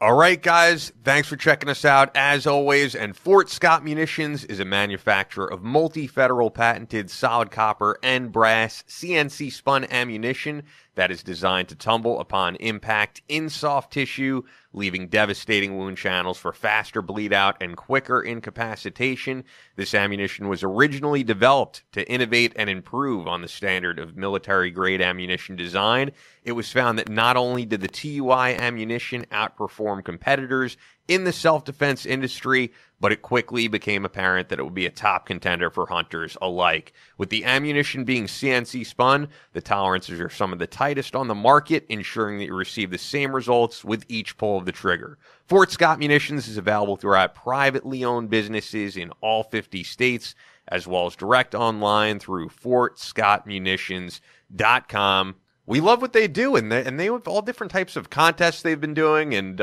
All right, guys, thanks for checking us out as always. And Fort Scott Munitions is a manufacturer of multi-federal patented solid copper and brass CNC spun ammunition that is designed to tumble upon impact in soft tissue, leaving devastating wound channels for faster bleed out and quicker incapacitation. This ammunition was originally developed to innovate and improve on the standard of military-grade ammunition design. It was found that not only did the TUI ammunition outperform competitors in the self-defense industry, but it quickly became apparent that it would be a top contender for hunters alike. With the ammunition being CNC spun, the tolerances are some of the tightest on the market, ensuring that you receive the same results with each pull of the trigger. Fort Scott Munitions is available throughout privately owned businesses in all 50 states, as well as direct online through fortscottmunitions.com. We love what they do, and they have all different types of contests they've been doing, and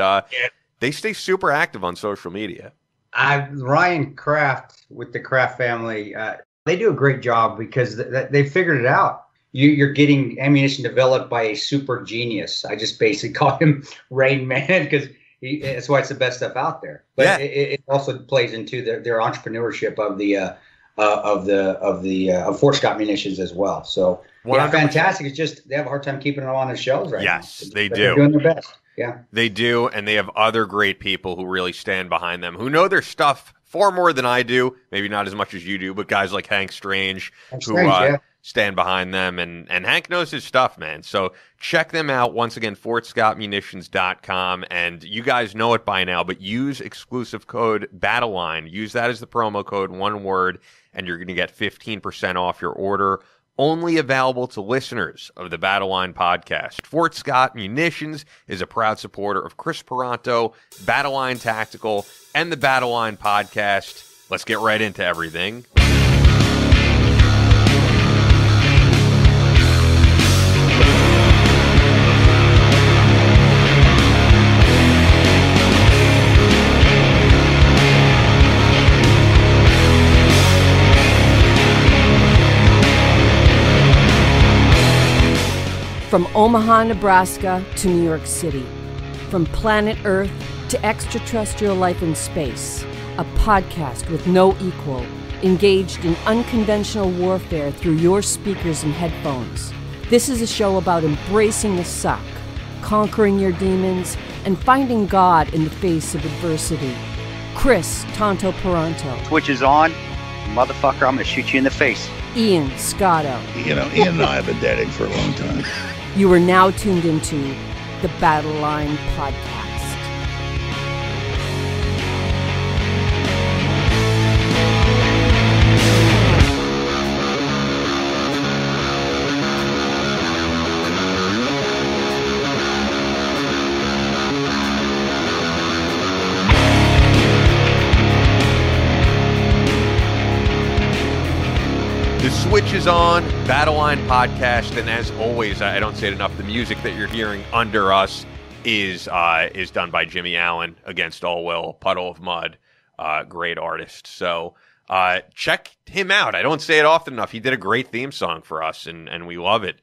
they stay super active on social media. Ryan Kraft with the Kraft family, they do a great job because they figured it out. You're getting ammunition developed by a super genius. I just basically call him Rain Man because that's why it's the best stuff out there. But it also plays into their entrepreneurship of Fort Scott Munitions as well. So fantastic. It's just they have a hard time keeping it on their shelves right now. Yes, they do. They're doing their best. Yeah, they do, and they have other great people who really stand behind them, who know their stuff far more than I do. Maybe not as much as you do, but guys like Hank Strange stand behind them, and Hank knows his stuff, man. So check them out. Once again, fortscottmunitions.com, and you guys know it by now, but use exclusive code Battleline. Use that as the promo code, one word, and you're going to get 15% off your order. Only available to listeners of the Battleline podcast. Fort Scott Munitions is a proud supporter of Chris Peranto, Battleline Tactical, and the Battleline podcast. Let's get right into everything. From Omaha, Nebraska to New York City, from planet Earth to extraterrestrial life in space, a podcast with no equal, engaged in unconventional warfare through your speakers and headphones. This is a show about embracing the suck, conquering your demons, and finding God in the face of adversity. Chris Tanto Peranto. Twitch is on. Motherfucker, I'm going to shoot you in the face. Ian Scotto. You know, Ian and I have been dating for a long time. You are now tuned into the Battleline podcast. The switch is on, Battleline podcast, and as always, I don't say it enough, the music that you're hearing under us is done by Jimmy Allen, Against All Will, Puddle of Mud, great artist. So check him out. I don't say it often enough. He did a great theme song for us, and we love it.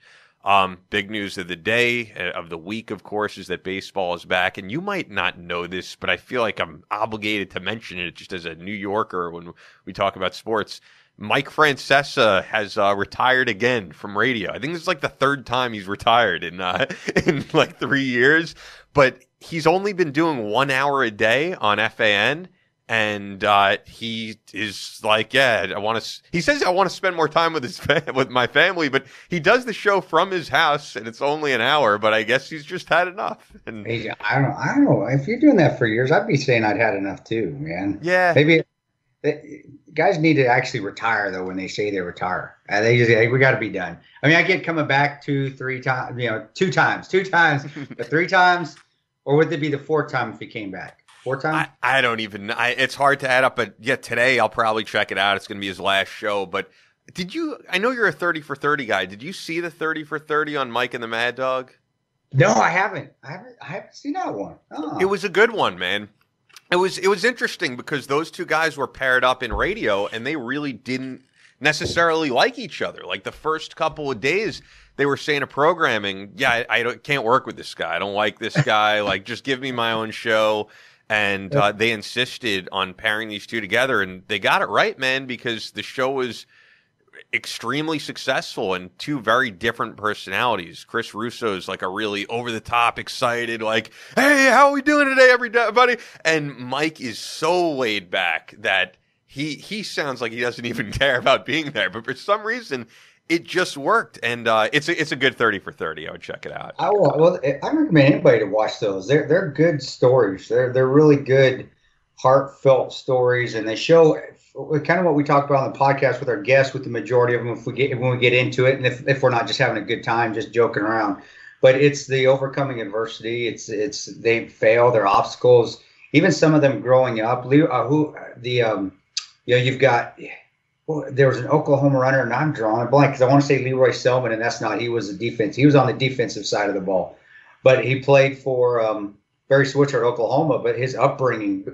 Big news of the day, of the week, of course, is that baseball is back, and you might not know this, but I feel like I'm obligated to mention it just as a New Yorker when we talk about sports. Mike Francesa has retired again from radio. I think this is like the third time he's retired in like 3 years. But he's only been doing 1 hour a day on FAN, and he is like, he says I want to spend more time with with my family, but he does the show from his house, and it's only an hour. But I guess he's just had enough. And I don't know. If you're doing that for years, I'd be saying I'd had enough too, man. Yeah, maybe. Guys need to actually retire, though, when they say they retire. They just we got to be done. I mean, I get coming back 2-3 times, two times, but 3 times, or would it be the 4th time if he came back? 4 times? I don't even know. It's hard to add up, but yeah, today I'll probably check it out. It's going to be his last show. But I know you're a 30 for 30 guy. Did you see the 30 for 30 on Mike and the Mad Dog? No, I haven't. I haven't seen that one. Oh. It was a good one, man. It was interesting because those two guys were paired up in radio, and they really didn't necessarily like each other. Like the first couple of days, they were saying to programming, yeah, can't work with this guy. I don't like this guy. Like, just give me my own show. And they insisted on pairing these two together, and they got it right, man, because the show was extremely successful and two very different personalities. Chris Russo's like a really over-the-top, excited, like, hey, how are we doing today, everybody? And Mike is so laid back that he sounds like he doesn't even care about being there, but for some reason it just worked, and it's a good 30 for 30. I would check it out. I recommend anybody to watch those. They're good stories. They're really good, heartfelt stories, and they show kind of what we talked about on the podcast with our guests. With the majority of them, when we get into it, and if we're not just having a good time, just joking around, but it's the overcoming adversity. It's they fail, their obstacles, even some of them growing up. You've got. Well, there was an Oklahoma runner, and I'm drawing a blank because I want to say Leroy Selman, and that's not. He was the defense. He was on the defensive side of the ball, but he played for Barry Switzer at Oklahoma. But his upbringing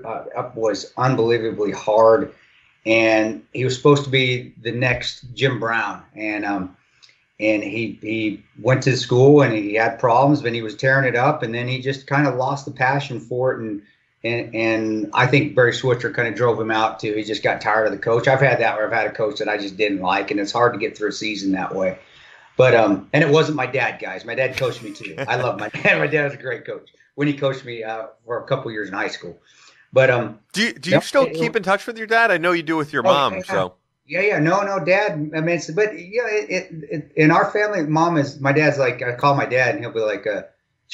was unbelievably hard, and he was supposed to be the next Jim Brown. And he went to school, and he had problems, but he was tearing it up, and then he just kind of lost the passion for it, and I think Barry Switzer kind of drove him out too. He just got tired of the coach. I've had that where I've had a coach that I just didn't like, and it's hard to get through a season that way. But and it wasn't my dad, guys. My dad coached me too. I love my dad. My dad was a great coach when he coached me for a couple years in high school. But do you still keep in touch with your dad? I know you do with your mom. Yeah. So no, Dad. I mean, but in our family, my dad's like, I call my dad, and he'll be like, did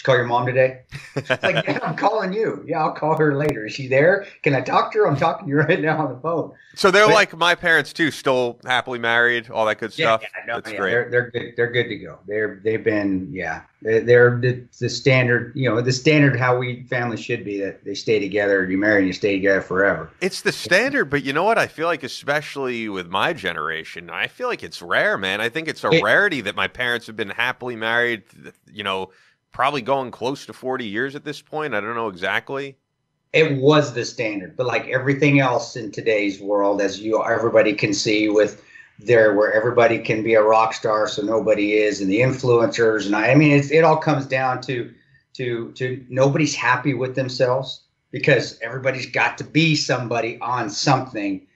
you call your mom today? She's like, yeah, I'm calling you. Yeah, I'll call her later. Is she there? Can I talk to her? I'm talking to you right now on the phone. So they're like my parents too, still happily married, all that good stuff. That's great. They're good. They're good to go. They're the standard. The standard how we families should be, that they stay together. You marry and you stay together forever. It's the standard, but you know what? I feel like, especially with my generation, I feel like it's rare, man. I think it's a rarity that my parents have been happily married. Probably going close to 40 years at this point. I don't know exactly. It was the standard, but like everything else in today's world, as everybody can see where everybody can be a rock star, so nobody is, and the influencers, and I mean, it all comes down to nobody's happy with themselves because everybody's got to be somebody on something,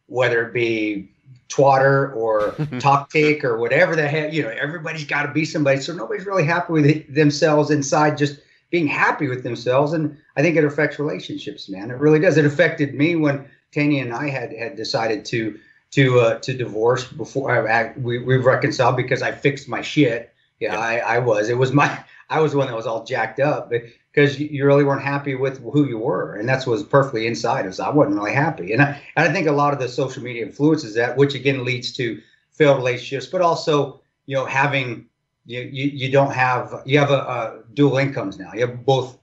whether it be Twatter or TalkTick or whatever the hell, everybody's got to be somebody. So nobody's really happy with themselves inside, just being happy with themselves. And I think it affects relationships, man. It really does. It affected me when Tanya and I had decided to divorce before we've reconciled because I fixed my shit. I was the one that was all jacked up because you really weren't happy with who you were. And that's what was perfectly inside us. I wasn't really happy. And I think a lot of the social media influences that, which again leads to failed relationships, but also, having, you have a dual incomes now. You have both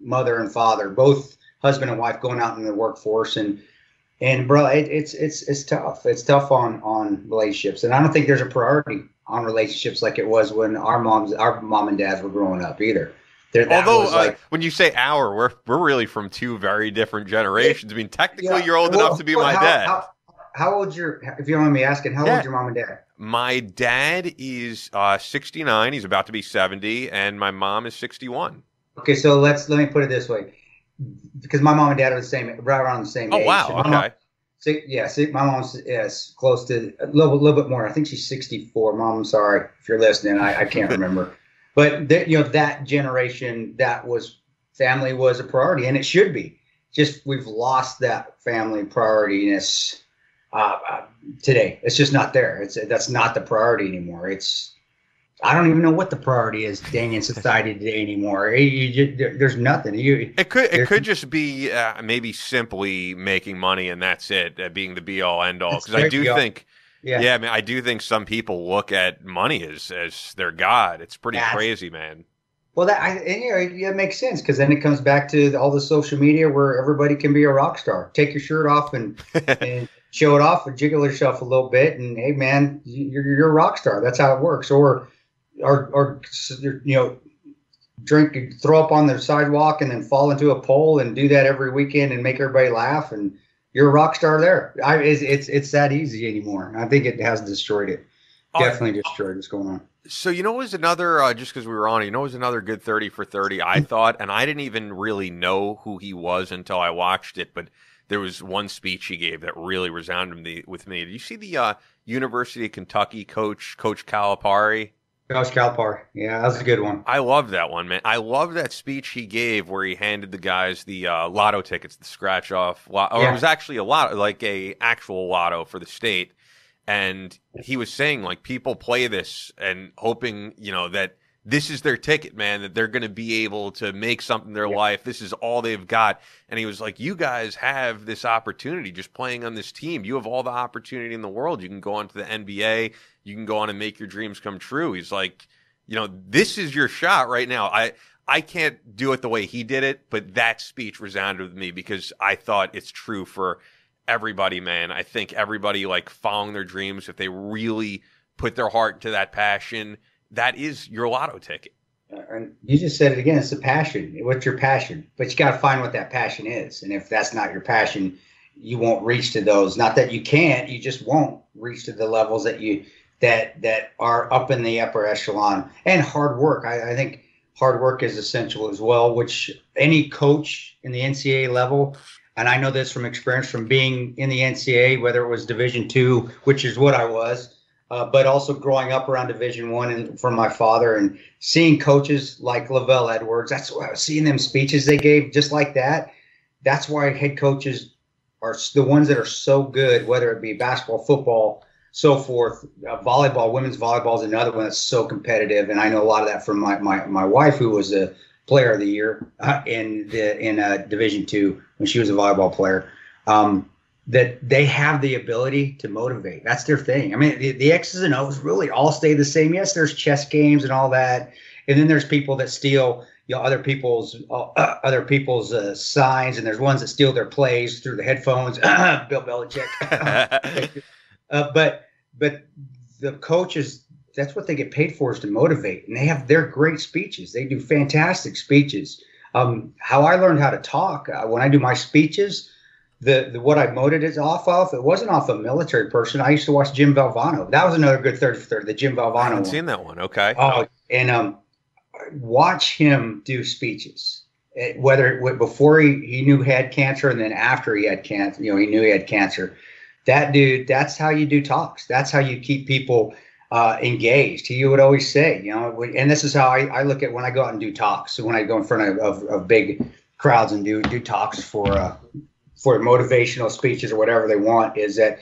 mother and father, both husband and wife going out in the workforce. And bro, it's tough. It's tough on relationships. And I don't think there's a priority on relationships like it was when our mom and dads were growing up either. Although when you say we're really from two very different generations. I mean, technically, you're old enough to be my dad. How old's if you don't mind me asking, how old's your mom and dad? My dad is 69. He's about to be 70, and my mom is 61. Okay, so let me put it this way, because my mom and dad are right around the same age. Oh wow, so okay. My mom's close to a little bit more. I think she's 64. Mom, I'm sorry if you're listening. I can't remember. But that generation, family was a priority, and it should be. Just we've lost that family priorityness today. It's just not there. That's not the priority anymore. I don't even know what the priority is, dang, in society today anymore. There's nothing. It could just be maybe simply making money, and that's it, being the be all end all. Because I do think. Yeah, I mean, I do think some people look at money as their god. It's pretty crazy, man. Well, it makes sense, because then it comes back to all the social media where everybody can be a rock star. Take your shirt off and show it off and jiggle yourself a little bit, and hey, man, you're a rock star. That's how it works. Or throw up on the sidewalk and then fall into a pole and do that every weekend and make everybody laugh and you're a rock star there. It's that easy anymore. I think it has destroyed it. Definitely destroyed what's going on. So, you know, it was another, just because we were on it, you know, it was another good 30 for 30, I thought, and I didn't even really know who he was until I watched it, but there was one speech he gave that really resounded with me. Did you see the University of Kentucky coach Calipari? Coach Calipari. Yeah, that was a good one. I love that one, man. I love that speech he gave where he handed the guys the lotto tickets, the scratch off, or it was actually a lotto, like a actual lotto for the state. And he was saying, like, people play this and hoping, you know, that this is their ticket, man, that they're going to be able to make something in their life. This is all they've got. And he was like, you guys have this opportunity just playing on this team. You have all the opportunity in the world. You can go on to the NBA. You can go on and make your dreams come true. He's like, you know, this is your shot right now. I can't do it the way he did it, but that speech resounded with me because I thought it's true for everybody, man. I think everybody, like, following their dreams, if they really put their heart into that passion, that is your lotto ticket. And you just said it again. It's a passion. What's your passion? But you got to find what that passion is. And if that's not your passion, you won't reach to those. Not that you can't, you just won't reach to the levels that are up in the upper echelon. And hard work. I think hard work is essential as well, which any coach in the NCAA level, and I know this from experience from being in the NCAA, whether it was Division II, which is what I was, but also growing up around Division I and from my father and seeing coaches like Lavelle Edwards. That's why I was seeing them speeches they gave just like that. That's why head coaches are the ones that are so good, whether it be basketball, football, so forth. Volleyball, women's volleyball is another one that's so competitive. And I know a lot of that from my wife, who was a player of the year in Division II when she was a volleyball player, that they have the ability to motivate. That's their thing. I mean, the X's and O's really all stay the same. Yes, there's chess games and all that. And then there's people that steal, you know, other people's signs, and there's ones that steal their plays through the headphones. Bill Belichick. But the coaches, that's what they get paid for, is to motivate. And they're great speeches. They do fantastic speeches. How I learned how to talk, when I do my speeches, what I molded it off of, it wasn't off a military person. I used to watch Jim Valvano. That was another good 30 for 30, the Jim Valvano. I haven't seen that one. Okay. Oh, and watch him do speeches, whether before he knew he had cancer and then after he had cancer, you know, he knew he had cancer. That dude, that's how you do talks. That's how you keep people engaged. He would always say, you know, and this is how I look at when I go out and do talks. So when I go in front of big crowds and do talks for motivational speeches or whatever they want, is that,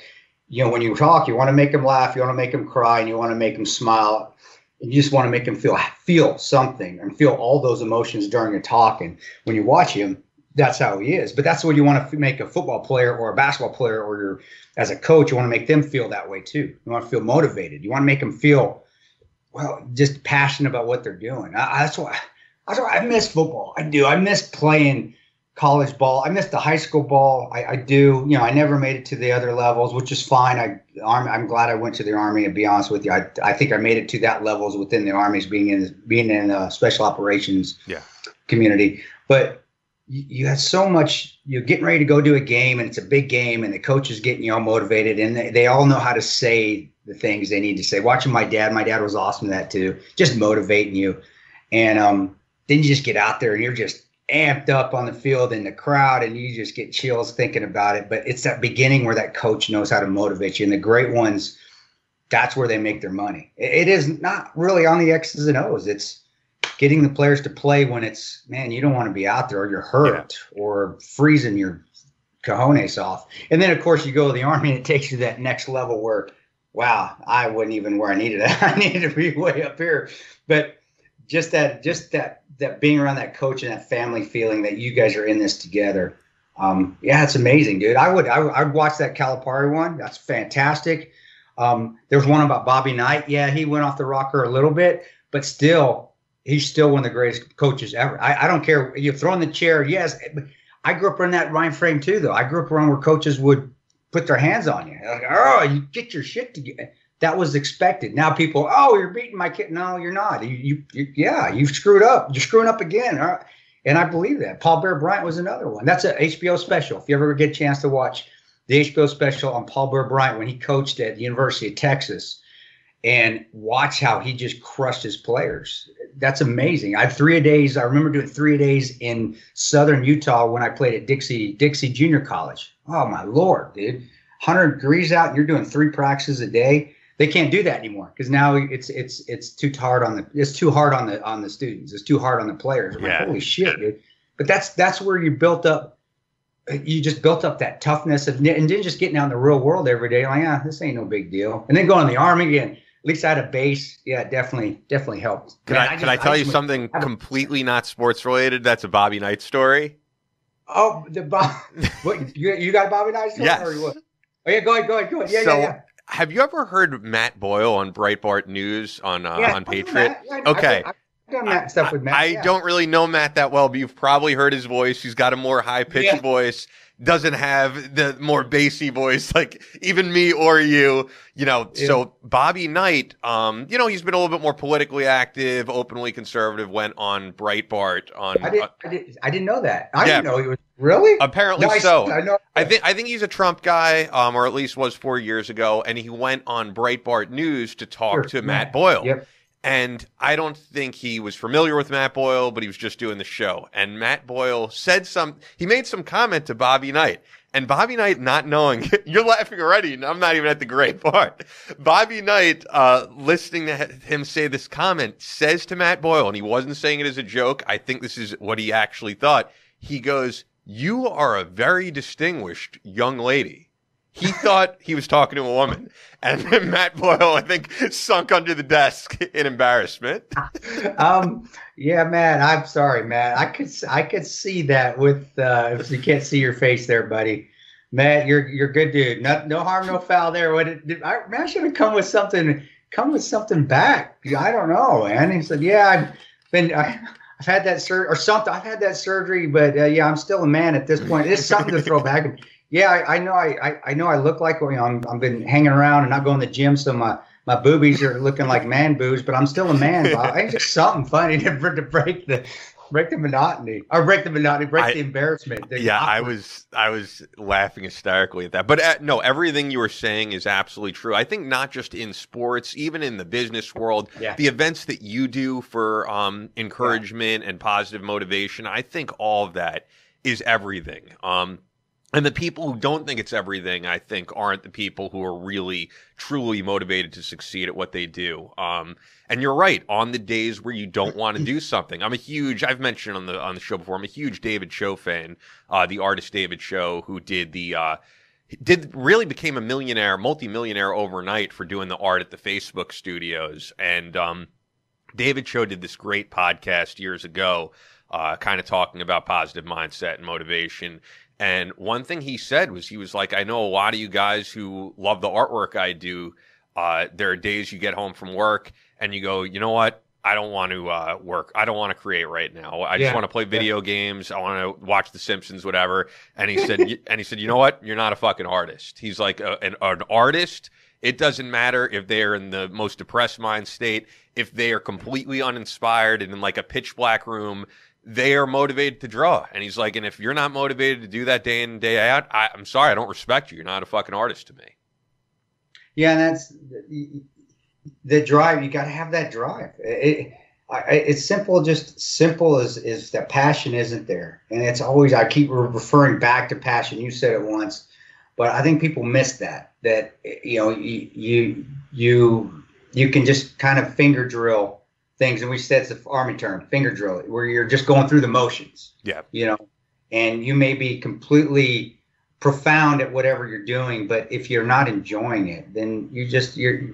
you know, when you talk, you want to make them laugh, you want to make them cry, and you want to make them smile. And you just want to make them feel something and feel all those emotions during a talk. And when you watch him, that's how he is. But that's what you want to make a football player or a basketball player, or as a coach, you want to make them feel that way too. You want to feel motivated. You want to make them feel, well, just passionate about what they're doing. That's why I miss football. I do. I miss playing college ball. I miss the high school ball. I do. You know, I never made it to the other levels, which is fine. I'm glad I went to the Army, to be honest with you. I think I made it to that levels within the Army's being in special operations community. But you had so much, you're getting ready to go do a game, and it's a big game, and the coach is getting you all motivated, and they all know how to say the things they need to say. Watching my dad was awesome at that too, just motivating you. And then you just get out there and you're just amped up on the field in the crowd, and you just get chills thinking about it. But it's that beginning where that coach knows how to motivate you, and the great ones, that's where they make their money. It is not really on the X's and O's. It's getting the players to play when it's, man, you don't want to be out there, or you're hurt or freezing your cojones off. And then, of course, you go to the Army, and it takes you to that next level where, wow, I wasn't even where I needed it. I needed to be way up here. But just that being around that coach and that family feeling that you guys are in this together. It's amazing, dude. I'd watch that Calipari one. That's fantastic. There's one about Bobby Knight. Yeah, he went off the rocker a little bit, but still, he's still one of the greatest coaches ever. I don't care. You're throwing the chair. Yes. I grew up in that mind frame too, though. I grew up around where coaches would put their hands on you. Like, oh, you get your shit together. That was expected. Now people, oh, you're beating my kid. No, you're not. You've screwed up. You're screwing up again. And I believe that. Paul Bear Bryant was another one. That's a HBO special. If you ever get a chance to watch the HBO special on Paul Bear Bryant when he coached at the University of Texas, and watch how he just crushed his players. That's amazing. I had 3-a-days. I remember doing 3-a-days in southern Utah when I played at Dixie Junior College. Oh my Lord, dude. 100 degrees out and you're doing 3 practices a day. They can't do that anymore because now it's too hard on the students. It's too hard on the players. I'm like, holy shit, dude. But that's where you built up. You just built up that toughness and then just getting out in the real world every day. Like, this ain't no big deal. And then going to the Army again. At least I had a base. Yeah, it definitely helped. Can I tell you something completely not sports related? That's a Bobby Knight story. Oh, what, you got a Bobby Knight story? Yes. Or what? Oh yeah, go ahead. Yeah, so, have you ever heard Matt Boyle on Breitbart News on Patriot? Okay. I've done that stuff with Matt. I don't really know Matt that well, but you've probably heard his voice. He's got a more high-pitched voice. Doesn't have the more bassy voice like even me or you, So Bobby Knight, he's been a little bit more politically active, openly conservative, went on Breitbart I didn't know that. I didn't know he was really? Apparently no, so. I know. I think he's a Trump guy, or at least was 4 years ago, and he went on Breitbart News to talk to Matt Boyle. Yep. And I don't think he was familiar with Matt Boyle, but he was just doing the show. And Matt Boyle he made some comment to Bobby Knight. And Bobby Knight, not knowing, you're laughing already, and I'm not even at the great part. Bobby Knight, listening to him say this comment, says to Matt Boyle, and he wasn't saying it as a joke, I think this is what he actually thought. He goes, "You are a very distinguished young lady." He thought he was talking to a woman. And Matt Boyle, I think, sunk under the desk in embarrassment. Yeah, Matt, I'm sorry, Matt. I could see that with if you can't see your face there, buddy. Matt, you're a good dude. No harm, no foul there. I should have come with something back. I don't know, man. He said, "Yeah, I've had that surgery or something. I've had that surgery, but I'm still a man at this point." It's something to throw back. Yeah, I know. I know. I look like I've been hanging around and not going to the gym, so my boobies are looking like man boobs. But I'm still a man. It's just something funny to break the monotony, break the embarrassment. I was laughing hysterically at that. But no, everything you were saying is absolutely true. I think not just in sports, even in the business world, the events that you do for encouragement and positive motivation. I think all of that is everything. And the people who don't think it's everything, I think, aren't the people who are really, truly motivated to succeed at what they do. And you're right. On the days where you don't want to do something, I've mentioned on the show before, I'm a huge David Cho fan, the artist David Cho, who really became a multimillionaire overnight for doing the art at the Facebook studios. And David Cho did this great podcast years ago, kind of talking about positive mindset and motivation. And one thing he said was, he was like, "I know a lot of you guys who love the artwork I do. There are days you get home from work and you go, you know what? I don't want to work. I don't want to create right now. I just want to play video games. I want to watch The Simpsons, whatever." And he said, "You know what? You're not a fucking artist." He's like, an artist, it doesn't matter if they're in the most depressed mind state, if they are completely uninspired and in like a pitch black room, they are motivated to draw." And he's like, "And if you're not motivated to do that day in and day out, I'm sorry, I don't respect you. You're not a fucking artist to me." Yeah, and that's the drive. You got to have that drive. It's simple, just simple is that passion isn't there. And it's always, I keep referring back to passion. You said it once, but I think people miss that you can just kind of finger drill things, and we said it's the Army term, finger drill it, where you're just going through the motions. And you may be completely profound at whatever you're doing, but if you're not enjoying it, then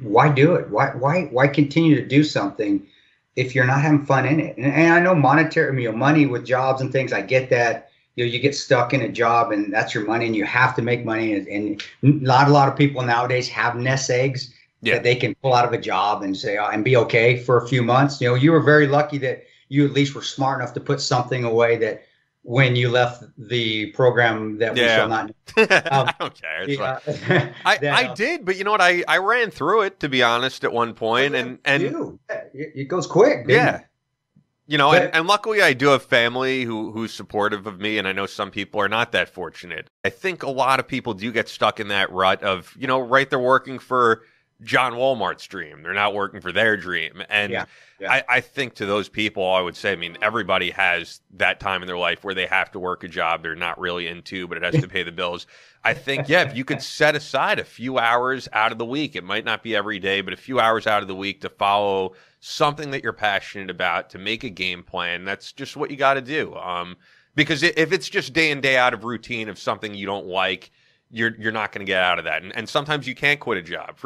why do it? Why continue to do something if you're not having fun in it? And I know money with jobs and things, I get that. You get stuck in a job and that's your money and you have to make money. And a lot of people nowadays have nest eggs that they can pull out of a job and say, and be okay for a few months. You were very lucky that you at least were smart enough to put something away that when you left the program that we shall not. I don't care. It's fine. I did, but you know what? I ran through it, to be honest, at one point, and it goes quick. And luckily I do have family who's supportive of me, and I know some people are not that fortunate. I think a lot of people do get stuck in that rut of, right, they're working for John Walmart's dream. They're not working for their dream. And I think to those people, I would say, everybody has that time in their life where they have to work a job they're not really into, but it has to pay the bills. I think, if you could set aside a few hours out of the week, it might not be every day, but a few hours out of the week to follow something that you're passionate about, to make a game plan, that's just what you got to do. Because if it's just day in, day out of routine of something you don't like, you're not going to get out of that. And sometimes you can't quit a job.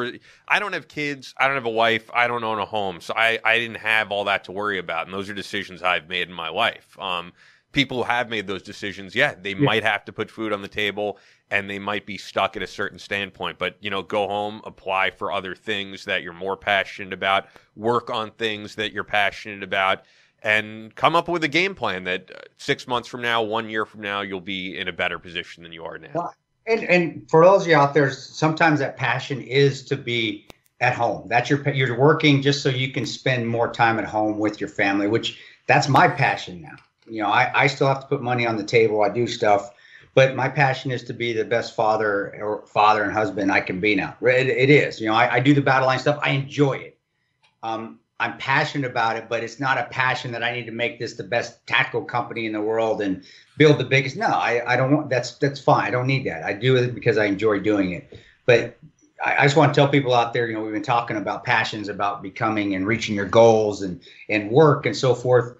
I don't have kids. I don't have a wife. I don't own a home. So I didn't have all that to worry about. And those are decisions I've made in my life. People who have made those decisions, they might have to put food on the table, and they might be stuck at a certain standpoint. But, go home, apply for other things that you're more passionate about, work on things that you're passionate about, and come up with a game plan that 6 months from now, 1 year from now, you'll be in a better position than you are now. Well, and for those of you out there, sometimes that passion is to be at home. That's you're working just so you can spend more time at home with your family, which that's my passion now. I still have to put money on the table. I do stuff, but my passion is to be the best father and husband I can be now. It is. I do the Battleline stuff. I enjoy it. I'm passionate about it, but it's not a passion that I need to make this the best tactical company in the world and build the biggest. No, I don't want. That's fine. I don't need that. I do it because I enjoy doing it. But I just want to tell people out there, we've been talking about passions, about becoming and reaching your goals and work and so forth.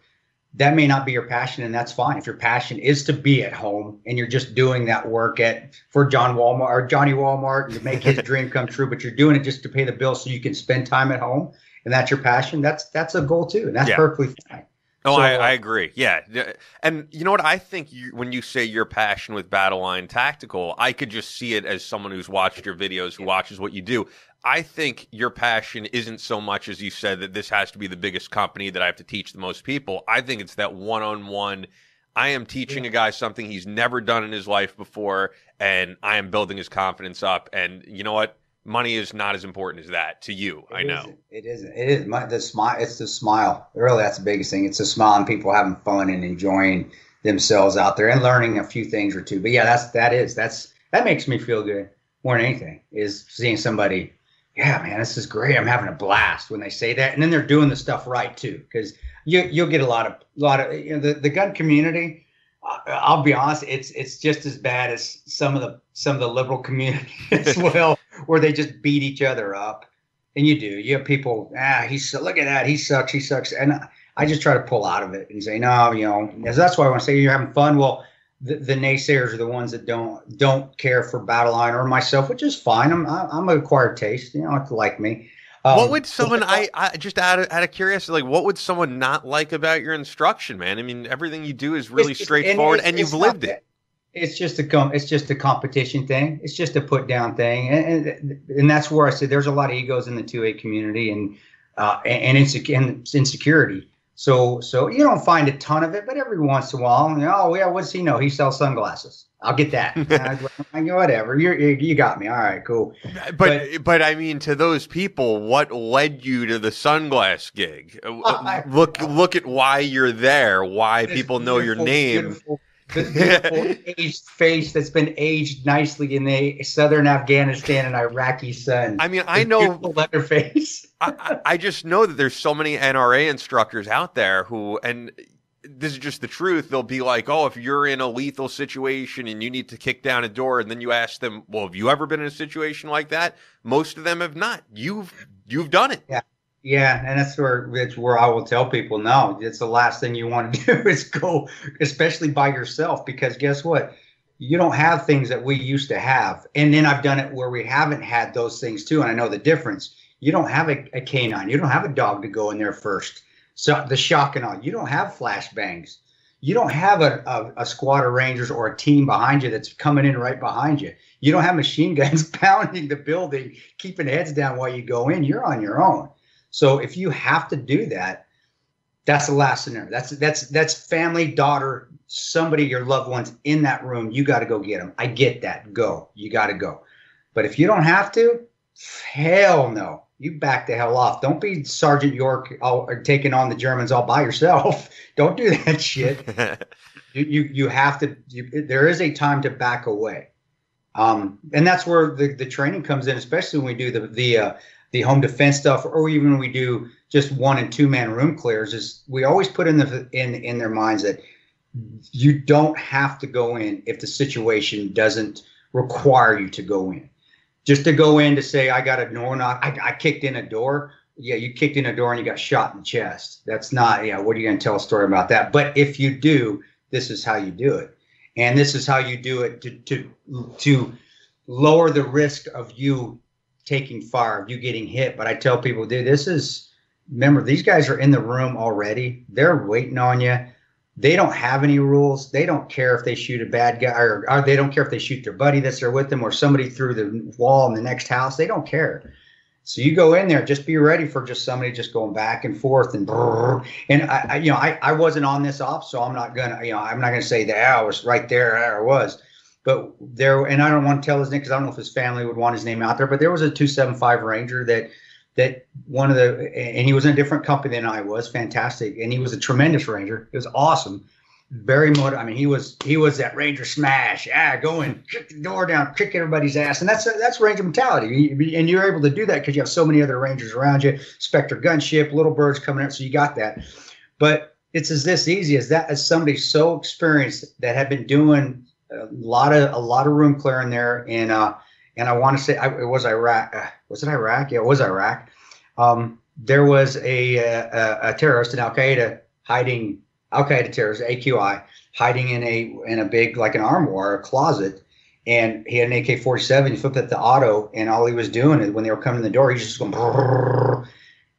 That may not be your passion, and that's fine. If your passion is to be at home and you're just doing that work for Johnny Walmart to make his dream come true, but you're doing it just to pay the bills so you can spend time at home, and that's your passion, that's a goal too, and that's perfectly fine. Oh, so, I agree. Yeah. And you know what? I think when you say your passion with Battleline Tactical, I could just see it as someone who's watched your videos, who watches what you do. I think your passion isn't so much, as you said, that this has to be the biggest company that I have to teach the most people. I think it's that one-on-one. I am teaching a guy something he's never done in his life before, and I am building his confidence up. And you know what? Money is not as important as that to you. I know. It isn't. It is. The smile. It's the smile. Really, that's the biggest thing. It's the smile and people having fun and enjoying themselves out there and learning a few things or two. But yeah, that makes me feel good more than anything, is seeing somebody. Yeah, man, this is great. I'm having a blast when they say that, and then they're doing the stuff right too. Because you'll get a lot of the gun community. I'll be honest, it's just as bad as some of the liberal community as well, where they just beat each other up. And you have people, look at that, he sucks. And I just try to pull out of it and say, no, that's why I want to say you're having fun. Well, the naysayers are the ones that don't care for Battleline or myself, which is fine. I'm an acquired taste, it's like me. What would someone, I just out of curiosity, what would someone not like about your instruction, man? Everything you do is really straightforward, and you've lived it. It's just a competition thing. It's just a put down thing, and that's where I say there's a lot of egos in the 2A community and insecurity. So you don't find a ton of it, but every once in a while, what's he know? He sells sunglasses. I'll get that. Whatever. You got me. All right, cool. But to those people, what led you to the sunglass gig? Look at why you're there. Why people know your name. Beautiful aged face that's been aged nicely in the southern Afghanistan and Iraqi sun. I know leather face. I just know that there's so many NRA instructors out there who, and this is just the truth, they'll be like, oh, if you're in a lethal situation and you need to kick down a door, and then you ask them, well, have you ever been in a situation like that? Most of them have not. You've done it. Yeah, and that's where I will tell people, no, it's the last thing you want to do is go, especially by yourself, because guess what? You don't have things that we used to have. And then I've done it where we haven't had those things too, and I know the difference. You don't have a canine. You don't have a dog to go in there first. So the shock and all. You don't have flashbangs. You don't have a squad of Rangers or a team behind you that's coming in right behind you. You don't have machine guns pounding the building, keeping heads down while you go in. You're on your own. So if you have to do that, that's the last scenario. That's family, daughter, somebody, your loved ones in that room. You got to go get them. I get that. Go. You got to go. But if you don't have to, hell no. You back the hell off. Don't be Sergeant York taking on the Germans all by yourself. Don't do that shit. You have to. There is a time to back away, and that's where the training comes in, especially when we do the home defense stuff, or even when we do just 1 and 2 man room clears. Is we always put in their minds that you don't have to go in if the situation doesn't require you to go in. Just to go in to say, I got a door knock, I kicked in a door. Yeah, you kicked in a door and you got shot in the chest. That's not, what are you going to tell a story about that? But if you do, this is how you do it. And this is how you do it to lower the risk of you taking fire, of you getting hit. But I tell people, dude, remember, these guys are in the room already. They're waiting on you. They don't have any rules. They don't care if they shoot a bad guy or they don't care if they shoot their buddy that's there with them or somebody through the wall in the next house. They don't care. So you go in there, just be ready for just somebody just going back and forth and brrr. And I wasn't on this off, so I'm not gonna say that I was right there. I was, but there, and I don't want to tell his name because I don't know if his family would want his name out there. But there was a 275 Ranger that and he was in a different company than I was, fantastic. And he was a tremendous Ranger. It was awesome. Very motivated. I mean, he was that Ranger smash. Go in, kick the door down, kick everybody's ass. And that's Ranger mentality. And you're able to do that because you have so many other Rangers around you, Spectre gunship, little birds coming out. So you got that. But it's as easy as that, as somebody so experienced that had been doing a lot of room clearing there and I want to say it was Iraq. Was it Iraq? Yeah, it was Iraq. There was a terrorist, an Al Qaeda terrorist, AQI, hiding in a big, like an armoire, a closet, and he had an AK-47. He flipped at the auto, and all he was doing is when they were coming in the door, he's just going, brrr,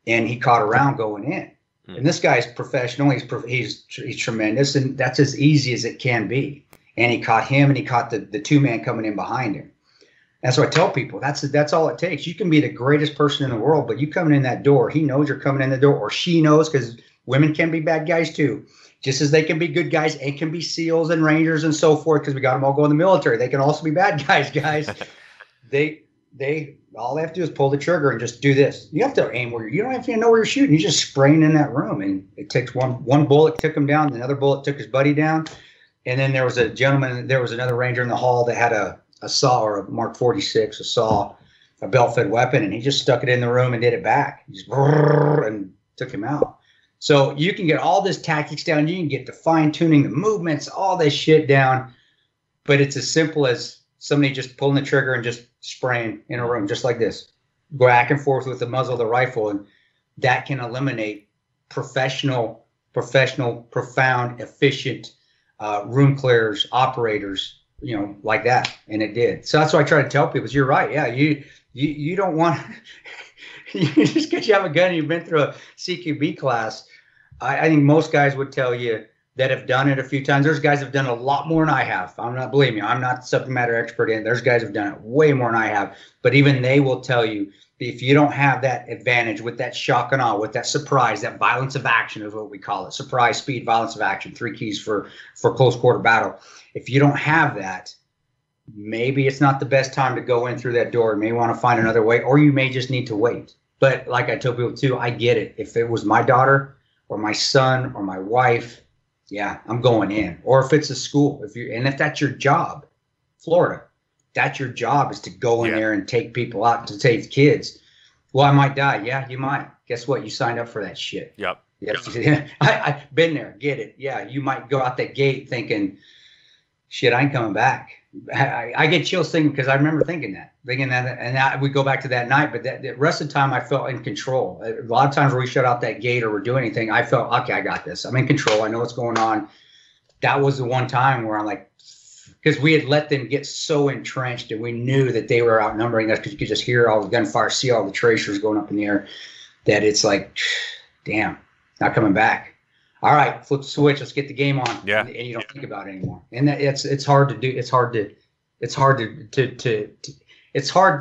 and he caught a round going in. And this guy's professional. He's tremendous, and that's as easy as it can be. And he caught him, and he caught the 2-man coming in behind him. That's what I tell people. That's all it takes. You can be the greatest person in the world, but you coming in that door, he knows you're coming in the door, or she knows, because women can be bad guys too. Just as they can be good guys, it can be SEALs and Rangers and so forth, because we got them all going in the military. They can also be bad guys. They all they have to do is pull the trigger and just do this. You have to aim where you don't have to know where you're shooting. You're just spraying in that room, and it takes one bullet took him down, another bullet took his buddy down, and then there was another Ranger in the hall that had a saw, or a Mark 46, a saw, a belt-fed weapon, and he just stuck it in the room and did it back. He just and took him out. So you can get all this tactics down. You can get to fine-tuning the movements, all this shit down, but it's as simple as somebody just pulling the trigger and just spraying in a room, just like this. Go back and forth with the muzzle of the rifle, and that can eliminate professional, profound, efficient room clearers, operators, like that. And it did. So that's what I try to tell people is you're right. Yeah. You don't want you just because you have a gun and you've been through a CQB class. I think most guys would tell you that have done it a few times. There's guys that have done a lot more than I have. Believe me, I'm not subject matter expert in it. There's guys that have done it way more than I have, but even they will tell you, if you don't have that advantage with that shock and awe, with that surprise, that violence of action is what we call it. Surprise, speed, violence of action, 3 keys for close quarter battle. If you don't have that, maybe it's not the best time to go in through that door. You may want to find another way, or you may just need to wait. But like I tell people too, I get it. If it was my daughter or my son or my wife, yeah, I'm going in. Or if it's a school, if that's your job, Florida, that's your job, is to go in there and take people out to save kids. Well, I might die. Yeah, you might. Guess what? You signed up for that shit. Yep. Yes. I've been there. Get it. Yeah, you might go out that gate thinking, shit, I ain't coming back. I get chills thinking, because I remember thinking that, and we go back to that night. But the rest of the time, I felt in control. A lot of times where we shut out that gate or we're doing anything, I felt, okay, I got this. I'm in control. I know what's going on. That was the one time where I'm like, because we had let them get so entrenched, and we knew that they were outnumbering us, because you could just hear all the gunfire, see all the tracers going up in the air, that it's like, damn, not coming back. All right, flip the switch. Let's get the game on. Yeah, and you don't think about it anymore. And it's hard to do. It's hard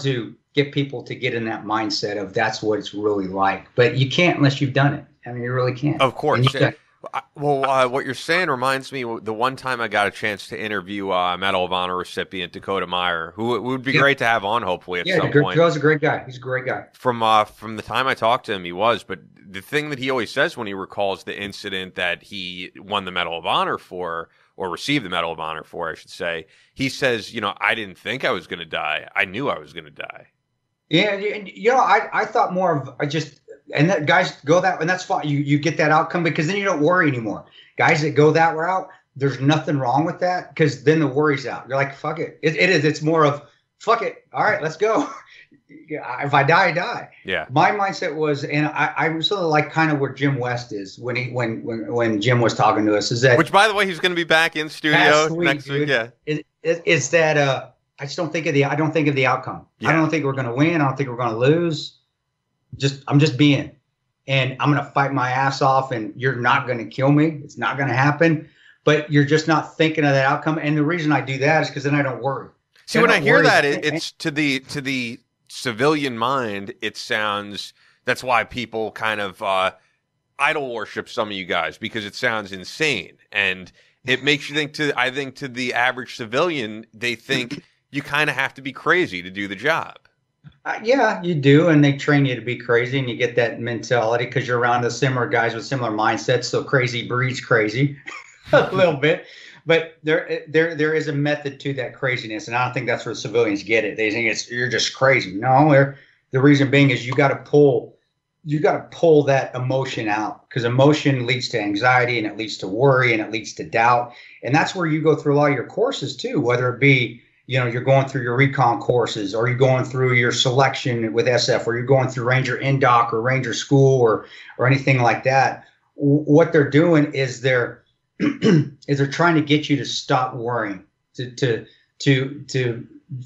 to get people to get in that mindset of that's what it's really like. But you can't unless you've done it. I mean, you really can't. Of course. What you're saying reminds me the one time I got a chance to interview Medal of Honor recipient Dakota Meyer, who would be great to have on hopefully at some point. Dakota's a great guy. He's a great guy. From the time I talked to him, he was. But the thing that he always says when he recalls the incident that he won the Medal of Honor for, or received the Medal of Honor for, I should say, he says, I didn't think I was going to die. I knew I was going to die. Yeah, I thought more of and that guys go that, and that's fine. You get that outcome because then you don't worry anymore. Guys that go that route, there's nothing wrong with that because then the worry's out. You're like, fuck it. It is. It's more of fuck it. All right, let's go. If I die, I die. Yeah. My mindset was, and I was sort of like kind of where Jim West is when Jim was talking to us. Is that, which, by the way, he's going to be back in studio next week. Yeah. It's that I just don't think of the outcome. Yeah. I don't think we're going to win. I don't think we're going to lose. I'm just being, and I'm going to fight my ass off, and you're not going to kill me. It's not going to happen, but you're just not thinking of that outcome. And the reason I do that is because then I don't worry. See, when I hear that, it's to the civilian mind, it sounds, that's why people kind of idol worship some of you guys, because it sounds insane. And it makes you think I think to the average civilian, they think you kind of have to be crazy to do the job. Yeah, you do, and they train you to be crazy, and you get that mentality because you're around the similar guys with similar mindsets. So crazy breeds crazy, a little bit. But there is a method to that craziness, and I don't think that's where civilians get it. They think you're just crazy. No, the reason being is you got to pull that emotion out, because emotion leads to anxiety, and it leads to worry, and it leads to doubt, and that's where you go through a lot of your courses too, whether it be, you're going through your recon courses, or you're going through your selection with SF, or you're going through Ranger Indoc or Ranger School or anything like that. What they're doing is they're trying to get you to stop worrying, to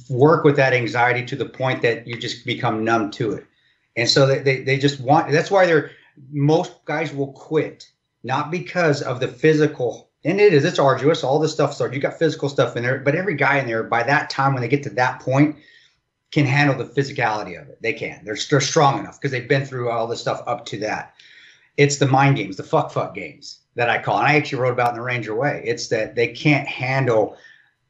work with that anxiety to the point that you just become numb to it. And so they just want, that's why most guys will quit, not because of the physical. And it's arduous. All this stuff starts. You got physical stuff in there, but every guy in there, by that time, when they get to that point, can handle the physicality of it. They can. They're strong enough because they've been through all this stuff up to that. It's the mind games, the fuck games that I call. And I actually wrote about in the Ranger Way. It's that they can't handle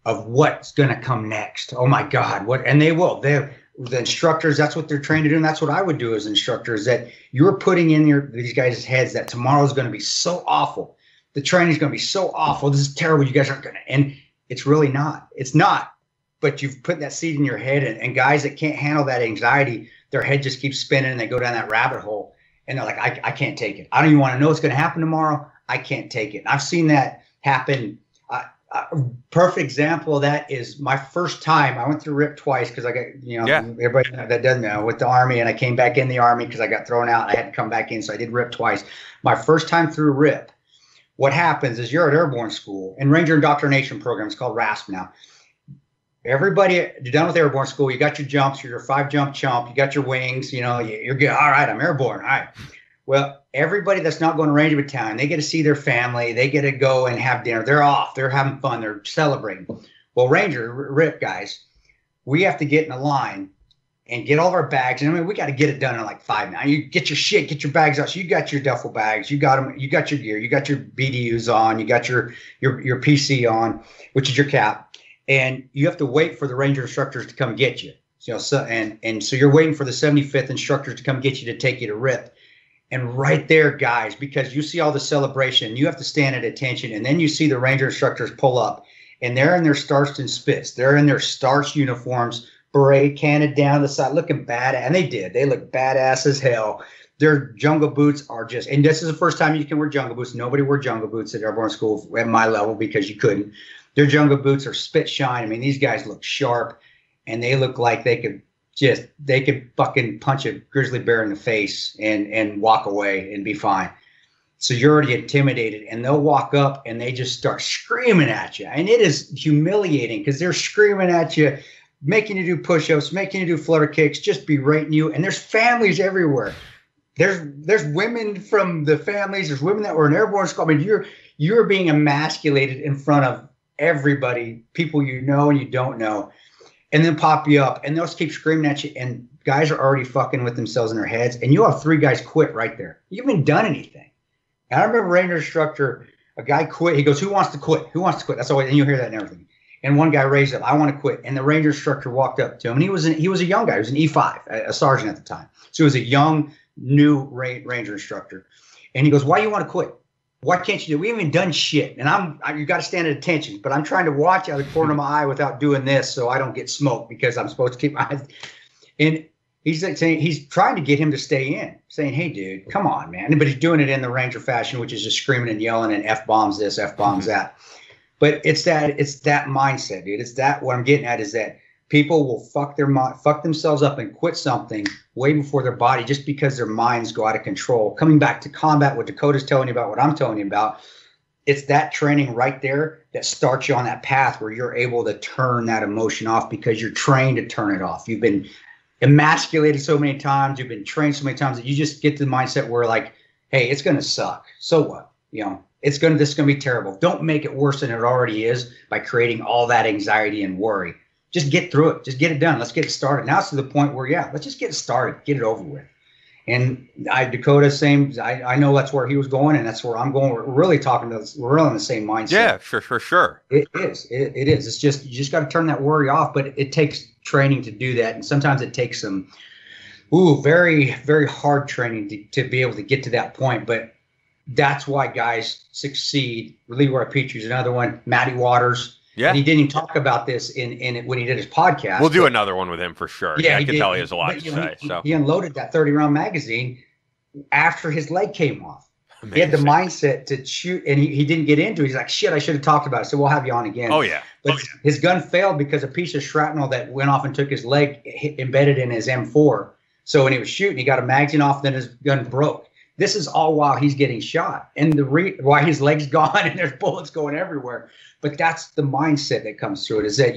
of what's going to come next. Oh my God, what? And they will. The instructors, that's what they're trained to do, and that's what I would do as instructors. That you're putting in these guys' heads that tomorrow is going to be so awful. The training is going to be so awful. This is terrible. You guys aren't going to. And it's really not. It's not. But you've put that seed in your head. And guys that can't handle that anxiety, their head just keeps spinning and they go down that rabbit hole. And they're like, I can't take it. I don't even want to know what's going to happen tomorrow. I can't take it. And I've seen that happen. A perfect example of that is my first time. I went through RIP twice because I got, everybody that doesn't know, with the Army. And I came back in the Army because I got thrown out. I had to come back in. So I did RIP twice. My first time through RIP. What happens is you're at airborne school and Ranger Indoctrination Program. It's called RASP now. Everybody, you're done with airborne school. You got your jumps. You're your 5-jump chump. You got your wings. You're good. All right, I'm airborne. All right. Well, everybody that's not going to Ranger Battalion, they get to see their family. They get to go and have dinner. They're off. They're having fun. They're celebrating. Well, Ranger, RIP guys, we have to get in a line and get all of our bags. And I mean, we got to get it done in like 5 now. You get your shit, get your bags out. So you got your duffel bags, you got them, you got your gear, you got your BDUs on, you got your PC on, which is your cap, and you have to wait for the Ranger instructors to come get you. So you're waiting for the 75th instructors to come get you to take you to RIP. And right there, guys, because you see all the celebration, you have to stand at attention, and then you see the Ranger instructors pull up, and they're in their starched and spits. They're in their starched uniforms, beret canted down the side, looking bad. And they did. They look badass as hell. Their jungle boots are just, and this is the first time you can wear jungle boots. Nobody wore jungle boots at airborne school at my level because you couldn't. Their jungle boots are spit shine. I mean, these guys look sharp, and they look like they could fucking punch a grizzly bear in the face and walk away and be fine. So you're already intimidated, and they'll walk up and they just start screaming at you. And it is humiliating because they're screaming at you, making you do push-ups, making you do flutter kicks, just berating you. And there's families everywhere. There's women from the families. There's women that were in airborne school. I mean, you're being emasculated in front of everybody, people you know and you don't know, and then pop you up, and they'll keep screaming at you. And guys are already fucking with themselves in their heads. And you'll have 3 guys quit right there. You haven't done anything. And I remember Ranger instructor, a guy quit. He goes, "Who wants to quit? Who wants to quit?" That's always, and you hear that and everything. And one guy raised up, "I want to quit." And the Ranger instructor walked up to him, and he was a young guy. He was an E5, a sergeant at the time. So he was a young, new Ranger instructor. And he goes, "Why do you want to quit? Why can't you do? We haven't even done shit." And you got to stand at attention, but I'm trying to watch out of the corner of my eye without doing this, so I don't get smoked because I'm supposed to keep my eyes. And he's like saying, he's trying to get him to stay in, saying, "Hey, dude, come on, man." But he's doing it in the Ranger fashion, which is just screaming and yelling and F-bombs this, F-bombs that. But it's that mindset, dude. It's that what I'm getting at is that people will fuck themselves up and quit something way before their body just because their minds go out of control. Coming back to combat, what Dakota's telling you about, what I'm telling you about, it's that training right there that starts you on that path where you're able to turn that emotion off because you're trained to turn it off. You've been emasculated so many times, you've been trained so many times that you just get to the mindset where like, hey, it's going to suck. So what? This is going to be terrible. Don't make it worse than it already is by creating all that anxiety and worry. Just get through it. Just get it done. Let's get it started. Now it's to the point where, let's just get it started. Get it over with. And Dakota, same. I know that's where he was going, and that's where I'm going. We're really we're really in the same mindset. Yeah, sure. It is. It is. It's just, you just got to turn that worry off, but it takes training to do that. And sometimes it takes some, very, very hard training to be able to get to that point. But that's why guys succeed. Leroy Petry's another one. Matty Waters. Yeah. And he didn't even talk about this in when he did his podcast. We'll do another one with him for sure. Yeah, I can tell he has a lot to say. He unloaded that 30-round magazine after his leg came off. Amazing. He had the mindset to shoot, and he didn't get into it. He's like, shit, I should have talked about it. So we'll have you on again. Oh, yeah. But his gun failed because a piece of shrapnel that went off and took his leg embedded in his M4. So when he was shooting, he got a magazine off, then his gun broke. This is all while he's getting shot, and while his leg's gone and there's bullets going everywhere. But that's the mindset that comes through it, is that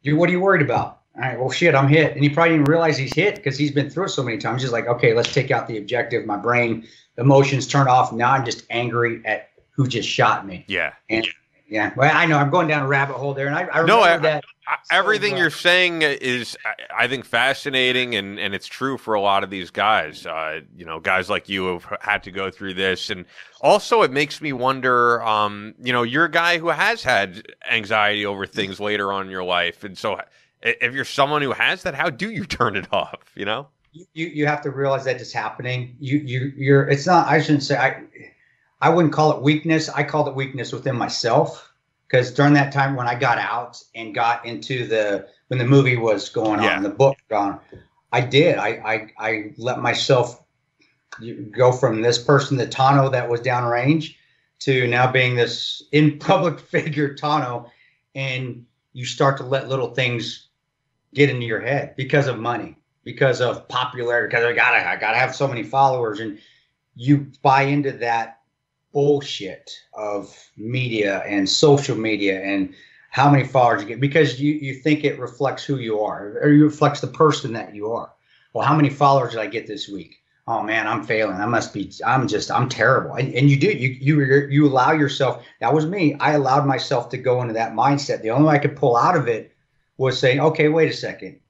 what are you worried about? All right, well, shit, I'm hit. And he probably didn't realize he's hit because he's been through it so many times. He's like, okay, let's take out the objective. My brain, emotions turn off. Now I'm just angry at who just shot me. Yeah. And yeah, well, I know I'm going down a rabbit hole there. And I remember that. Everything you're saying is, I think, fascinating, and it's true for a lot of these guys. Guys like you have had to go through this, and also it makes me wonder. You're a guy who has had anxiety over things later on in your life, and so if you're someone who has that, how do you turn it off? You have to realize that it's happening. You're. It's not. I shouldn't say. I wouldn't call it weakness. I called it weakness within myself. Because during that time when I got out and got into when the movie was going on, the book gone, I let myself go from this person, the Tano that was downrange, to now being this in public figure Tano, and you start to let little things get into your head because of money, because of popularity, because I gotta have so many followers, and you buy into that bullshit of media and social media and how many followers you get, because you think it reflects who you are, or it reflects the person that you are. Well, how many followers did I get this week? Oh man, I'm failing. I'm terrible. And you allow yourself. That was me. I allowed myself to go into that mindset. The only way I could pull out of it was saying, okay, wait a second.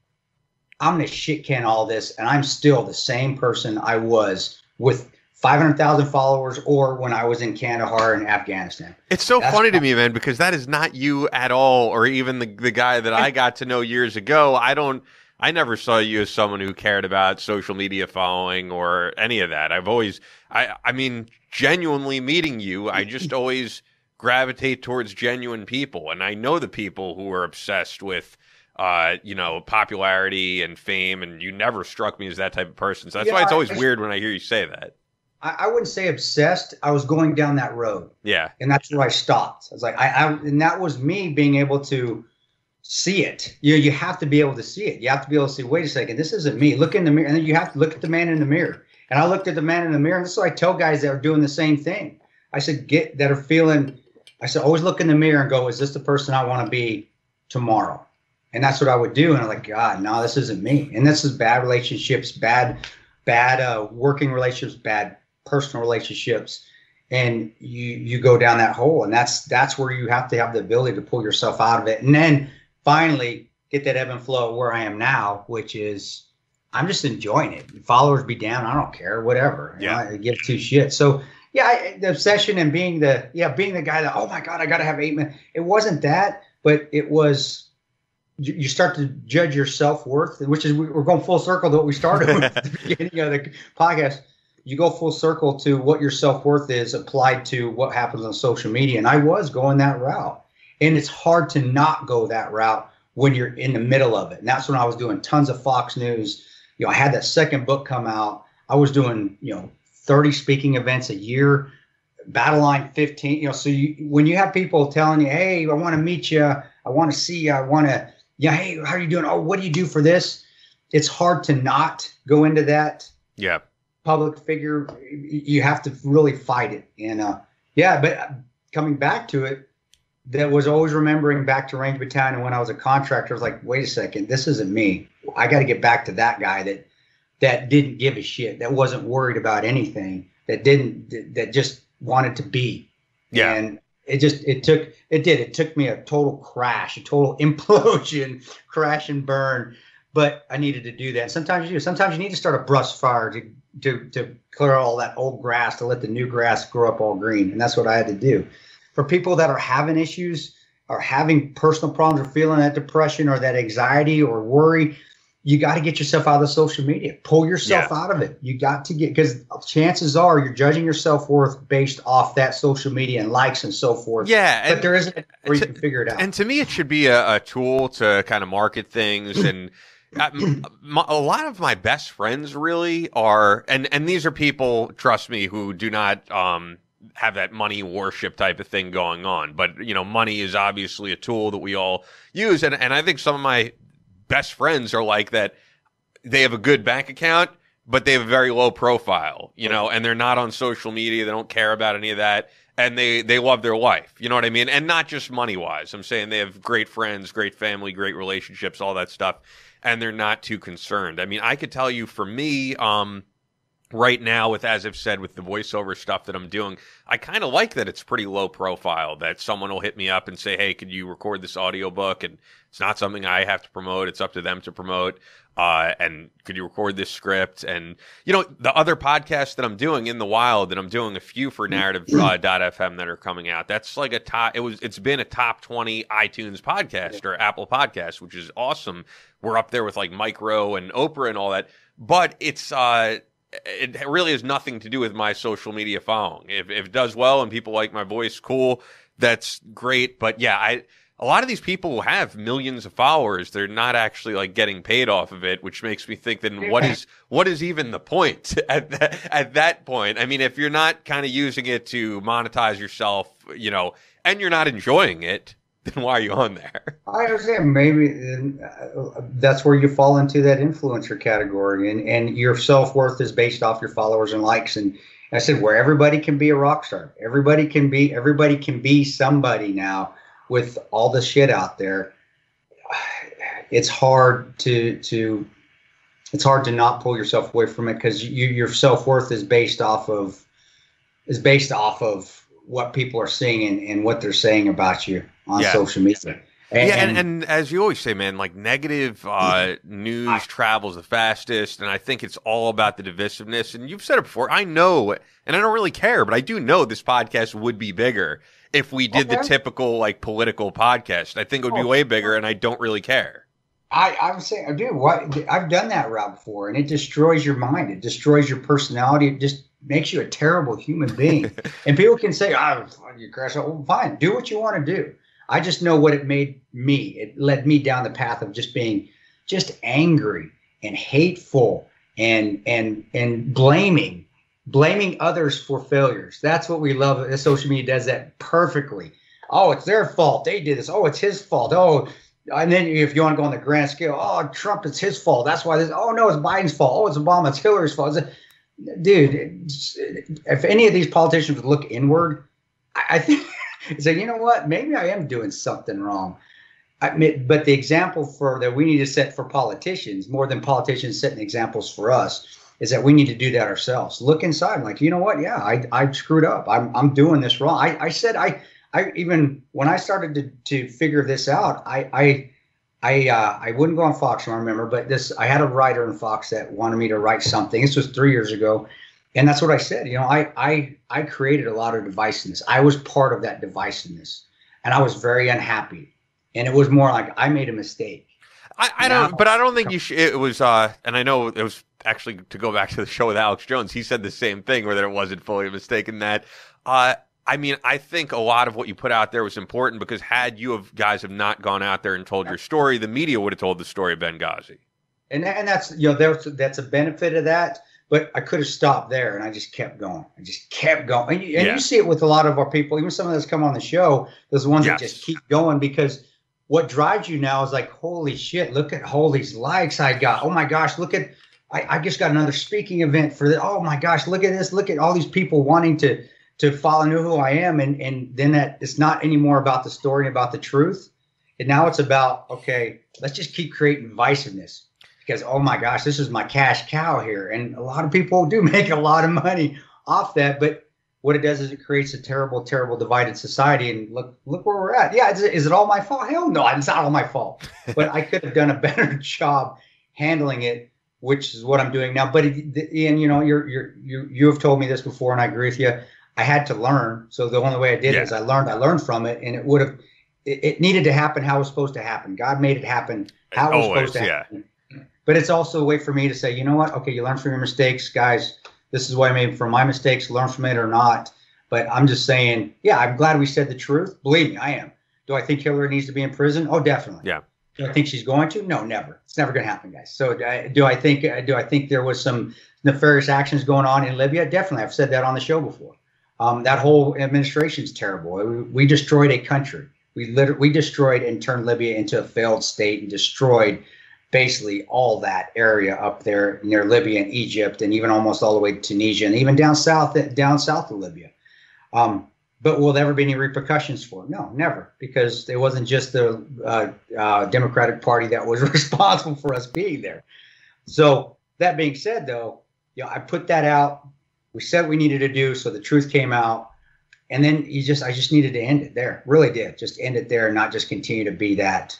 I'm going to shit can all this, and I'm still the same person I was with 500,000 followers, or when I was in Kandahar in Afghanistan. It's so funny to me, man, because that is not you at all, or even the guy that I got to know years ago. I never saw you as someone who cared about social media following or any of that. I mean, genuinely meeting you, I just always gravitate towards genuine people. And I know the people who are obsessed with popularity and fame, and you never struck me as that type of person. So that's why it's always weird when I hear you say that. I wouldn't say obsessed. I was going down that road. Yeah. And that's where I stopped. I was like, and that was me being able to see it. You have to be able to see it. You have to be able to say, wait a second, this isn't me. Look in the mirror. And then you have to look at the man in the mirror. And I looked at the man in the mirror, and this is what I tell guys that are doing the same thing. I said, always look in the mirror and go, is this the person I want to be tomorrow? And that's what I would do. And I'm like, God, no, this isn't me. And this is bad relationships, bad working relationships, bad personal relationships, and you go down that hole, and that's where you have to have the ability to pull yourself out of it, and then finally get that ebb and flow where I am now, which is I'm just enjoying it. Followers be down, I don't care, whatever. I give two shits. So The obsession and being the guy that, oh my God, I got to have 8 minutes. It wasn't that, but it was, you start to judge your self-worth, which is, we're going full circle to what we started with at the beginning of the podcast. You go full circle to what your self-worth is applied to what happens on social media. And I was going that route. And it's hard to not go that route when you're in the middle of it. And that's when I was doing tons of Fox News. I had that second book come out. I was doing, 30 speaking events a year, Battleline 15, so when you have people telling you, hey, I want to meet you, I want to see you, hey, how are you doing? Oh, what do you do for this? It's hard to not go into that. Yeah. Public figure. You have to really fight it. And but coming back to it, that was always remembering back to Range Battalion. And when I was a contractor, I was like, wait a second, this isn't me. I got to get back to that guy that didn't give a shit, that wasn't worried about anything, that just wanted to be. Yeah. And it took me a total crash, a total implosion, crash and burn. But I needed to do that. Sometimes you need to start a brush fire to clear all that old grass, to let the new grass grow up all green. And that's what I had to do. For people that are having issues, or having personal problems, or feeling that depression or that anxiety or worry, you got to get yourself out of the social media. Pull yourself out of it. You got to because chances are you're judging your self-worth based off that social media and likes and so forth. Yeah. But there isn't where you can figure it out. And to me, it should be a tool to kind of market things. And a lot of my best friends really are, and these are people, trust me, who do not have that money worship type of thing going on. But, money is obviously a tool that we all use. And I think some of my best friends are like that. They have a good bank account, but they have a very low profile, and they're not on social media. They don't care about any of that. And they love their life. You know what I mean? And not just money wise. I'm saying they have great friends, great family, great relationships, all that stuff. And they're not too concerned. I mean, I could tell you for me, right now, with, as I've said, with the voiceover stuff that I'm doing, I kind of like that it's pretty low profile, that someone will hit me up and say, hey, could you record this audiobook? And it's not something I have to promote. It's up to them to promote. And could you record this script? And, the other podcasts that I'm doing in the wild, and I'm doing a few for Narrative .fm that are coming out. That's like it's been a top 20 iTunes podcast or Apple podcast, which is awesome. We're up there with like Micro and Oprah and all that, but it really has nothing to do with my social media following. If it does well and people like my voice, cool, that's great. But yeah, a lot of these people who have millions of followers, they're not actually like getting paid off of it, which makes me think, then what is even the point at that point? I mean, if you're not kind of using it to monetize yourself, and you're not enjoying it, then why are you on there? I understand. Maybe that's where you fall into that influencer category, and your self-worth is based off your followers and likes. And I said, where everybody can be a rock star. Everybody can be somebody now with all the shit out there. It's hard to not pull yourself away from it, because your self-worth is based off of what people are seeing and what they're saying about you on social media. And as you always say, man, like negative news travels the fastest, and I think it's all about the divisiveness. And you've said it before. I know, and I don't really care, but I do know this podcast would be bigger if we did the typical like political podcast. I think it would be way bigger, and I don't really care. I'm saying, dude, I've done that route before, and it destroys your mind. It destroys your personality. It just makes you a terrible human being. And people can say, you crash out. Well, fine, do what you want to do. I just know what it made me. It led me down the path of just being just angry and hateful and blaming others for failures. That's what we love. Social media does that perfectly. Oh, it's their fault. They did this. Oh, it's his fault. Oh, and then if you want to go on the grand scale, oh, Trump, it's his fault. That's why this. Oh, no, it's Biden's fault. Oh, it's Obama. It's Hillary's fault. Dude, if any of these politicians would look inward, I think say, you know what? Maybe I am doing something wrong. But the example that we need to set for politicians, more than politicians setting examples for us, is that we need to do that ourselves. Look inside, like, you know what? Yeah, I screwed up. I'm doing this wrong. I said I even when I started to figure this out, I wouldn't go on Fox, I remember, but I had a writer in Fox that wanted me to write something. This was 3 years ago, And that's what I said. I created a lot of divisiveness. I was part of that divisiveness, and I was very unhappy. And it was more like I made a mistake. I don't think you should. It was, and I know it was actually, to go back to the show with Alex Jones, he said the same thing, where that it wasn't fully a mistake in that. I mean, I think a lot of what you put out there was important, because had you guys have not gone out there and told your story, the media would have told the story of Benghazi. And that's, that's a benefit of that. But I could have stopped there, and I just kept going. And you see it with a lot of our people, even some of those come on the show, those ones that just keep going, because what drives you now is like, holy shit, look at all these likes I got. Oh my gosh, look at, I just got another speaking event for the, oh my gosh, look at this. Look at all these people wanting to follow, know who I am. And then that it's not anymore about the story and about the truth. And now it's about, okay, let's just keep creating divisiveness. Because, oh my gosh, this is my cash cow here. And a lot of people do make a lot of money off that. But what it does is it creates a terrible, terrible divided society. And look where we're at. Yeah, is it all my fault? Hell no, it's not all my fault. But I could have done a better job handling it, which is what I'm doing now. But Ian, you have told me this before, and I agree with you. I had to learn. So the only way I did it is I learned from it, and it needed to happen how it was supposed to happen. God made it happen how it was supposed to happen. But it's also a way for me to say, you know what? Okay, you learn from your mistakes, guys. This is what I made from my mistakes. Learn from it or not. But I'm just saying, yeah, I'm glad we said the truth. Believe me, I am. Do I think Hillary needs to be in prison? Oh, definitely. Yeah. Do I think she's going to? No, never. It's never going to happen, guys. So do I think there was some nefarious actions going on in Libya? Definitely. I've said that on the show before. That whole administration is terrible. We destroyed a country. We destroyed and turned Libya into a failed state and destroyed basically all that area up there near Libya and Egypt, and even almost all the way to Tunisia, and even down south of Libya. But will there ever be any repercussions for it? No, never, because it wasn't just the Democratic Party that was responsible for us being there. So that being said, though, I put that out. We said we needed to do, so the truth came out, and then I just needed to end it there. Really did, just end it there, and not just continue to be that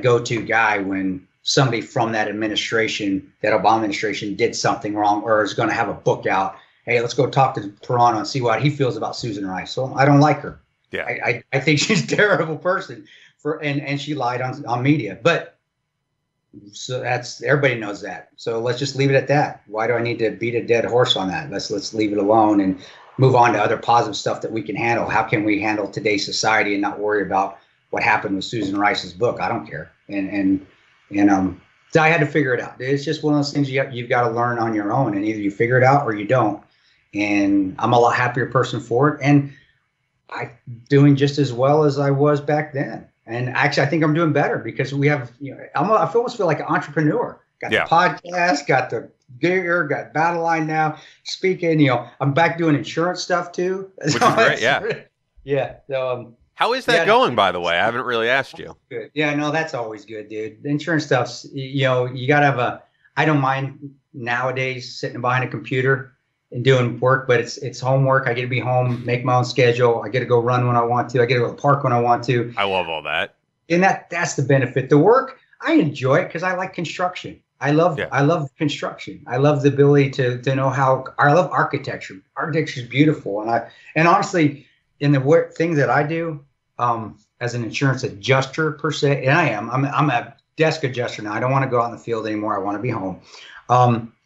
go-to guy when somebody from that administration, that Obama administration, did something wrong or is going to have a book out. Hey, let's go talk to Toronto and see what he feels about Susan Rice. So I don't like her. Yeah, I think she's a terrible person and she lied on media. But so that's, everybody knows that. So let's just leave it at that. Why do I need to beat a dead horse on that? Let's leave it alone and move on to other positive stuff that we can handle. How can we handle today's society and not worry about what happened with Susan Rice's book? I don't care. So I had to figure it out. It's just one of those things you've got to learn on your own, and either you figure it out or you don't. And I'm a lot happier person for it, and I'm doing just as well as I was back then. And actually, I think I'm doing better because we have, I almost feel like an entrepreneur. Got the podcast, got the gear, got Battleline now. Speaking, I'm back doing insurance stuff too. Which is great, yeah. Yeah. So, how is that going, by the way? I haven't really asked you. Good. Yeah, no, that's always good, dude. The insurance stuff's, you got to have I don't mind nowadays sitting behind a computer and doing work, but it's homework. I get to be home, make my own schedule. I get to go run when I want to. I get to go to the park when I want to. I love all that. And that's the benefit. The work, I enjoy it because I like construction. I love construction. I love the ability to know how. I love architecture. Architecture is beautiful, and honestly, in the thing that I do, as an insurance adjuster per se, and I'm a desk adjuster now. I don't want to go out in the field anymore. I want to be home.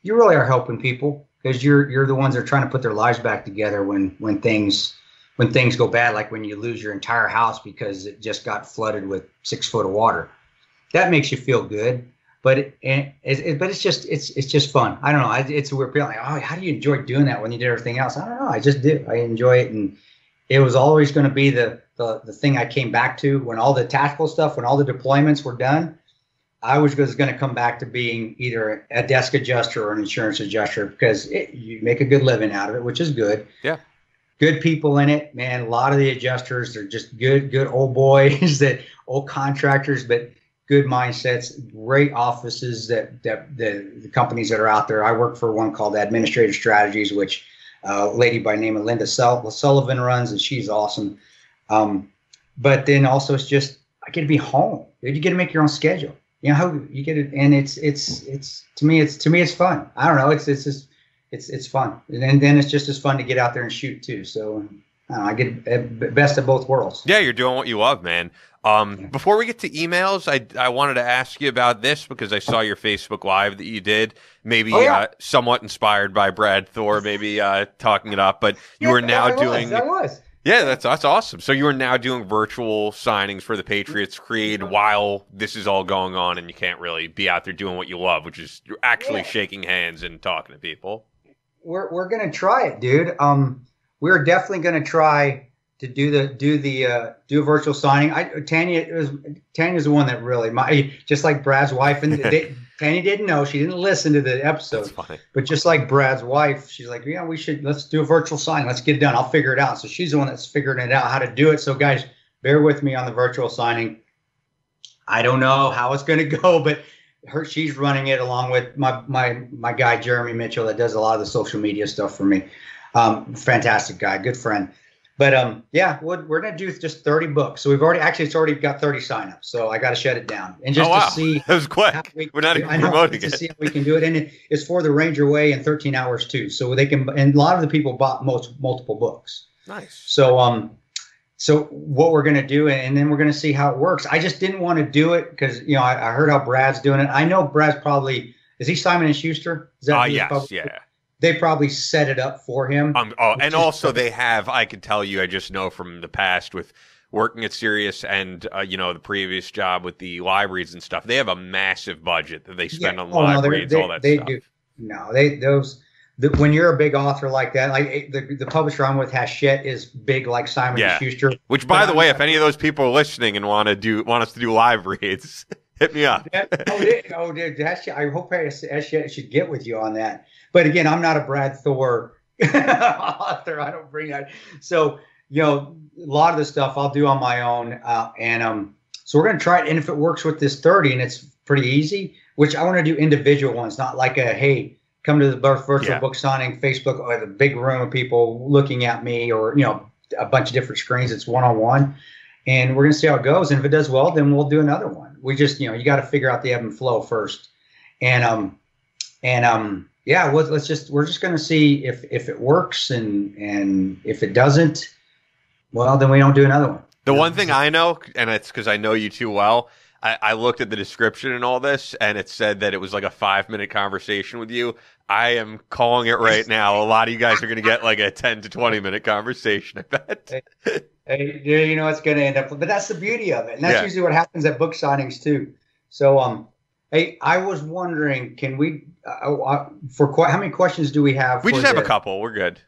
You really are helping people because you're the ones that are trying to put their lives back together when things go bad, like when you lose your entire house because it just got flooded with 6 foot of water. That makes you feel good, but it's just fun. I don't know. It's weird. People are like, oh, how do you enjoy doing that when you did everything else? I don't know. I just do. I enjoy it, and it was always going to be the thing I came back to when all the tactical stuff, when all the deployments were done. I was going to come back to being either a desk adjuster or an insurance adjuster because you make a good living out of it, which is good. Yeah. Good people in it, man. A lot of the adjusters, they're just good old boys, old contractors, but good mindsets, great offices that the companies that are out there. I work for one called Administrative Strategies, which a lady by the name of Linda Sullivan runs, and she's awesome. But then also it's just, I get to be home. You get to make your own schedule. How you get it, and it's to me it's fun. I don't know. It's just it's fun, and then it's just as fun to get out there and shoot too. So I get best of both worlds. Yeah, you're doing what you love, man. Before we get to emails, I wanted to ask you about this because I saw your Facebook Live that you did, maybe somewhat inspired by Brad Thor, maybe talking it up, but you are now doing... That was. Yeah, that's awesome. So you are now doing virtual signings for the Patriots Creed while this is all going on, and you can't really be out there doing what you love, which is you're actually shaking hands and talking to people. We're gonna try it, dude. We're definitely gonna try to do a virtual signing. Tanya's the one that really just like Brad's wife, and Tanya didn't know, she didn't listen to the episode, but just like Brad's wife, she's like, yeah, let's do a virtual signing, let's get it done, I'll figure it out. So she's the one that's figuring it out how to do it. So guys, bear with me on the virtual signing. I don't know how it's going to go, but she's running it along with my guy Jeremy Mitchell that does a lot of the social media stuff for me. Fantastic guy, good friend. But yeah, we're gonna do just 30 books. So it's already got 30 signups. So I got to shut it down and just to see. That was quick. We're not even promoting it. To see how we can do it, and it's for the Ranger Way in 13 hours too. So they can, and a lot of the people bought multiple books. Nice. So so what we're gonna do, and then we're gonna see how it works. I just didn't want to do it because I heard how Brad's doing it. I know Brad's probably is he Simon and Schuster? Is that yes, yeah. They probably set it up for him. And also they have, I can tell you, I just know from the past with working at Sirius and, the previous job with the libraries and stuff, they have a massive budget that they spend on libraries, all that stuff. Do. No, when you're a big author like that, like the publisher I'm with, Hachette, is big like Simon and Schuster. Which, by the way, if any of those people are listening and want us to do live reads, hit me up. Hachette, I hope Hachette should get with you on that. But again, I'm not a Brad Thor author. I don't bring that. So, a lot of the stuff I'll do on my own. So we're going to try it. And if it works with this 30 and it's pretty easy, which I want to do individual ones, not like hey, come to the virtual book signing, Facebook, or the big room of people looking at me, or, a bunch of different screens. It's one-on-one. And we're going to see how it goes. And if it does well, then we'll do another one. We just, you got to figure out the ebb and flow first. Yeah, we're just going to see if it works, and if it doesn't, well, then we don't do another one. The one thing I know, and it's because I know you too well, I looked at the description and all this, and it said that it was like a 5-minute conversation with you. I am calling it right now. A lot of you guys are going to get like a 10 to 20-minute conversation, I bet. Hey, it's going to end up, but that's the beauty of it, and that's usually what happens at book signings too. So, hey, I was wondering, can we, how many questions do we have? We just have a couple. We're good.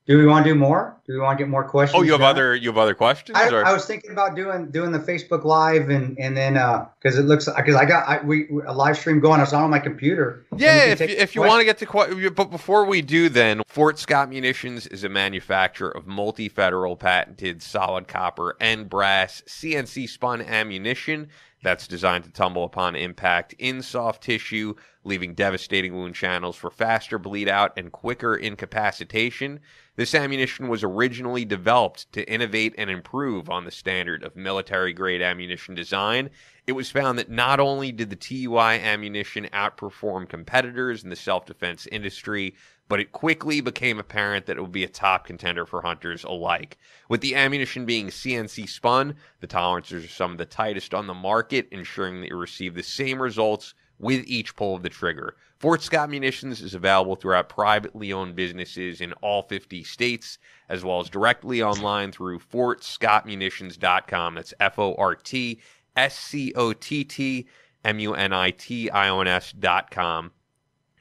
Do we want to do more? Do we want to get more questions? Oh, you have other questions? I was thinking about doing the Facebook Live and then because it looks because I got a live stream going. I was on my computer. Yeah, if you want to get to but before we do, then Fort Scott Munitions is a manufacturer of multi-federal patented solid copper and brass CNC spun ammunition that's designed to tumble upon impact in soft tissue, leaving devastating wound channels for faster bleed out and quicker incapacitation. This ammunition was originally developed to innovate and improve on the standard of military-grade ammunition design. It was found that not only did the TUI ammunition outperform competitors in the self-defense industry, but it quickly became apparent that it would be a top contender for hunters alike. With the ammunition being CNC spun, the tolerances are some of the tightest on the market, ensuring that you receive the same results with each pull of the trigger. Fort Scott Munitions is available throughout privately owned businesses in all 50 states, as well as directly online through fortscottmunitions.com. That's FortScottmunitions.com.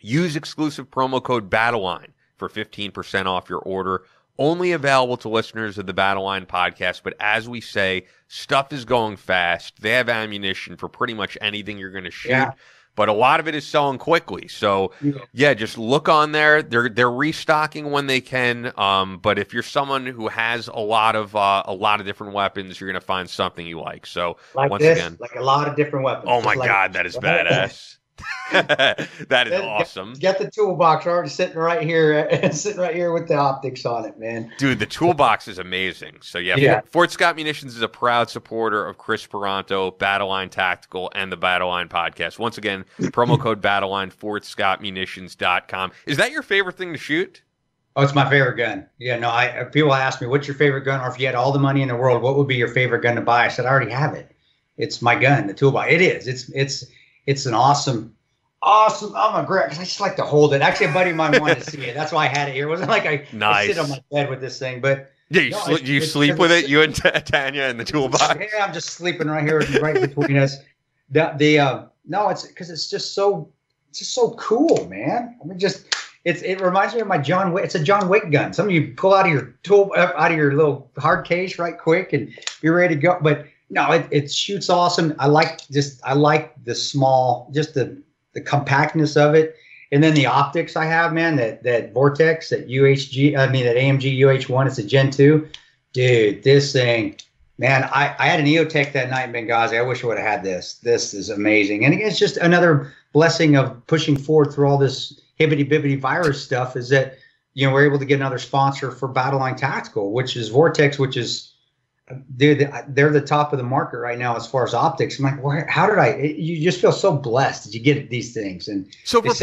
Use exclusive promo code Battleline for 15% off your order. Only available to listeners of the Battleline podcast, but as we say, stuff is going fast. They have ammunition for pretty much anything you're going to shoot, but a lot of it is selling quickly. So, just look on there. They're restocking when they can. But if you're someone who has a lot of different weapons, you're going to find something you like. So, once again, like a lot of different weapons. Oh my God, that is badass. That is awesome. Get the toolbox already sitting right here with the optics on it, man. Dude, the toolbox is amazing. So yeah. Fort Scott Munitions is a proud supporter of Chris Peranto, Battleline Tactical, and the Battleline podcast. Once again, promo code Battleline, FortScottMunitions.com. Is that your favorite thing to shoot? Oh, it's my favorite gun. Yeah, no, people ask me, what's your favorite gun? Or if you had all the money in the world, what would be your favorite gun to buy? I said, I already have it. It's my gun, the toolbox. It is. It's an awesome. I'm a great, because I just like to hold it. Actually, a buddy of mine wanted to see it. That's why I had it here. It wasn't like I sit on my bed with this thing, but yeah, you sleep with it, you and Tanya in the toolbox. Yeah, I'm just sleeping right here, right between us. No, it's because it's just so cool, man. I mean, it reminds me of my John Wick. It's a John Wick gun. Some of you pull out of your little hard case right quick and be ready to go. But no, it shoots awesome. I like the small, just the compactness of it, and then the optics I have, man. That Vortex, that AMG UH1. It's a Gen 2, dude. This thing, man. I had an EOTech that night in Benghazi. I wish I would have had this. This is amazing, and again, it's just another blessing of pushing forward through all this hibbity-bibbity virus stuff. Is that we're able to get another sponsor for Battleline Tactical, which is Vortex, which is. They're the top of the market right now as far as optics. I'm like, how did you just feel so blessed that you get these things? And so for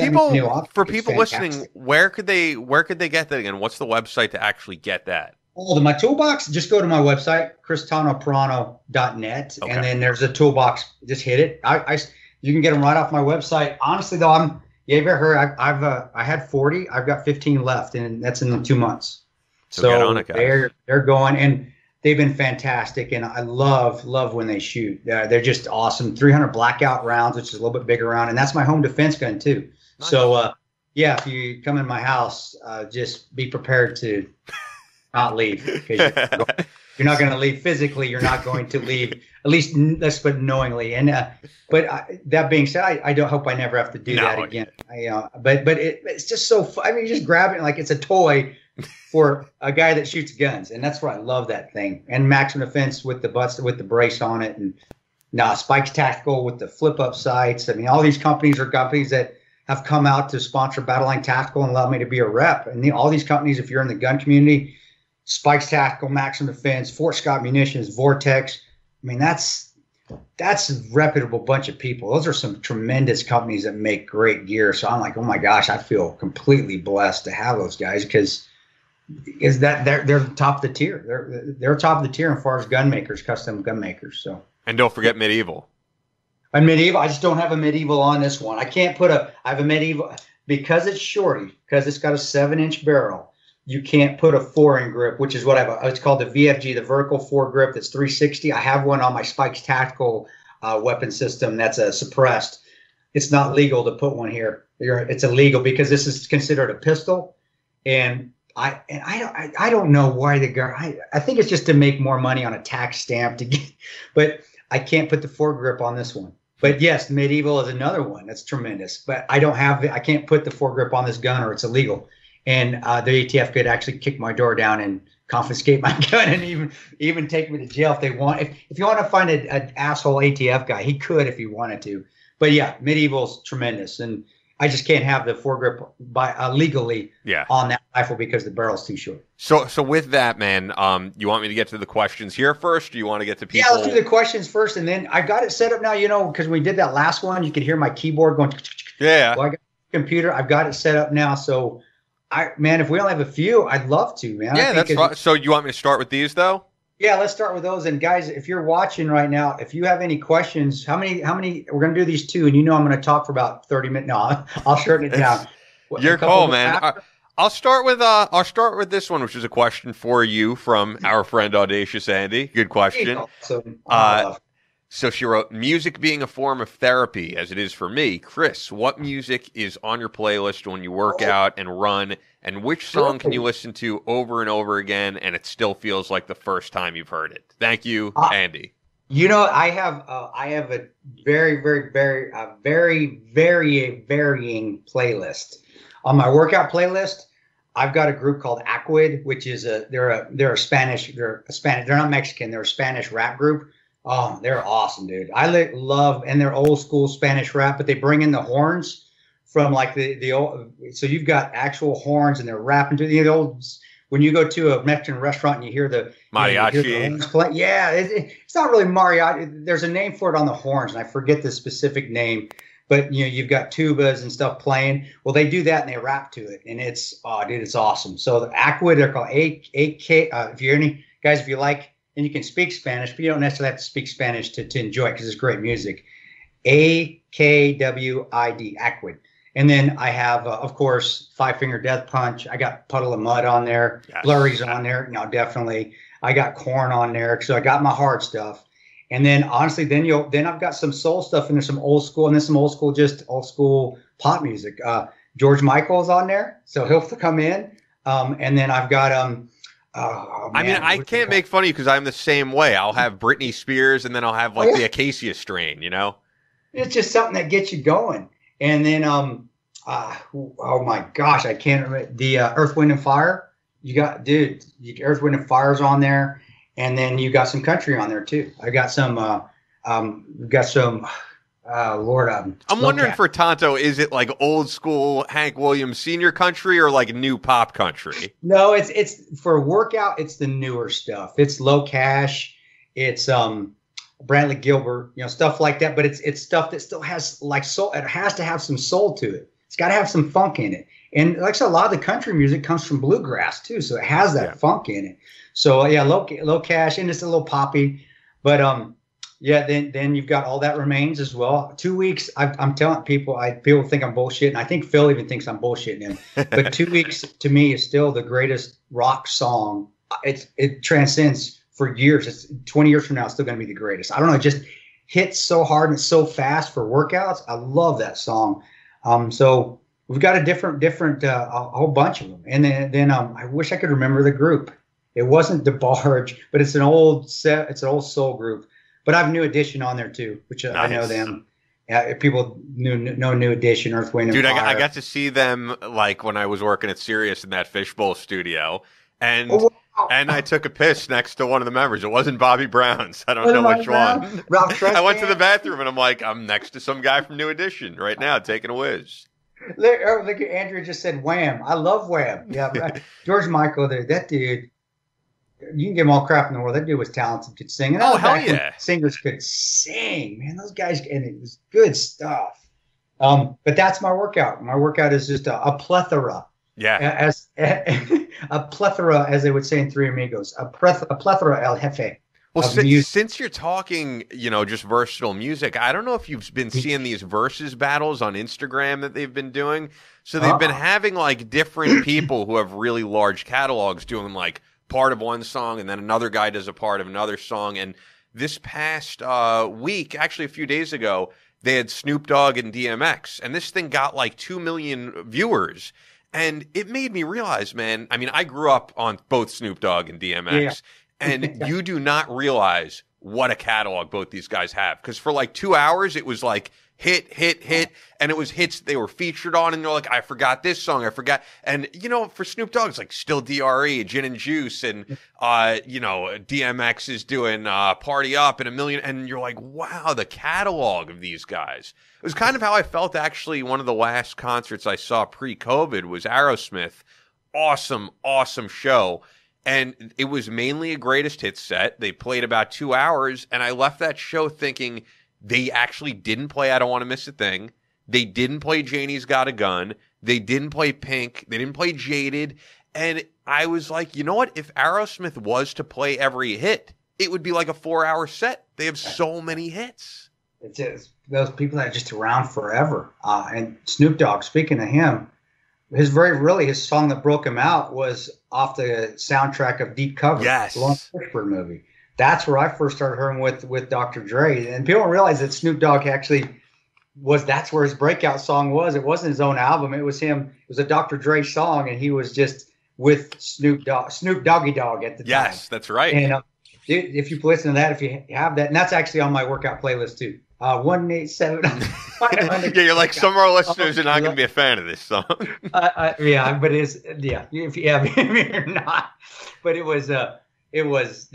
people listening, where could they get that again? What's the website to actually get that? Oh, my toolbox, just go to my website, cristanoperano.net, and then there's a toolbox. Just hit it. You can get them right off my website. Honestly, though, you ever heard? I had 40. I've got 15 left, and that's in 2 months. So get on it, guys. They're going, and they've been fantastic, and I love when they shoot. They're just awesome. 300 blackout rounds, which is a little bit bigger round, and that's my home defense gun too. Nice. So, if you come in my house, just be prepared to not leave, because you're not going to leave physically. You're not going to leave, at least let's put knowingly. And that being said, I don't hope I never have to do that again. But it's just so fun. I mean, you just grab it like it's a toy for a guy that shoots guns, and that's why I love that thing. And Maximum Defense with the brace on it, and Spikes Tactical with the flip up sights. I mean, all these companies are companies that have come out to sponsor Battleline Tactical and allow me to be a rep. And all these companies, if you're in the gun community, Spikes Tactical, Maximum Defense, Fort Scott Munitions, Vortex. I mean, that's a reputable bunch of people. Those are some tremendous companies that make great gear. So I'm like, oh my gosh, I feel completely blessed to have those guys, because they're top of the tier. They're top of the tier as far as gun makers, custom gun makers. So, and don't forget Medieval. And Medieval, I just don't have a Medieval on this one. I can't I have a Medieval because it's shorty, because it's got a 7-inch barrel. You can't put a 4-in grip, which is what it's called the VFG, the vertical 4 grip. That's 360. I have one on my Spikes Tactical weapon system that's suppressed. It's not legal to put one here. It's illegal because this is considered a pistol, and I don't know why I think it's just to make more money on a tax stamp but I can't put the 4 grip on this one. But yes, Medieval is another one that's tremendous, but I can't put the 4 grip on this gun, or it's illegal. And the ATF could actually kick my door down and confiscate my gun, and even take me to jail if they want. If you want to find an asshole ATF guy, he could if he wanted to. But yeah, Medieval's tremendous, and I just can't have the 4 grip legally on that rifle because the barrel's too short. So with that, man, you want me to get to the questions here first, or do you want to get to people? Yeah, let's do the questions first, and then I've got it set up now. Because when we did that last one, you could hear my keyboard going. Yeah. Well, I got the computer. I've got it set up now, so. Man, if we only have a few, I'd love to, man. Yeah, that's fine. So you want me to start with these, though? Yeah, let's start with those. And guys, if you're watching right now, if you have any questions, how many? We're going to do these 2, and I'm going to talk for about 30 minutes. No, I'll shorten it down. Your call, man. I'll start with this one, which is a question for you from our friend Audacious Andy. Good question. So she wrote, music being a form of therapy, as it is for me. Chris, what music is on your playlist when you work out and run, and which song can you listen to over and over again, and it still feels like the first time you've heard it? Thank you, Andy. I have a very, very, very varying playlist. On my workout playlist, I've got a group called Aquid, which is they're a Spanish, they're not Mexican, they're a Spanish rap group. Oh, they're awesome, dude. I love, and they're old school Spanish rap, but they bring in the horns from like the old. So you've got actual horns, and they're rapping to the old. When you go to a Mexican restaurant and you hear the mariachi, you hear the horns play, yeah, it's not really mariachi. There's a name for it on the horns, and I forget the specific name. But you've got tubas and stuff playing. Well, they do that and they rap to it, and it's dude, it's awesome. So the Aquid, they're called AK. If you're any guys, if you like. And you can speak Spanish, but you don't necessarily have to speak Spanish to enjoy it because it's great music. AKWID, Aquid. And then I have, of course, Five Finger Death Punch. I got Puddle of Mud on there. Yes. Blurry's on there. No, definitely. I got Korn on there. So I got my hard stuff. And then honestly, then I've got some soul stuff and there's some old school and then some old school pop music. George Michael's on there, so he'll come in. And then I've got oh, I mean, I can't make fun of you because I'm the same way. I'll have Britney Spears and then I'll have the Acacia Strain, It's just something that gets you going. And then, oh my gosh, I can't remember the Earth, Wind, and Fire. You got, dude, Earth, Wind, and Fire's on there. And then you got some country on there too. I got some, Lord, I'm wondering for Tanto, is it like old school Hank Williams Sr. country or like new pop country? No, it's for workout. It's the newer stuff. It's Low Cash. It's Bradley Gilbert, stuff like that. But it's stuff that still has like soul. It has to have some soul to it. It's got to have some funk in it. And like I said, a lot of the country music comes from bluegrass too, so it has that funk in it. So yeah, low cash, and it's a little poppy, but yeah. Then you've got All That Remains as well. 2 weeks. I'm telling people, people think I'm bullshitting. I think Phil even thinks I'm bullshitting him. But 2 weeks to me is still the greatest rock song. It transcends for years. It's 20 years from now, it's still going to be the greatest. I don't know. It just hits so hard and it's so fast for workouts. I love that song. So we've got a different, a whole bunch of them. And then I wish I could remember the group. It wasn't DeBarge, but it's an old soul group. But I have New Edition on there too, which nice. I know them. People know New Edition, Earth, Wind, and Fire. Dude, I got to see them like when I was working at Sirius in that Fishbowl studio, and and I took a piss next to one of the members. It wasn't Bobby Brown's. I don't know which one. I went to the bathroom and I'm like, I'm next to some guy from New Edition right now taking a whiz. Look, Andrea just said Wham. I love Wham. Yeah, George Michael there. That dude. You can give him all crap in the world. That dude was talented, could sing. And hell yeah. Singers could sing, man. Those guys, and it was good stuff. But that's my workout. My workout is just a plethora. Yeah. As a plethora, as they would say in Three Amigos, a plethora el jefe. Well, since you're talking, just versatile music, I don't know if you've been seeing these versus battles on Instagram that they've been doing. So they've been having like different people who have really large catalogs doing like part of one song and then another guy does a part of another song. And this past week, actually a few days ago, they had Snoop Dogg and DMX, and this thing got like 2 million viewers. And it made me realize, man, I mean, I grew up on both Snoop Dogg and DMX, and you do not realize what a catalog both these guys have. Because for like 2 hours, it was like hit, and it was hits they were featured on, and they're like, I forgot this song, I forgot. And, for Snoop Dogg, it's like Still D.R.E., Gin and Juice, and, DMX is doing Party Up and a million, and you're like, wow, the catalog of these guys. It was kind of how I felt, actually, one of the last concerts I saw pre-COVID was Aerosmith. Awesome show. And it was mainly a greatest hits set. They played about 2 hours, and I left that show thinking they actually didn't play I Don't Want to Miss a Thing. They didn't play Janie's Got a Gun. They didn't play Pink. They didn't play Jaded. And I was like, you know what? If Aerosmith was to play every hit, it would be like a 4-hour set. They have so many hits. It's just those people that are just around forever. And Snoop Dogg, speaking of him, his song that broke him out was off the soundtrack of Deep Cover. Yes. The Lawrence Fishburne movie. That's where I first started hearing with Dr. Dre. And people don't realize that Snoop Dogg actually that's where his breakout song was. It wasn't his own album. It was him. It was a Dr. Dre song, and he was just with Snoop Doggy Dogg at the time. Yes, that's right. And if you listen to that, if you have that, and that's actually on my workout playlist too. 187. Yeah, you're like, some of our listeners are not going to be a fan of this song. Yeah, but if you're not, but it was it was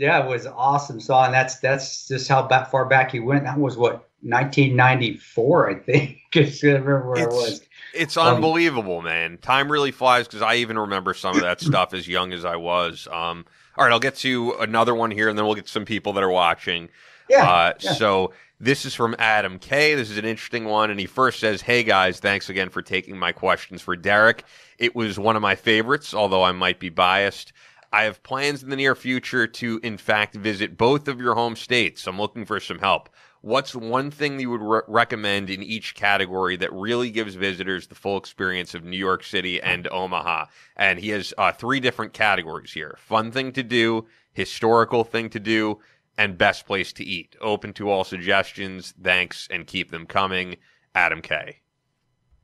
awesome song. And that's just how far back he went. That was what, 1994, I think. I remember where it was. It's unbelievable, man. Time really flies because I even remember some of that stuff as young as I was. All right, I'll get to another one here, and then we'll get to some people that are watching. Yeah. So this is from Adam K. This is an interesting one, and he first says, "Hey guys, thanks again for taking my questions for Derek. It was one of my favorites, although I might be biased. I have plans in the near future to, in fact, visit both of your home states. I'm looking for some help. What's one thing you would recommend in each category that really gives visitors the full experience of New York City and Omaha?" And he has 3 different categories here: fun thing to do, historical thing to do, and best place to eat. Open to all suggestions. Thanks, and keep them coming. Adam K.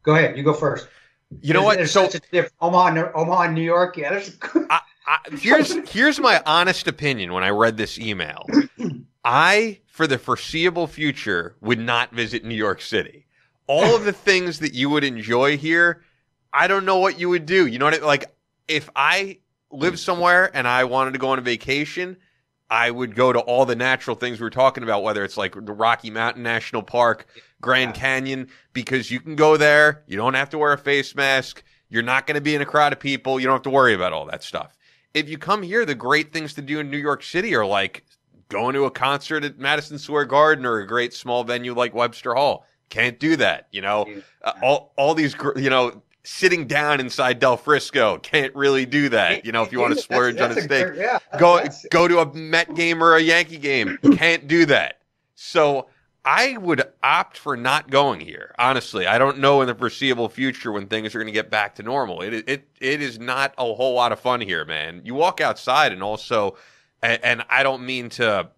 Go ahead. You go first. You know what? There's such a difference. Omaha and New York. Yeah. Here's my honest opinion when I read this email. I, for the foreseeable future, would not visit New York City. All of the things that you would enjoy here, I don't know what you would do. You know what I mean? Like, if I lived somewhere and I wanted to go on a vacation, I would go to all the natural things we were talking about, whether it's like the Rocky Mountain National Park, Grand Canyon, because you can go there. You don't have to wear a face mask. You're not going to be in a crowd of people. You don't have to worry about all that stuff. If you come here, the great things to do in New York City are like going to a concert at Madison Square Garden or a great small venue like Webster Hall. Can't do that. You know, all these, you know, sitting down inside Del Frisco. Can't really do that. You know, if you want to splurge on a steak, go to a Met game or a Yankee game. Can't do that. So I would opt for not going here. Honestly, I don't know in the foreseeable future when things are going to get back to normal. It is not a whole lot of fun here, man. You walk outside and also, and I don't mean to,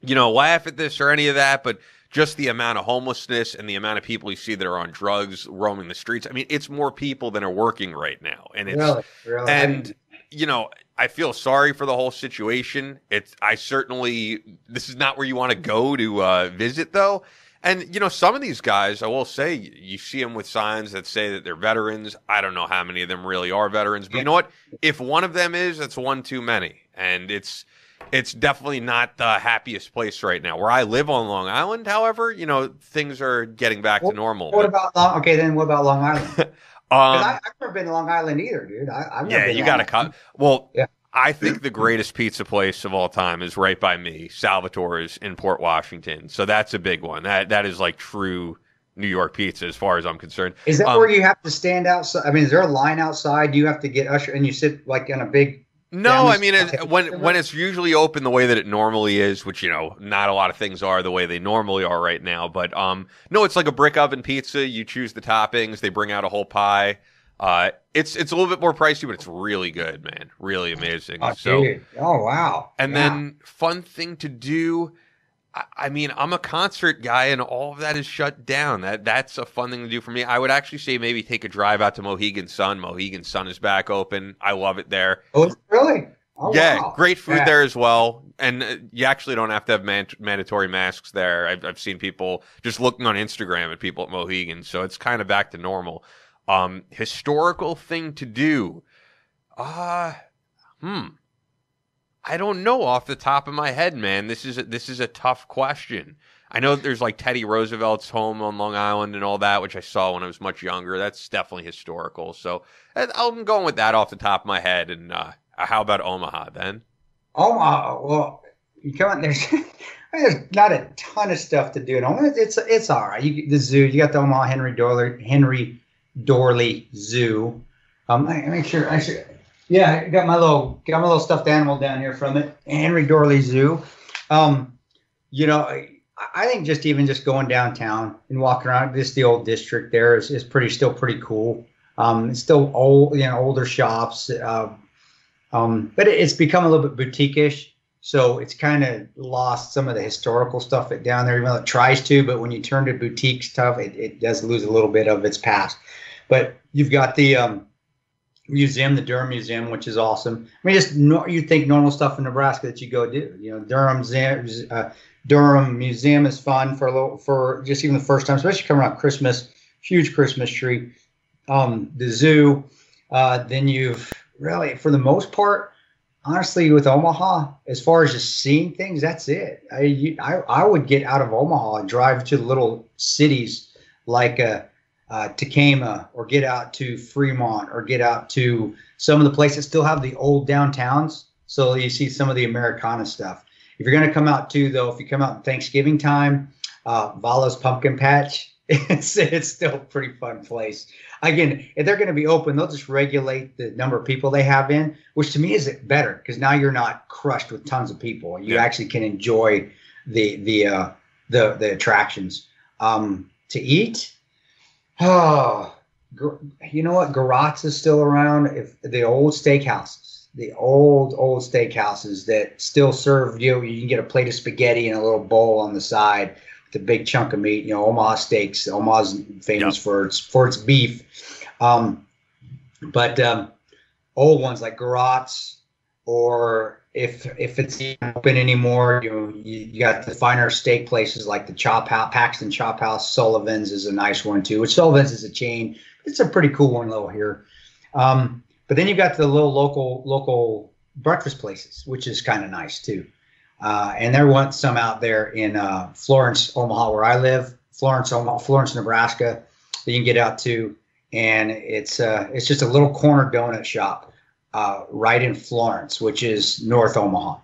you know, laugh at this or any of that, but just the amount of homelessness and the amount of people you see that are on drugs roaming the streets. I mean, it's more people than are working right now. And it's, really? And, you know, I feel sorry for the whole situation. This is not where you want to go to visit, though. And, you know, some of these guys, I will say, you see them with signs that say that they're veterans. I don't know how many of them really are veterans. But you know what? If one of them is, that's one too many. And it's definitely not the happiest place right now. Where I live on Long Island, however, you know, things are getting back to normal. What about Long Island? I've never been to Long Island either, dude. I've never been you got to come. Well, yeah. I think the greatest pizza place of all time is right by me, Salvatore's in Port Washington. So that's a big one. That is like true New York pizza as far as I'm concerned. Is that where you have to stand outside? I mean, is there a line outside? Do you have to get ushered and you sit like in a big... No, I mean, when it's usually open the way that it normally is, which, you know, not a lot of things are the way they normally are right now. But no, it's like a brick oven pizza. You choose the toppings. They bring out a whole pie. It's a little bit more pricey, but it's really good, man. Really amazing. Dude. Oh, wow. And then fun thing to do. I mean, I'm a concert guy, and all of that is shut down. That's a fun thing to do for me. I would actually say maybe take a drive out to Mohegan Sun. Mohegan Sun is back open. I love it there. Oh, really? Oh, yeah, wow. Great food there as well. And you actually don't have to have mandatory masks there. I've seen people just looking on Instagram at people at Mohegan, so it's kind of back to normal. Historical thing to do. I don't know off the top of my head, man. This is a tough question. I know there's like Teddy Roosevelt's home on Long Island and all that, which I saw when I was much younger. That's definitely historical. So I'm going with that off the top of my head. And how about Omaha then? Omaha, well, you come on, there's not a ton of stuff to do in Omaha. It's all right. The zoo, you got the Omaha Henry Dorley Zoo. Make sure. Yeah, I got my little stuffed animal down here from it, Henry Dorley Zoo. You know, I think just going downtown and walking around, the old district there is still pretty cool. It's still old, you know, older shops, but it's become a little bit boutique-ish. So it's kind of lost some of the historical stuff down there, even though it tries to. But when you turn to boutique stuff, it does lose a little bit of its past. But you've got the museum, the Durham Museum, which is awesome. I mean, you think normal stuff in Nebraska that you go do. You know, Durham Museum is fun for just even the first time, especially coming around Christmas. Huge Christmas tree. The zoo. Then you've really, for the most part, honestly, with Omaha, as far as just seeing things, that's it. I would get out of Omaha and drive to the little cities like Tacoma, or get out to Fremont, or get out to some of the places that still have the old downtowns. So you see some of the Americana stuff. If you're going to come out too, though, if you come out in Thanksgiving time, Vala's Pumpkin Patch, it's still a pretty fun place. Again, if they're going to be open, they'll just regulate the number of people they have in, which to me is better because now you're not crushed with tons of people. You actually can enjoy the attractions. To eat, you know what? Garot's is still around. If the old steakhouses, the old steakhouses that still serve you can get a plate of spaghetti and a little bowl on the side with a big chunk of meat. Omaha steaks. Omaha's famous for its beef. But old ones like Garot's, or if it's not open anymore, you got the finer steak places like the Chop House, Paxton Chop House. Sullivan's is a nice one too. Which Sullivan's is a chain. It's a pretty cool one though here. But then you've got the little local breakfast places, which is kind of nice too. And there was some out there in Florence, Omaha, where I live. Florence, Nebraska, that you can get out to, and it's just a little corner donut shop right in Florence, which is North Omaha.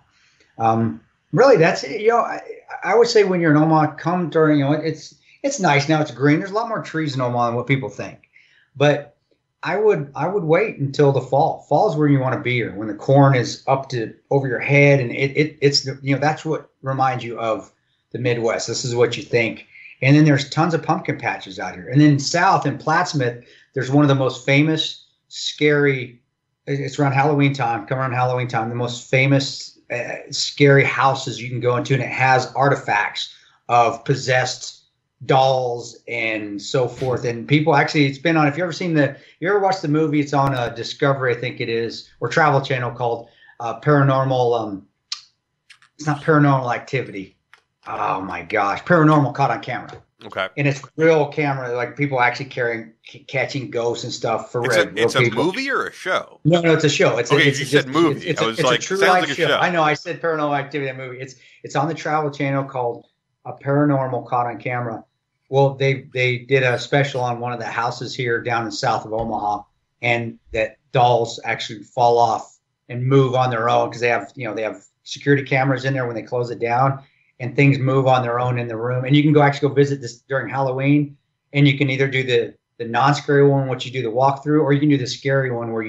Really, that's it. I would say when you're in Omaha, come during it's nice now. It's green. There's a lot more trees in Omaha than what people think, but I would wait until the fall. Fall is where you want to be here, when the corn is up to over your head, and it's that's what reminds you of the Midwest. This is what you think. And then there's tons of pumpkin patches out here. And then south in Plattsmouth, there's one of the most famous, scary. It's around Halloween time. Come around Halloween time, the most famous, scary houses you can go into, and it has artifacts of possessed dolls and so forth. And people actually, it's been on. If you ever watched the movie? It's on Discovery, I think it is, or Travel Channel, called Paranormal. It's not Paranormal Activity. Oh my gosh, Paranormal Caught on Camera. Okay. And it's real camera, like people actually catching ghosts and stuff for real. It's a movie or a show? No, it's a show. It's you said movie. It's a true life show. I know. I said Paranormal Activity, that movie. It's on the Travel Channel called A Paranormal Caught on Camera. Well, they did a special on one of the houses here down in south of Omaha, and that dolls actually fall off and move on their own because they have security cameras in there when they close it down, and things move on their own in the room. And you can actually go visit this during Halloween, and you can either do the non-scary one, which you do the walkthrough, or you can do the scary one where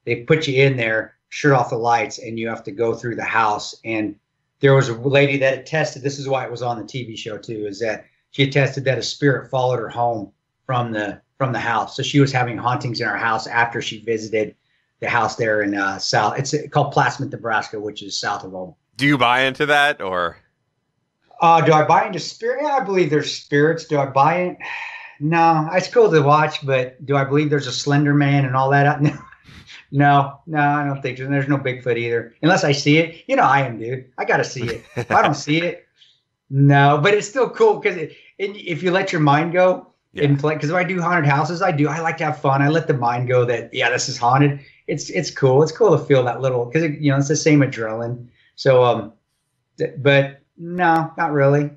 they put you in there, shut off the lights, and you have to go through the house. And there was a lady that attested, this is why it was on the TV show too, is that she attested that a spirit followed her home from the house. So she was having hauntings in her house after she visited the house there in south. It's called Plattsmouth, Nebraska, which is south of Omaha. Do you buy into that, or? Do I buy into spirit? Yeah, I believe there's spirits. Do I buy it? No, it's cool to watch, but do I believe there's a Slender Man and all that? No, I don't think so. There's no Bigfoot either, unless I see it. I am, dude. I gotta see it. If I don't see it, no. But it's still cool because if you let your mind go and play, because if I do haunted houses, I like to have fun. I let the mind go that this is haunted. It's cool. It's cool to feel that little, because it's the same adrenaline. So but no, not really.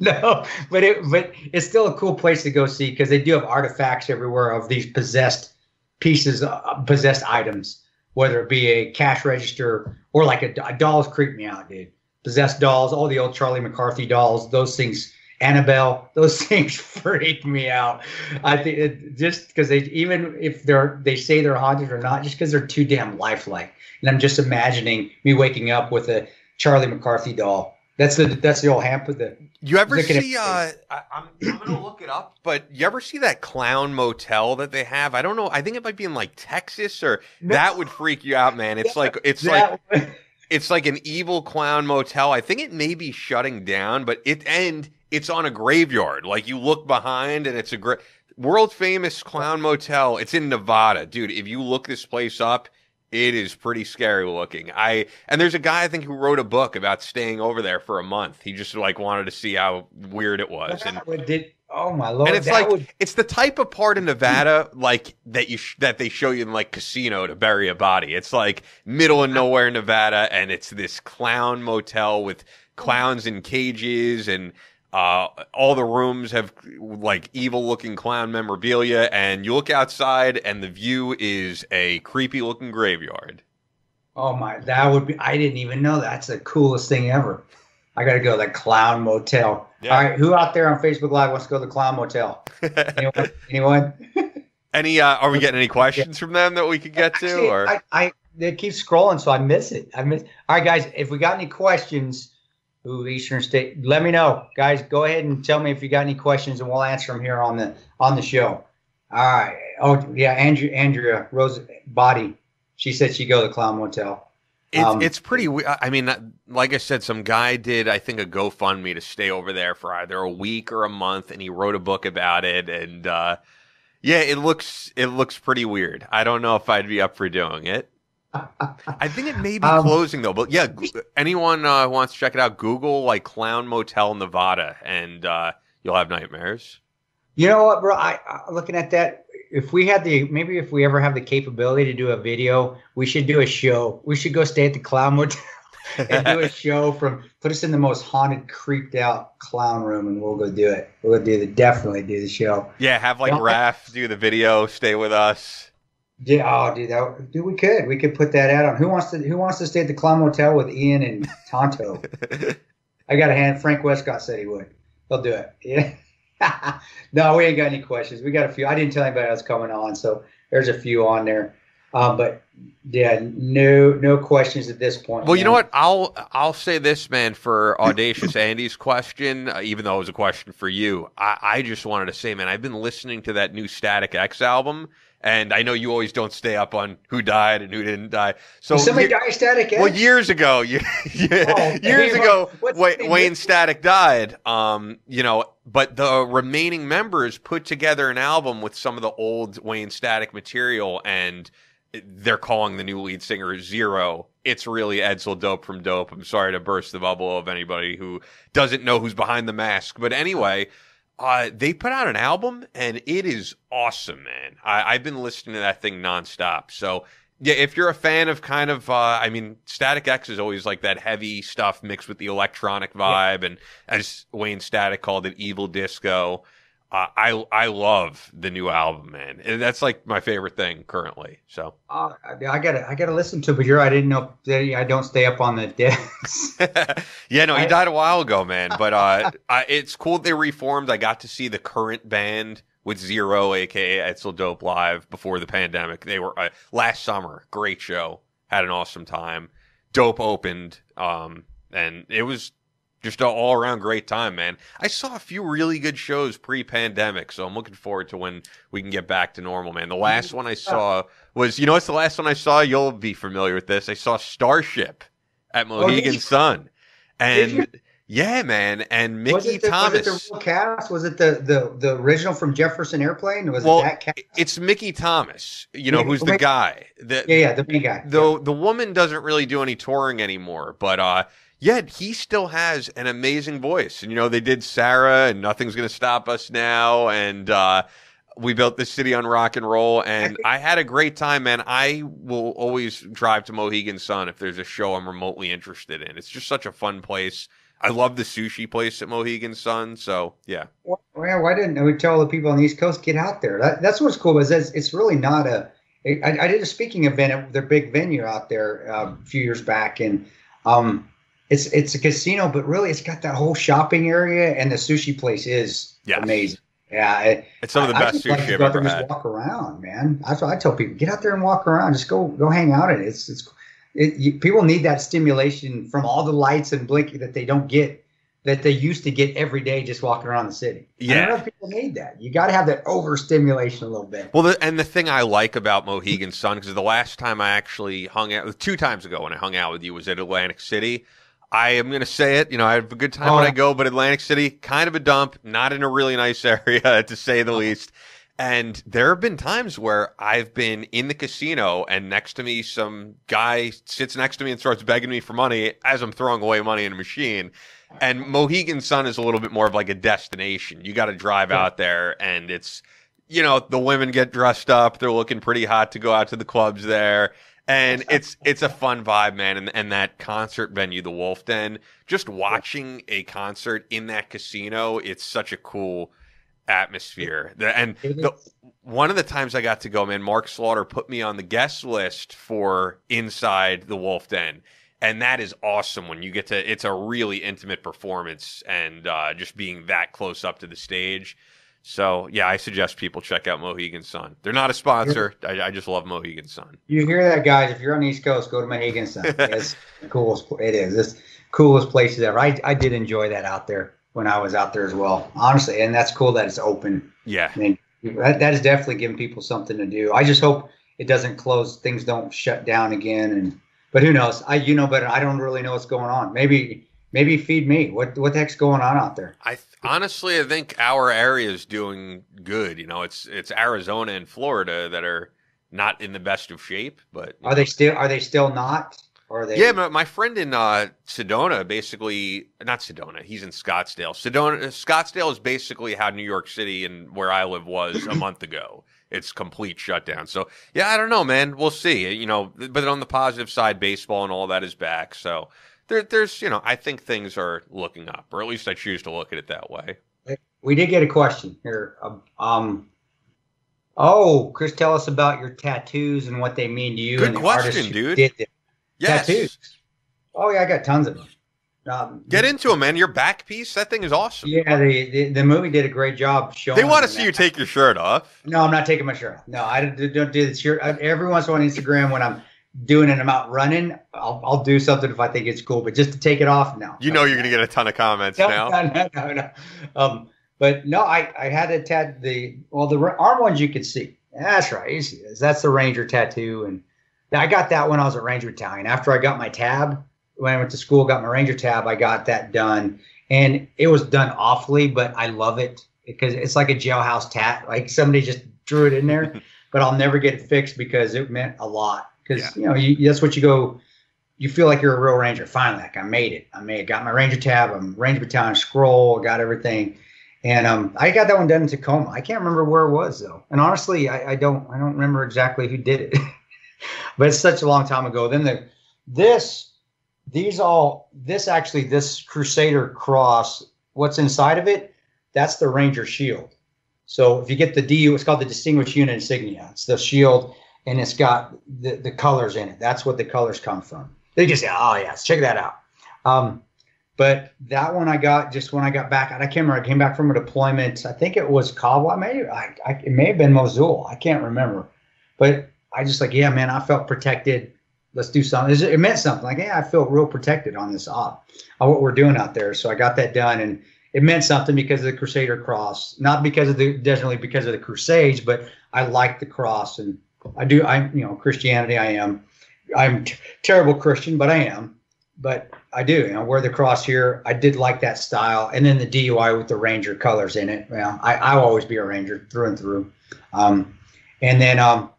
No, but it's still a cool place to go see, because they do have artifacts everywhere of these possessed pieces, possessed items, whether it be a cash register or like a dolls creep me out, dude. Possessed dolls, all the old Charlie McCarthy dolls, those things, Annabelle, those things freak me out. I think just because even if they say they're haunted or not, just because they're too damn lifelike. And I'm just imagining me waking up with a Charlie McCarthy doll. That's the old hamp with the. You ever see? I'm gonna look it up, but you ever see that clown motel that they have? I don't know. I think it might be in like Texas, or that would freak you out, man. It's like an evil clown motel. I think it may be shutting down, but it's on a graveyard. Like, you look behind, and it's a great world famous clown motel. It's in Nevada, dude. If you look this place up, it is pretty scary looking. And there's a guy, I think, who wrote a book about staying over there for a month. He just wanted to see how weird it was. Oh my Lord. And it's like it's the type of part in Nevada like that they show you in like Casino to bury a body. It's like middle of nowhere Nevada, and it's this clown motel with clowns in cages, and all the rooms have like evil looking clown memorabilia, and you look outside and the view is a creepy looking graveyard. Oh my, that would be, I didn't even know that's the coolest thing ever. I got to go to the Clown Motel. Yeah. All right, who out there on Facebook Live wants to go to the Clown Motel? Anyone? Are we getting any questions from them that we could get to? Actually, or they keep scrolling, so I miss it. All right, guys, if we got any questions, Eastern State, let me know. Guys, go ahead and tell me if you got any questions, and we'll answer them here on the show. All right. Oh, yeah, Andrea Rose Body, she said she'd go to the Clown Motel. It's pretty weird. I mean, like I said, some guy did, I think, a GoFundMe to stay over there for either a week or a month, and he wrote a book about it. And yeah, it looks pretty weird. I don't know if I'd be up for doing it. I think it may be closing though. But yeah, anyone who wants to check it out, Google like Clown Motel Nevada, and you'll have nightmares. You know what, bro? I looking at that. If we ever have the capability to do a video, we should do a show. We should go stay at the Clown Motel and do a show put us in the most haunted, creeped out clown room, and we'll go do it. We'll definitely do the show. Yeah, have like Raph do the video, stay with us. Yeah, dude, we could put that out on. Who wants to stay at the Clown Motel with Ian and Tanto? I got a hand. Frank Westcott said he would. He'll do it. Yeah. No, we ain't got any questions. We got a few. I didn't tell anybody else coming on, so there's a few on there. But yeah, no questions at this point. Well, man. You know what? I'll say this, man, for Audacious Andy's question, even though it was a question for you, I just wanted to say, man, I've been listening to that new Static X album. And I know you always don't stay up on who died and who didn't die. So did somebody die Static X? Well, years ago, Wayne Static died. But the remaining members put together an album with some of the old Wayne Static material, and they're calling the new lead singer Zero. It's really Edsel Dope from Dope. I'm sorry to burst the bubble of anybody who doesn't know who's behind the mask, but anyway. They put out an album, and it is awesome, man. I've been listening to that thing nonstop. So, yeah, if you're a fan of kind of, Static X is always like that heavy stuff mixed with the electronic vibe, and as Wayne Static called it, evil disco. I love the new album, man. And that's like my favorite thing currently. So I gotta listen to it, but you're right, I didn't know that I don't stay up on the deaths. Yeah, no, he died a while ago, man. But it's cool they reformed. I got to see the current band with Zero, aka Edsel Dope, live before the pandemic. They were last summer. Great show. Had an awesome time. Dope opened, and it was just an all-around great time, man. I saw a few really good shows pre-pandemic, so I'm looking forward to when we can get back to normal, man. The last one I saw was, what's the last one I saw? You'll be familiar with this. I saw Starship at Mohegan Sun. And, yeah, man, and Mickey Thomas. Was it the real cast? Was it the original from Jefferson Airplane? It that cast? It's Mickey Thomas, who's the guy. The main guy. The woman doesn't really do any touring anymore, but yet he still has an amazing voice. And, they did Sarah and Nothing's Gonna Stop Us Now, and We Built This City on Rock and Roll, and I had a great time, man. I will always drive to Mohegan Sun if there's a show I'm remotely interested in. It's just such a fun place. I love the sushi place at Mohegan Sun, so yeah. Well, why didn't we tell the people on the East Coast, get out there? That's what's cool, is it's really not I did a speaking event at their big venue out there a few years back, and it's a casino, but really it's got that whole shopping area, and the sushi place is amazing. Yeah, it's some of the best sushi I've ever had. Just walk around, man. That's what I tell people: get out there and walk around. Just go hang out in it. People need that stimulation from all the lights and blinking that they don't get, that they used to get every day just walking around the city. Yeah, I don't know if people need that. You got to have that overstimulation a little bit. Well, the thing I like about Mohegan Sun, because the last time I actually hung out, 2 times ago when I hung out with you, was at Atlantic City. I am going to say it, I have a good time when I go, but Atlantic City, kind of a dump, not in a really nice area, to say the least. And there have been times where I've been in the casino and next to me, some guy sits next to me and starts begging me for money as I'm throwing away money in a machine. And Mohegan Sun is a little bit more of like a destination. You got to drive out there, and it's, you know, the women get dressed up. They're looking pretty hot to go out to the clubs there. And it's a fun vibe, man. And that concert venue, the Wolf Den, just watching a concert in that casino, it's such a cool atmosphere. One of the times I got to go, man, Mark Slaughter put me on the guest list for Inside the Wolf Den. And that is awesome when you get to, it's a really intimate performance, and just being that close up to the stage. So, yeah, I suggest people check out Mohegan Sun. They're not a sponsor. I just love Mohegan Sun. You hear that, guys? If you're on the East Coast, go to Mohegan Sun. It's the coolest. It is. It's the coolest places ever. I did enjoy that out there when I was out there as well, honestly. And that's cool that it's open. Yeah. I mean, that is definitely giving people something to do. I just hope it doesn't close. Things don't shut down again. But who knows? You know better. I don't really know what's going on. Maybe feed me. What the heck's going on out there? Honestly, I think our area is doing good. You know, it's Arizona and Florida that are not in the best of shape. But are they still not? Or are they? Yeah, my friend in Sedona, basically, not Sedona. He's in Scottsdale. Scottsdale is basically how New York City and where I live was a month ago. It's complete shutdown. So, yeah, I don't know, man. We'll see. You know, but on the positive side, baseball and all that is back. So there's, you know, I think things are looking up, or at least I choose to look at it that way. We did get a question here. Chris, tell us about your tattoos and what they mean to you. Good and the question, artists dude. Did them. Yes. Tattoos. Oh yeah, I got tons of them. Get into them, man. Your back piece, that thing is awesome. Yeah, the movie did a great job showing. They want to see you take your shirt off. No, I'm not taking my shirt off. No, I don't do the shirt. Every once in a while on Instagram when I'm doing it, I'm out running, I'll do something if I think it's cool. But just to take it off, no. You know you're going to get a ton of comments now. No. But no, I had a the arm ones you could see. That's right. You see this. That's the Ranger tattoo, and I got that when I was at Ranger Battalion. After I got my tab. When I went to school, got my Ranger tab, I got that done. And it was done awfully, but I love it because it's like a jailhouse tat. Like somebody just drew it in there, but I'll never get it fixed because it meant a lot. Because, you know, that's what you feel like you're a real Ranger. Finally, like I made it. Got my Ranger tab, Ranger Battalion scroll, got everything. And I got that one done in Tacoma. I can't remember where it was, though. And honestly, I don't remember exactly who did it. But it's such a long time ago. Then this Crusader cross, what's inside of it, that's the Ranger shield. So if you get the DU, it's called the Distinguished Unit Insignia. It's the shield, and it's got the colors in it. That's what the colors come from. They just say, oh, yes, check that out. But that one I got just when I got back. I can't remember. I came back from a deployment. I think it was Kabul. It may have been Mosul. I can't remember. But I just like, yeah, man, I felt protected. Let's do something. It meant something. Like, yeah, I feel real protected on this op, on what we're doing out there. So I got that done, and it meant something because of the Crusader cross, not because of definitely because of the Crusades, but I like the cross, and Christianity. I'm terrible Christian, but I am. But I do, wear the cross here. I did like that style, and then the DUI with the Ranger colors in it. Well, I'll always be a Ranger through and through. And then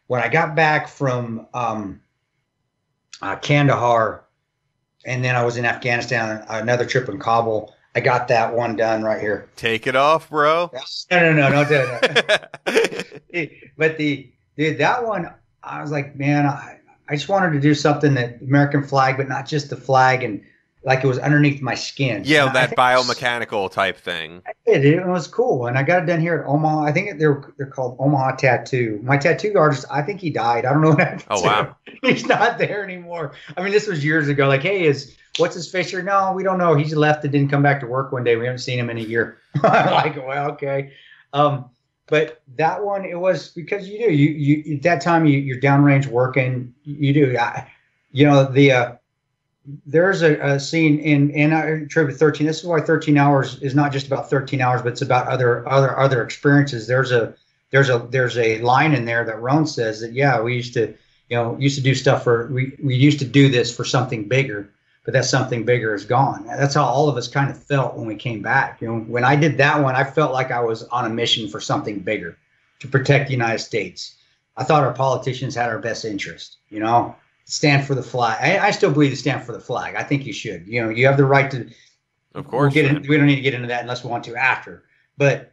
when I got back from Kandahar, and then I was in Afghanistan, another trip in Kabul. I got that one done right here. Take it off, bro. No, don't do it. But that one, I was like, man, I just wanted to do something that American flag, but not just the flag, and like it was underneath my skin. Yeah, that biomechanical type thing. It was cool, and I got it done here at Omaha. I think they're called Omaha Tattoo. My tattoo artist, I think he died. I don't know what happened. Oh wow, he's not there anymore. I mean, this was years ago. Like, hey, what's his face here? No, we don't know. He just left and didn't come back to work one day. We haven't seen him in a year. I'm like, well, okay. But that one, it was because you at that time you're downrange working. You do. There's a scene in Tribute 13. This is why 13 hours is not just about 13 hours, but it's about other experiences. There's a line in there that Roan says that, yeah, we used to do stuff we used to do this for something bigger, but that something bigger is gone. That's how all of us kind of felt when we came back. When I did that one, I felt like I was on a mission for something bigger. to protect the United States. I thought our politicians had our best interest, stand for the flag. I still believe to stand for the flag. I think you should. You have the right to. Of course. We don't need to get into that unless we want to after. But,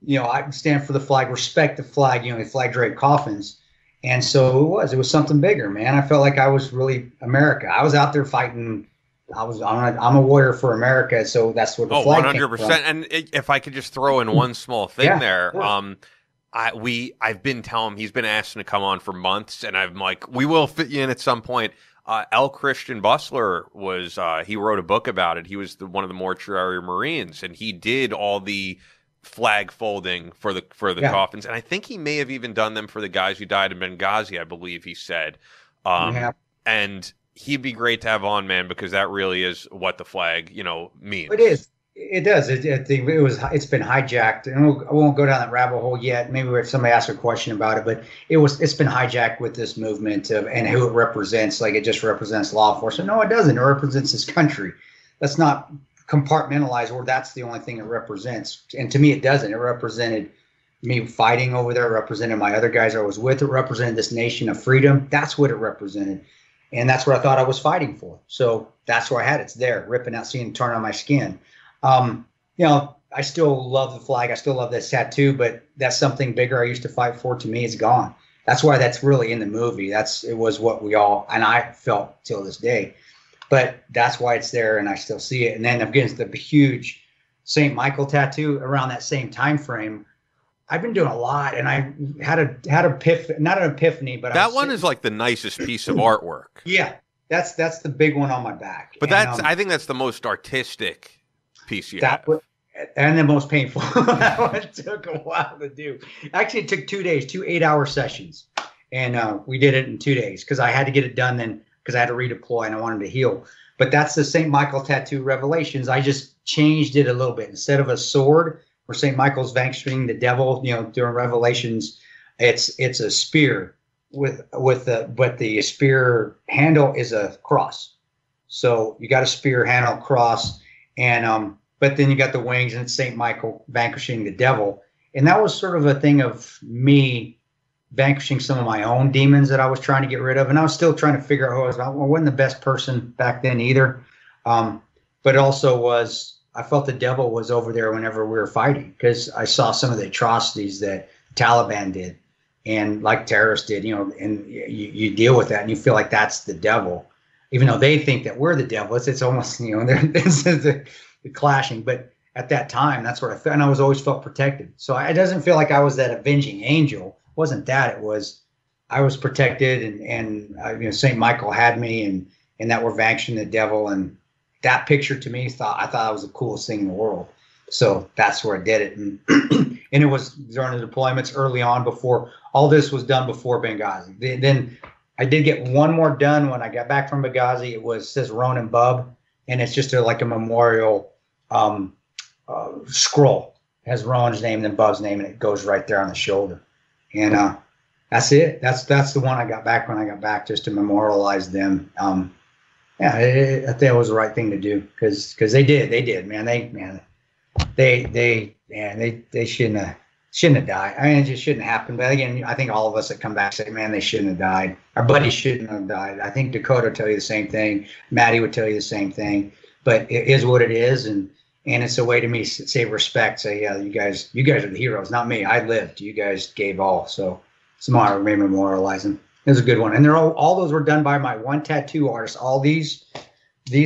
I stand for the flag, respect the flag, the flag draped coffins. And so it was something bigger, man. I felt like I was really America. I was out there fighting. I'm a warrior for America. So that's what the flag 100%. And if I could just throw in one small thing there, I've been telling him, he's been asking to come on for months, and I'm like, we will fit you in at some point. L. Christian Bustler was, he wrote a book about it. He was one of the mortuary Marines, and he did all the flag folding for the coffins. And I think he may have even done them for the guys who died in Benghazi, I believe he said. And he'd be great to have on, man, because that really is what the flag, means. It is. It does. It's been hijacked, and I won't go down that rabbit hole yet. Maybe if somebody asks a question about it, but it's been hijacked with this movement and who it represents. Like, it just represents law enforcement. No, it doesn't. It represents this country. Let's not compartmentalize where that's the only thing it represents. And to me, it doesn't. It represented me fighting over there. It represented my other guys I was with. It represented this nation of freedom. That's what it represented. And that's what I thought I was fighting for. So that's where I had it. It's there, ripping out, seeing it turn on my skin. I still love the flag. I still love this tattoo, but that's something bigger I used to fight for. To me, it's gone. That's why that's really in the movie. It was what we all, and I felt till this day, but that's why it's there, and I still see it. And then against the huge St. Michael tattoo around that same time frame, I've been doing a lot, and I had not an epiphany, but that one is like the nicest piece of artwork. Yeah, that's the big one on my back. But I think that's the most artistic piece you have. And the most painful. That one took a while to do. Actually, it took 2 days, 2 8-hour sessions, and we did it in 2 days because I had to get it done then because I had to redeploy and I wanted to heal. But that's the St. Michael tattoo Revelations. I just changed it a little bit. Instead of a sword where St. Michael's vanquishing the devil, during Revelations, it's a spear but the spear handle is a cross. So you got a spear handle cross, and but then you got the wings, and it's St. Michael vanquishing the devil. And that was sort of a thing of me vanquishing some of my own demons that I was trying to get rid of. And I was still trying to figure out who I was. I wasn't the best person back then either. But it also was, I felt the devil was over there whenever we were fighting, because I saw some of the atrocities that the Taliban did, and like terrorists did, and you deal with that and you feel like that's the devil, even though they think that we're the devil. It's almost, the clashing. But at that time, that's what I felt, and I was always felt protected. So it doesn't feel like I was that avenging angel. It wasn't that. It was, I was protected, and St. Michael had me, and that we're vanquishing the devil. And that picture to me, I thought that was the coolest thing in the world. So that's where I did it. And and it was during the deployments early on, before all this was done, before Benghazi. Then I did get one more done when I got back from Benghazi. It says Ronan Bub, and it's just like a memorial scroll. It has Ron's name and Bub's name, and it goes right there on the shoulder. And that's it. That's the one I got back when I got back, just to memorialize them. I think it was the right thing to do, because they did, man. They shouldn't have died. I mean, it just shouldn't happen. But again, I think all of us that come back say, man, they shouldn't have died. Our buddies shouldn't have died. I think Dakota would tell you the same thing. Maddie would tell you the same thing. But it is what it is, and it's a way to me to say respect. Say, yeah, you guys are the heroes, not me. I lived. You guys gave all. So tomorrow we memorialize them. It was a good one, and all those were done by my one tattoo artist. All these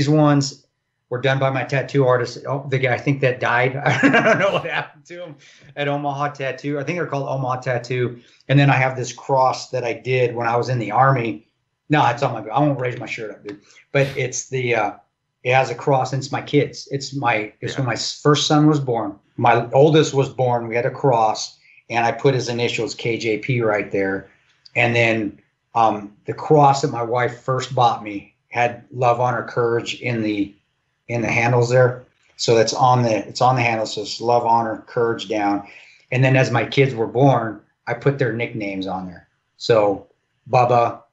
ones were done by my tattoo artist. Oh, the guy I think that died. I don't know what happened to him at Omaha Tattoo. I think they're called Omaha Tattoo. And then I have this cross that I did when I was in the Army. No, it's on my. I won't raise my shirt up, dude. But it's the. It has a cross, and it's my kids. It's when my first son was born. My oldest was born. We had a cross, and I put his initials KJP right there, and then. The cross that my wife first bought me had love, honor, courage in the handles there. So it's on the handles. So it's love, honor, courage down. And then as my kids were born, I put their nicknames on there. So Bubba,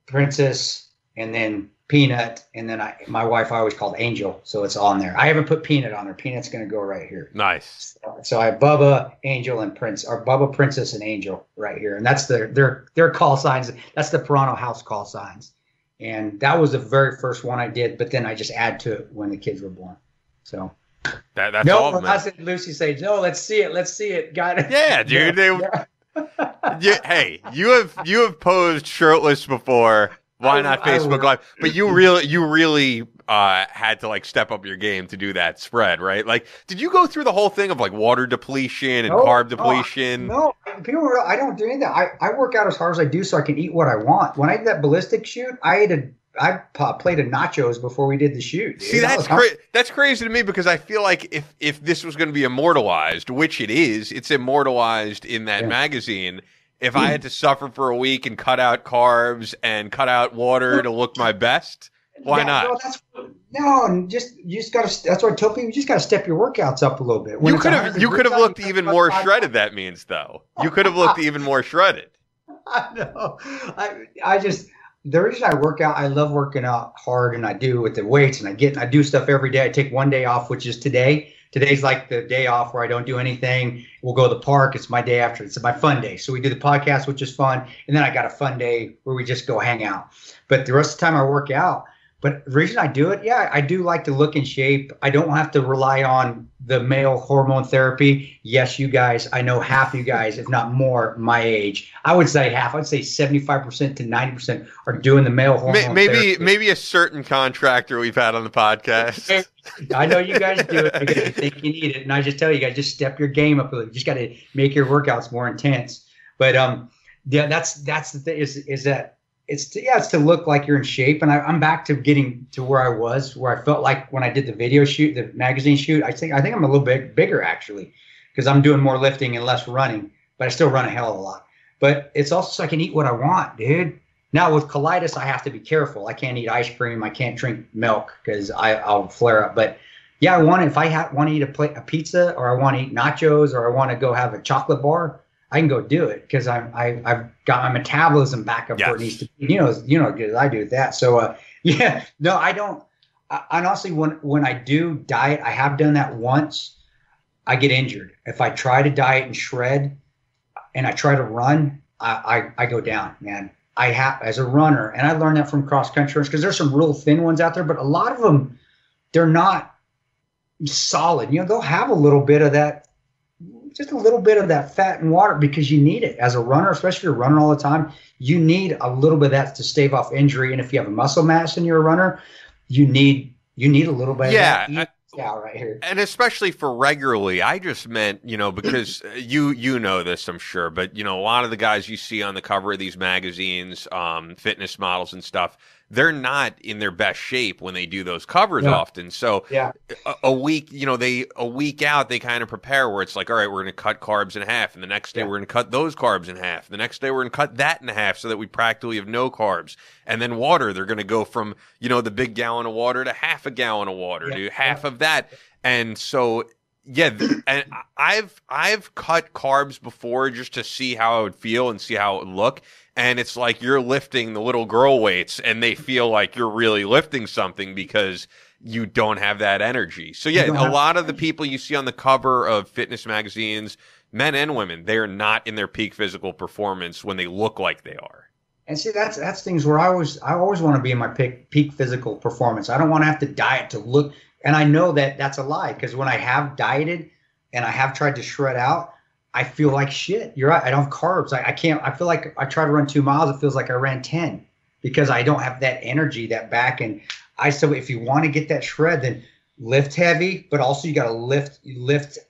Princess, and then Peanut. And then my wife I always called Angel. So it's on there. I haven't put Peanut on there. Peanut's going to go right here. Nice. So I have Bubba, Angel, and Prince, or Bubba, Princess, and Angel right here, and that's their call signs. That's the Toronto house call signs, and that was the very first one I did. But then I just add to it when the kids were born. So that's all. I said Lucy say, no, let's see it. Got it. Yeah, dude. Hey, you have posed shirtless before. Why not Facebook Live? But you really had to like step up your game to do that spread, right? Like, did you go through the whole thing of like water depletion and carb depletion? No, I don't do any of that. I work out as hard as I do so I can eat what I want. When I did that ballistic shoot, I plated nachos before we did the shoot. See, that's crazy to me because I feel like if this was going to be immortalized, which it is, it's immortalized in that magazine. If I had to suffer for a week and cut out carbs and cut out water to look my best, why not? You just got to. That's what I tell people. You just got to step your workouts up a little bit. You could have looked even more shredded. That means though, you could have looked even more shredded. I know. The reason I work out, I love working out hard, and I do with the weights, and I do stuff every day. I take one day off, which is today. Today's like the day off where I don't do anything. We'll go to the park. It's my day after. It's my fun day. So we do the podcast, which is fun. And then I got a fun day where we just go hang out. But the rest of the time I work out. But the reason I do it, I do like to look in shape. I don't have to rely on the male hormone therapy. Yes, you guys, I know half of you guys, if not more, my age. I would say half. I'd say 75% to 90% are doing the male hormone therapy. Maybe a certain contractor we've had on the podcast. I know you guys do it because you think you need it. And I just tell you guys, just step your game up a little. You just got to make your workouts more intense. But that's the thing is that it's to look like you're in shape. And I'm back to getting to where I was, where I felt like when I did the video shoot, the magazine shoot. I think I'm a little bit bigger actually, because I'm doing more lifting and less running, but I still run a hell of a lot. But it's also so I can eat what I want, dude. Now with colitis, I have to be careful. I can't eat ice cream. I can't drink milk because I'll flare up. But yeah, if I want to eat a pizza, or I want to eat nachos, or I want to go have a chocolate bar, I can go do it because I've got my metabolism back up where it needs to be. You know, good I do with that. So I don't. I honestly, when I do diet, I have done that once. I get injured. If I try to diet and shred, and I try to run, I go down, man. I have as a runner, and I learned that from cross country runners because there's some real thin ones out there, but a lot of them, they're not solid. You know, they'll have a little bit of that, just a little bit of that fat and water because you need it as a runner, especially if you're running all the time. You need a little bit of that to stave off injury, and if you have a muscle mass and you're a runner, you need a little bit of that. Right here. And especially for regularly, I just meant, because you know this, I'm sure, but a lot of the guys you see on the cover of these magazines, fitness models and stuff, they're not in their best shape when they do those covers often. So a week, a week out, they kind of prepare where it's like, all right, we're going to cut carbs in half. And the next day we're going to cut those carbs in half. The next day we're going to cut that in half so that we practically have no carbs. And then water, they're going to go from, the big gallon of water to half a gallon of water to half of that. And so, and I've cut carbs before just to see how I would feel and see how it would look. And it's like you're lifting the little girl weights and they feel like you're really lifting something because you don't have that energy. So a lot of the people you see on the cover of fitness magazines, men and women, they're not in their peak physical performance when they look like they are. And see, that's things where I always want to be in my peak physical performance. I don't want to have to diet to look. And I know that that's a lie because when I have dieted and I have tried to shred out, I feel like shit. You're right. I don't have carbs. I can't. I feel like I try to run 2 miles. It feels like I ran 10 because I don't have that energy, that back. And so if you want to get that shred, then lift heavy, but also you got to lift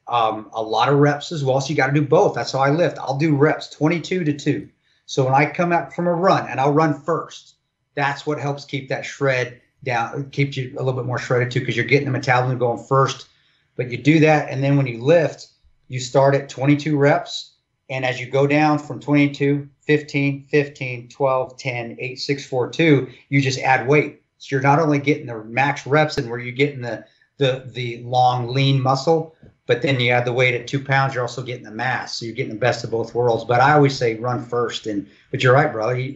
a lot of reps as well. So you got to do both. That's how I lift. I'll do reps 22 to 2. So when I come out from a run and I'll run first, that's what helps keep that shred down, keeps you a little bit more shredded too, because you're getting the metabolism going first. But you do that, and then when you lift, you start at 22 reps, and as you go down from 22, 15, 15, 12, 10, 8, 6, 4, 2, you just add weight. So you're not only getting the max reps and where you're getting the long, lean muscle, but then you add the weight at 2 pounds, you're also getting the mass. So you're getting the best of both worlds. But I always say run first. But you're right, brother.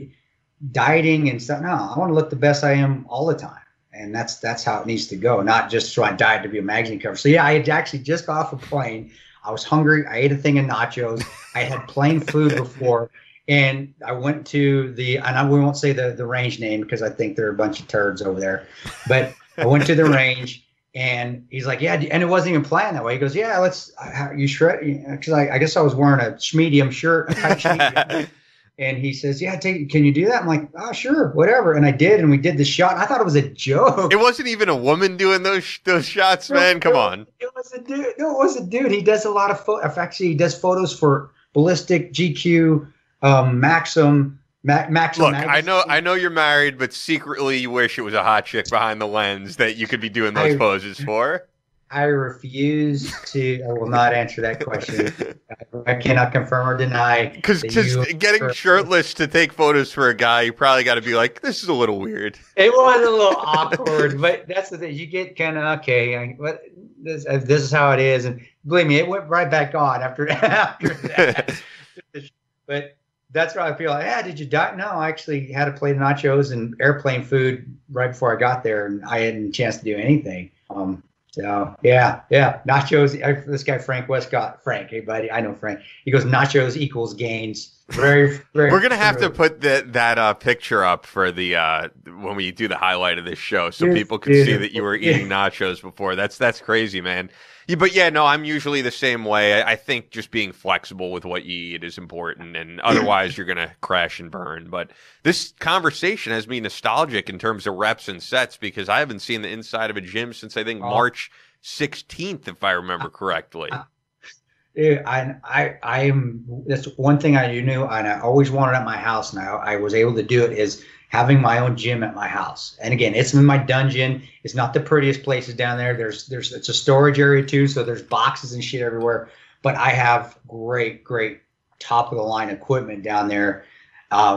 Dieting and stuff. No, I want to look the best I am all the time. And that's how it needs to go, not just so I diet to be a magazine cover. So yeah, I had actually just got off a plane. I was hungry. I ate a thing of nachos. I had plain food before, and I went to we won't say the range name because I think they're a bunch of turds over there. But I went to the range, and he's like, yeah, and it wasn't even planned that way. He goes, yeah, you shred, because I guess I was wearing a medium shirt, a tight medium. And he says, yeah, can you do that? I'm like, oh, sure, whatever. And I did, and we did the shot. I thought it was a joke. It wasn't even a woman doing those shots, man. Come on. It was a dude. No, it was a dude. He does a lot of actually, he does photos for Ballistic, GQ, Maxim. Look, I know you're married, but secretly you wish it was a hot chick behind the lens that you could be doing those poses for. I refuse to. I will not answer that question. I cannot confirm or deny. Because getting shirtless to take photos for a guy, you probably got to be like, this is a little weird. It was a little awkward, but that's the thing. You get kind of okay. This is how it is, and believe me, it went right back on after that. But that's why I feel like, yeah, did you die? No, I actually had a plate of nachos and airplane food right before I got there, and I hadn't a chance to do anything. So yeah, nachos. This guy Frank Westcott, hey buddy, I know Frank. He goes, nachos equals gains. Very. We're gonna have to put that picture up for the when we do the highlight of this show, so people can see that you were eating nachos before. That's crazy, man. Yeah, but yeah, no, I'm usually the same way. I think just being flexible with what you eat is important, and otherwise you're going to crash and burn. But this conversation has me nostalgic in terms of reps and sets because I haven't seen the inside of a gym since I think March 16th, if I remember correctly. I am. That's one thing I knew, and I always wanted at my house. Now I was able to do it. Is having my own gym at my house. And again, it's in my dungeon. It's not the prettiest places down there. It's a storage area too, so there's boxes and shit everywhere. But I have great top of the line equipment down there,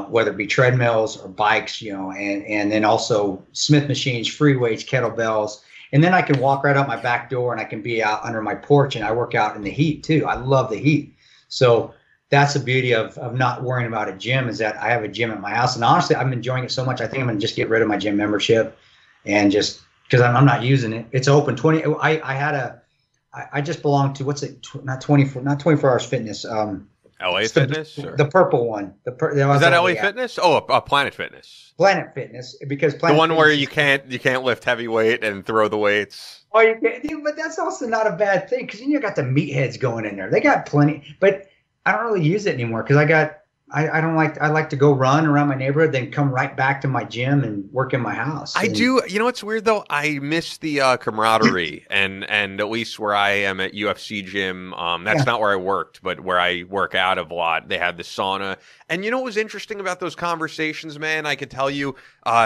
whether it be treadmills or bikes, and then also Smith machines, free weights, kettlebells. And then I can walk right out my back door and I can be out under my porch and I work out in the heat too. I love the heat. So that's the beauty of not worrying about a gym, is that I have a gym at my house. And honestly, I'm enjoying it so much. I think I'm going to just get rid of my gym membership and just because I'm not using it. It's open 20. I just belong to not 24 hours fitness. LA Fitness? The purple one. Is that LA Fitness? Oh, Planet Fitness. Planet Fitness, because the one where you can't lift heavy weight and throw the weights. Oh, you can't, but that's also not a bad thing because you got the meatheads going in there. They got plenty, but I don't really use it anymore because I like to go run around my neighborhood, then come right back to my gym and work in my house. I do. You know what's weird though? I miss the camaraderie and at least where I am at UFC gym, that's not where I worked, but where I work out of a lot. They had the sauna. And you know what was interesting about those conversations, man? I could tell you,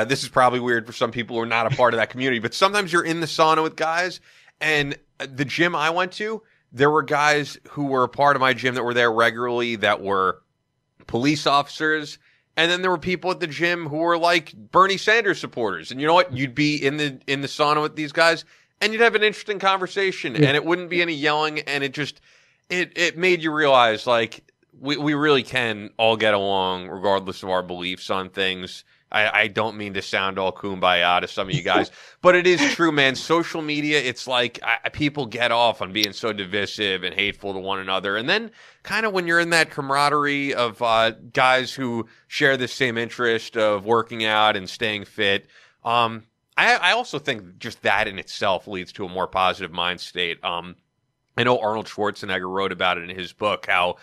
this is probably weird for some people who are not a part of that community, but sometimes you're in the sauna with guys, and the gym I went to, there were guys who were a part of my gym that were there regularly that were police officers, and then there were people at the gym who were like Bernie Sanders supporters. And you know what? You'd be in the sauna with these guys, and you'd have an interesting conversation, and it wouldn't be any yelling, and it made you realize like we really can all get along regardless of our beliefs on things. I don't mean to sound all kumbaya to some of you guys, but it is true, man. Social media, it's like people get off on being so divisive and hateful to one another. And then kind of when you're in that camaraderie of guys who share the same interest of working out and staying fit, I also think just that in itself leads to a more positive mind state. I know Arnold Schwarzenegger wrote about it in his book, how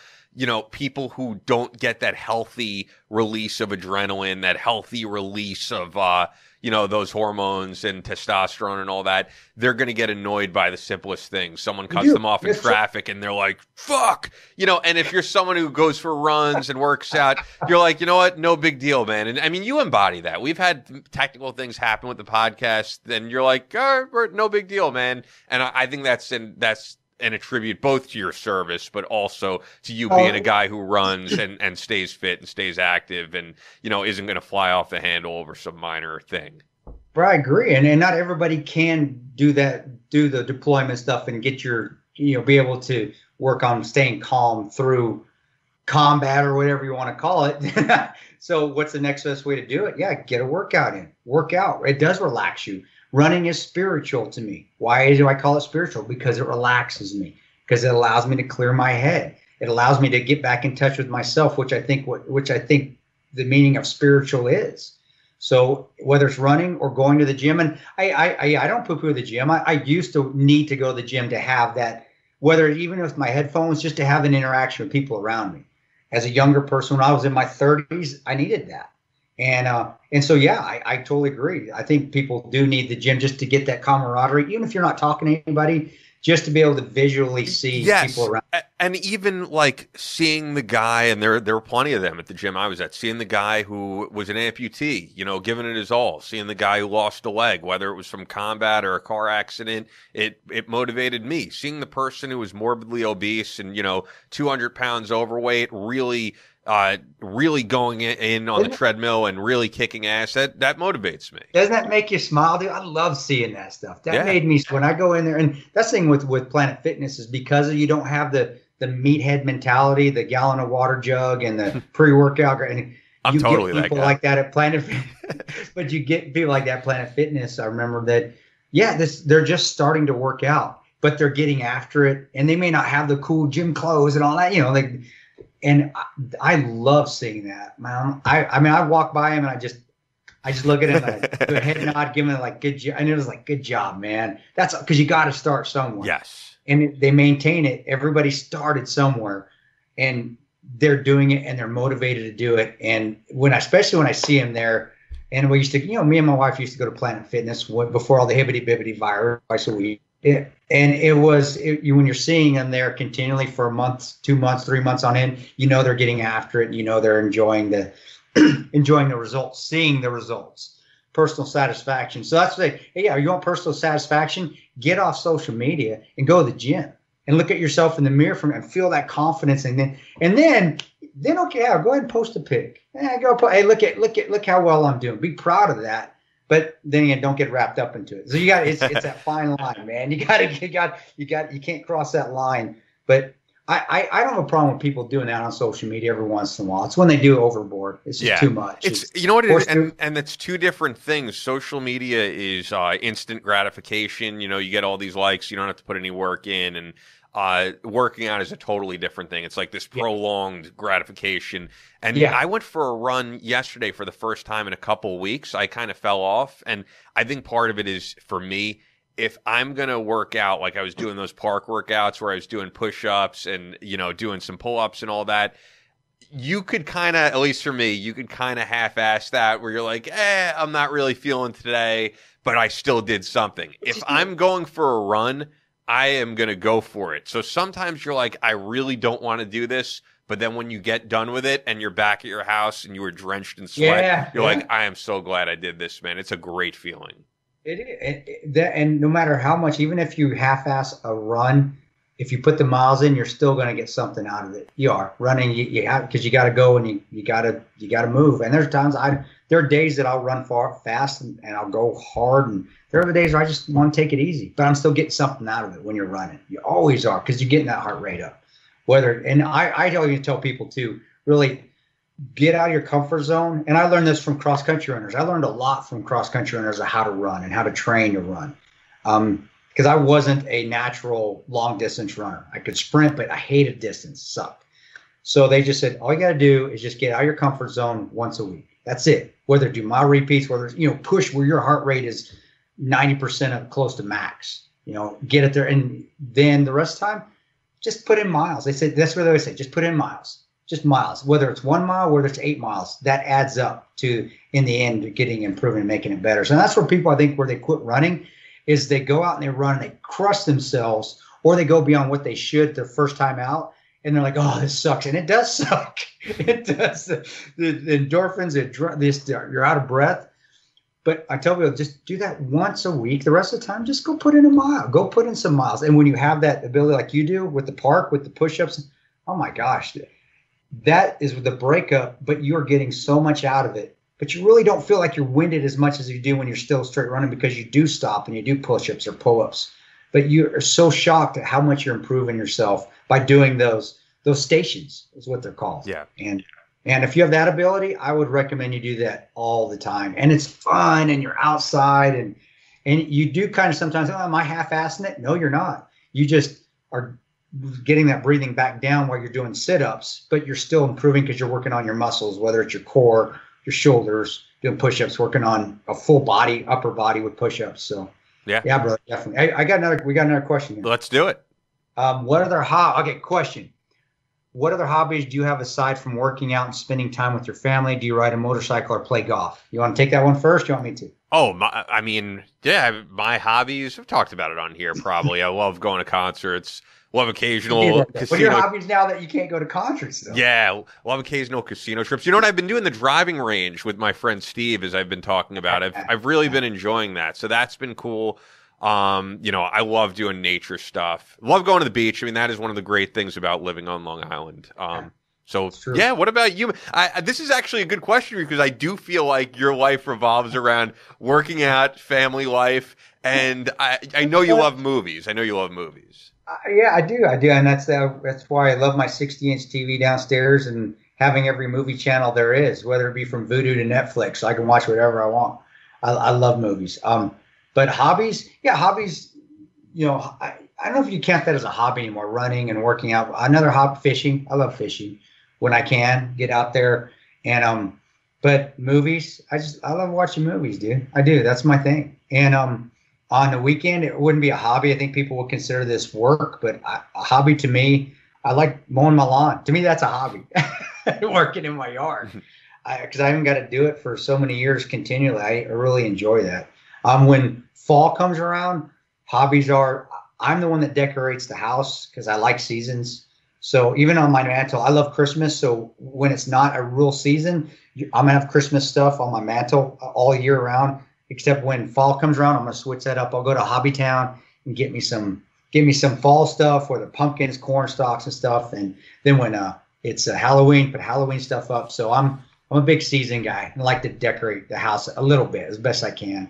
people who don't get that healthy release of adrenaline, that healthy release of, those hormones and testosterone and all that, they're going to get annoyed by the simplest things. Someone cuts them off in traffic and they're like, fuck, and if you're someone who goes for runs and works out, you're like, you know what? No big deal, man. And I mean, you embody that. We've had technical things happen with the podcast and you're like, no big deal, man. And I think that's and attribute both to your service, but also to you being a guy who runs and stays fit and stays active and, isn't going to fly off the handle over some minor thing. But I agree. And not everybody can do the deployment stuff and get be able to work on staying calm through combat or whatever you want to call it. So what's the next best way to do it? Yeah, get a workout in. Work out. It does relax you. Running is spiritual to me. Why do I call it spiritual? Because it relaxes me, because it allows me to clear my head. It allows me to get back in touch with myself, which I think the meaning of spiritual is. So whether it's running or going to the gym, and I don't poo-poo the gym. I used to need to go to the gym to have that, whether even with my headphones, just to have an interaction with people around me. As a younger person, when I was in my 30s, I needed that. And so, yeah, I totally agree. I think people do need the gym just to get that camaraderie, even if you're not talking to anybody, just to be able to visually see people around. And even like seeing the guy, and there were plenty of them at the gym I was at, seeing the guy who was an amputee, you know, giving it his all, seeing the guy who lost a leg, whether it was from combat or a car accident, it motivated me. Seeing the person who was morbidly obese and, you know, 200 pounds overweight, really going in on the treadmill and really kicking ass, that motivates me. Doesn't that make you smile, dude? I love seeing that stuff. That made me, when I go in there, and that's the thing with Planet Fitness is because you don't have the meathead mentality, the gallon of water jug and the pre-workout, and I'm totally get people like that at Planet Fitness. But you get people like that at Planet Fitness. I remember that, they're just starting to work out, but they're getting after it, and they may not have the cool gym clothes and all that, you know, like. And I love seeing that, man. I mean, I walk by him and I just look at him and I do a head nod, give him like good job. And it was like, good job, man. That's because you got to start somewhere. Yes. And they maintain it. Everybody started somewhere, and they're doing it, and they're motivated to do it. And especially when I see him there, and we used to, you know, me and my wife used to go to Planet Fitness before all the hibbity-bibbity virus twice a week. And it was when you're seeing them there continually for a month, 2 months, 3 months on end, you know they're getting after it. You know they're enjoying the results, seeing the results, personal satisfaction. So that's like, hey, you want personal satisfaction? Get off social media and go to the gym and look at yourself in the mirror and feel that confidence. And then okay, go ahead and post a pic. Hey, look how well I'm doing. Be proud of that. But then again, don't get wrapped up into it. So it's that fine line, man. You can't cross that line. But I don't have a problem with people doing that on social media every once in a while. It's when they do overboard. It's just too much. It's you know what it is, and it's two different things. Social media is instant gratification. You know, you get all these likes, you don't have to put any work in, and working out is a totally different thing. It's like this prolonged gratification. And I went for a run yesterday for the first time in a couple weeks. I kind of fell off. And I think part of it is, for me, if I'm going to work out, like I was doing those park workouts where I was doing push-ups and, you know, doing some pull-ups and all that, you could kind of, at least for me, you could kind of half-ass that where you're like, I'm not really feeling today, but I still did something. If I'm going for a run, I am going to go for it. So sometimes you're like, I really don't want to do this. But then when you get done with it and you're back at your house and you were drenched in sweat, you're like, I am so glad I did this, man. It's a great feeling. It is. And no matter how much, even if you half-ass a run, if you put the miles in, you're still going to get something out of it. You are running, you have, because you got to go and you got to move. And there's times there are days that I'll run fast and I'll go hard, and there are other days where I just want to take it easy, but I'm still getting something out of it when you're running. You always are, because you're getting that heart rate up. I always tell people to really get out of your comfort zone. And I learned this from cross country runners. I learned a lot from cross country runners of how to run and how to train to run. Because I wasn't a natural long distance runner. I could sprint, but I hated distance. Sucked. So they just said, all you got to do is just get out of your comfort zone once a week. That's it. Whether do mile repeats, whether push where your heart rate is 90% of close to max. Get it there, and then the rest of the time, just put in miles. They said that's what they always say. Just put in miles. Just miles. Whether it's 1 mile, whether it's 8 miles, that adds up to, in the end, getting improving and making it better. So that's where people, I think, where they quit running, is they go out and they run and they crush themselves, or they go beyond what they should their first time out, and they're like, oh, this sucks. And it does suck. It does. The endorphins, you're out of breath. But I tell people, just do that once a week. The rest of the time, just go put in a mile. Go put in some miles. And when you have that ability like you do with the park, with the push-ups, oh my gosh, that is the breakup, but you're getting so much out of it. But you really don't feel like you're winded as much as you do when you're still straight running, because you do stop and you do push-ups or pull-ups. But you are so shocked at how much you're improving yourself by doing those stations, is what they're called. Yeah. And if you have that ability, I would recommend you do that all the time. And it's fun, and you're outside, and And you do kind of sometimes, oh, am I half-assing it? No, you're not. You just are getting that breathing back down while you're doing sit-ups, but you're still improving because you're working on your muscles, whether it's your core, your shoulders, doing push-ups, working on a full body, upper body with push-ups. So yeah, brother, definitely. Hey, we got another question here. Let's do it. What other question. What other hobbies do you have aside from working out and spending time with your family? Do you ride a motorcycle or play golf? You want to take that one first? You want me to? Oh, my hobbies, I've talked about it on here probably. I love going to concerts, love occasional casino. What are your hobbies now that you can't go to concerts, though? Yeah, love occasional casino trips. You know what I've been doing? The driving range with my friend Steve, as I've been talking about. I've really been enjoying that. So that's been cool. I love doing nature stuff. Love going to the beach. I mean, that is one of the great things about living on Long Island. So yeah, what about you? This is actually a good question because I do feel like your life revolves around working out, family life, and I know you love movies. Yeah, I do, and that's why I love my 60-inch TV downstairs and having every movie channel there is, whether it be from Vudu to Netflix, so I can watch whatever I want. I love movies. But hobbies, I don't know if you count that as a hobby anymore, running and working out. Another hobby, fishing. I love fishing when I can get out there. And but movies, I love watching movies, dude. I do. That's my thing. And on the weekend, it wouldn't be a hobby. I think people would consider this work, but a hobby to me, I like mowing my lawn. To me, that's a hobby. Working in my yard. Because I haven't got to do it for so many years continually. I really enjoy that. When fall comes around, hobbies are, I'm the one that decorates the house because I like seasons. So even on my mantle, I love Christmas. So when it's not a real season, I'm going to have Christmas stuff on my mantle all year round, except when fall comes around, I'm going to switch that up. I'll go to Hobbytown and get me some fall stuff, or the pumpkins, corn stalks and stuff. And then when it's Halloween, put Halloween stuff up. So I'm a big season guy and like to decorate the house a little bit as best I can.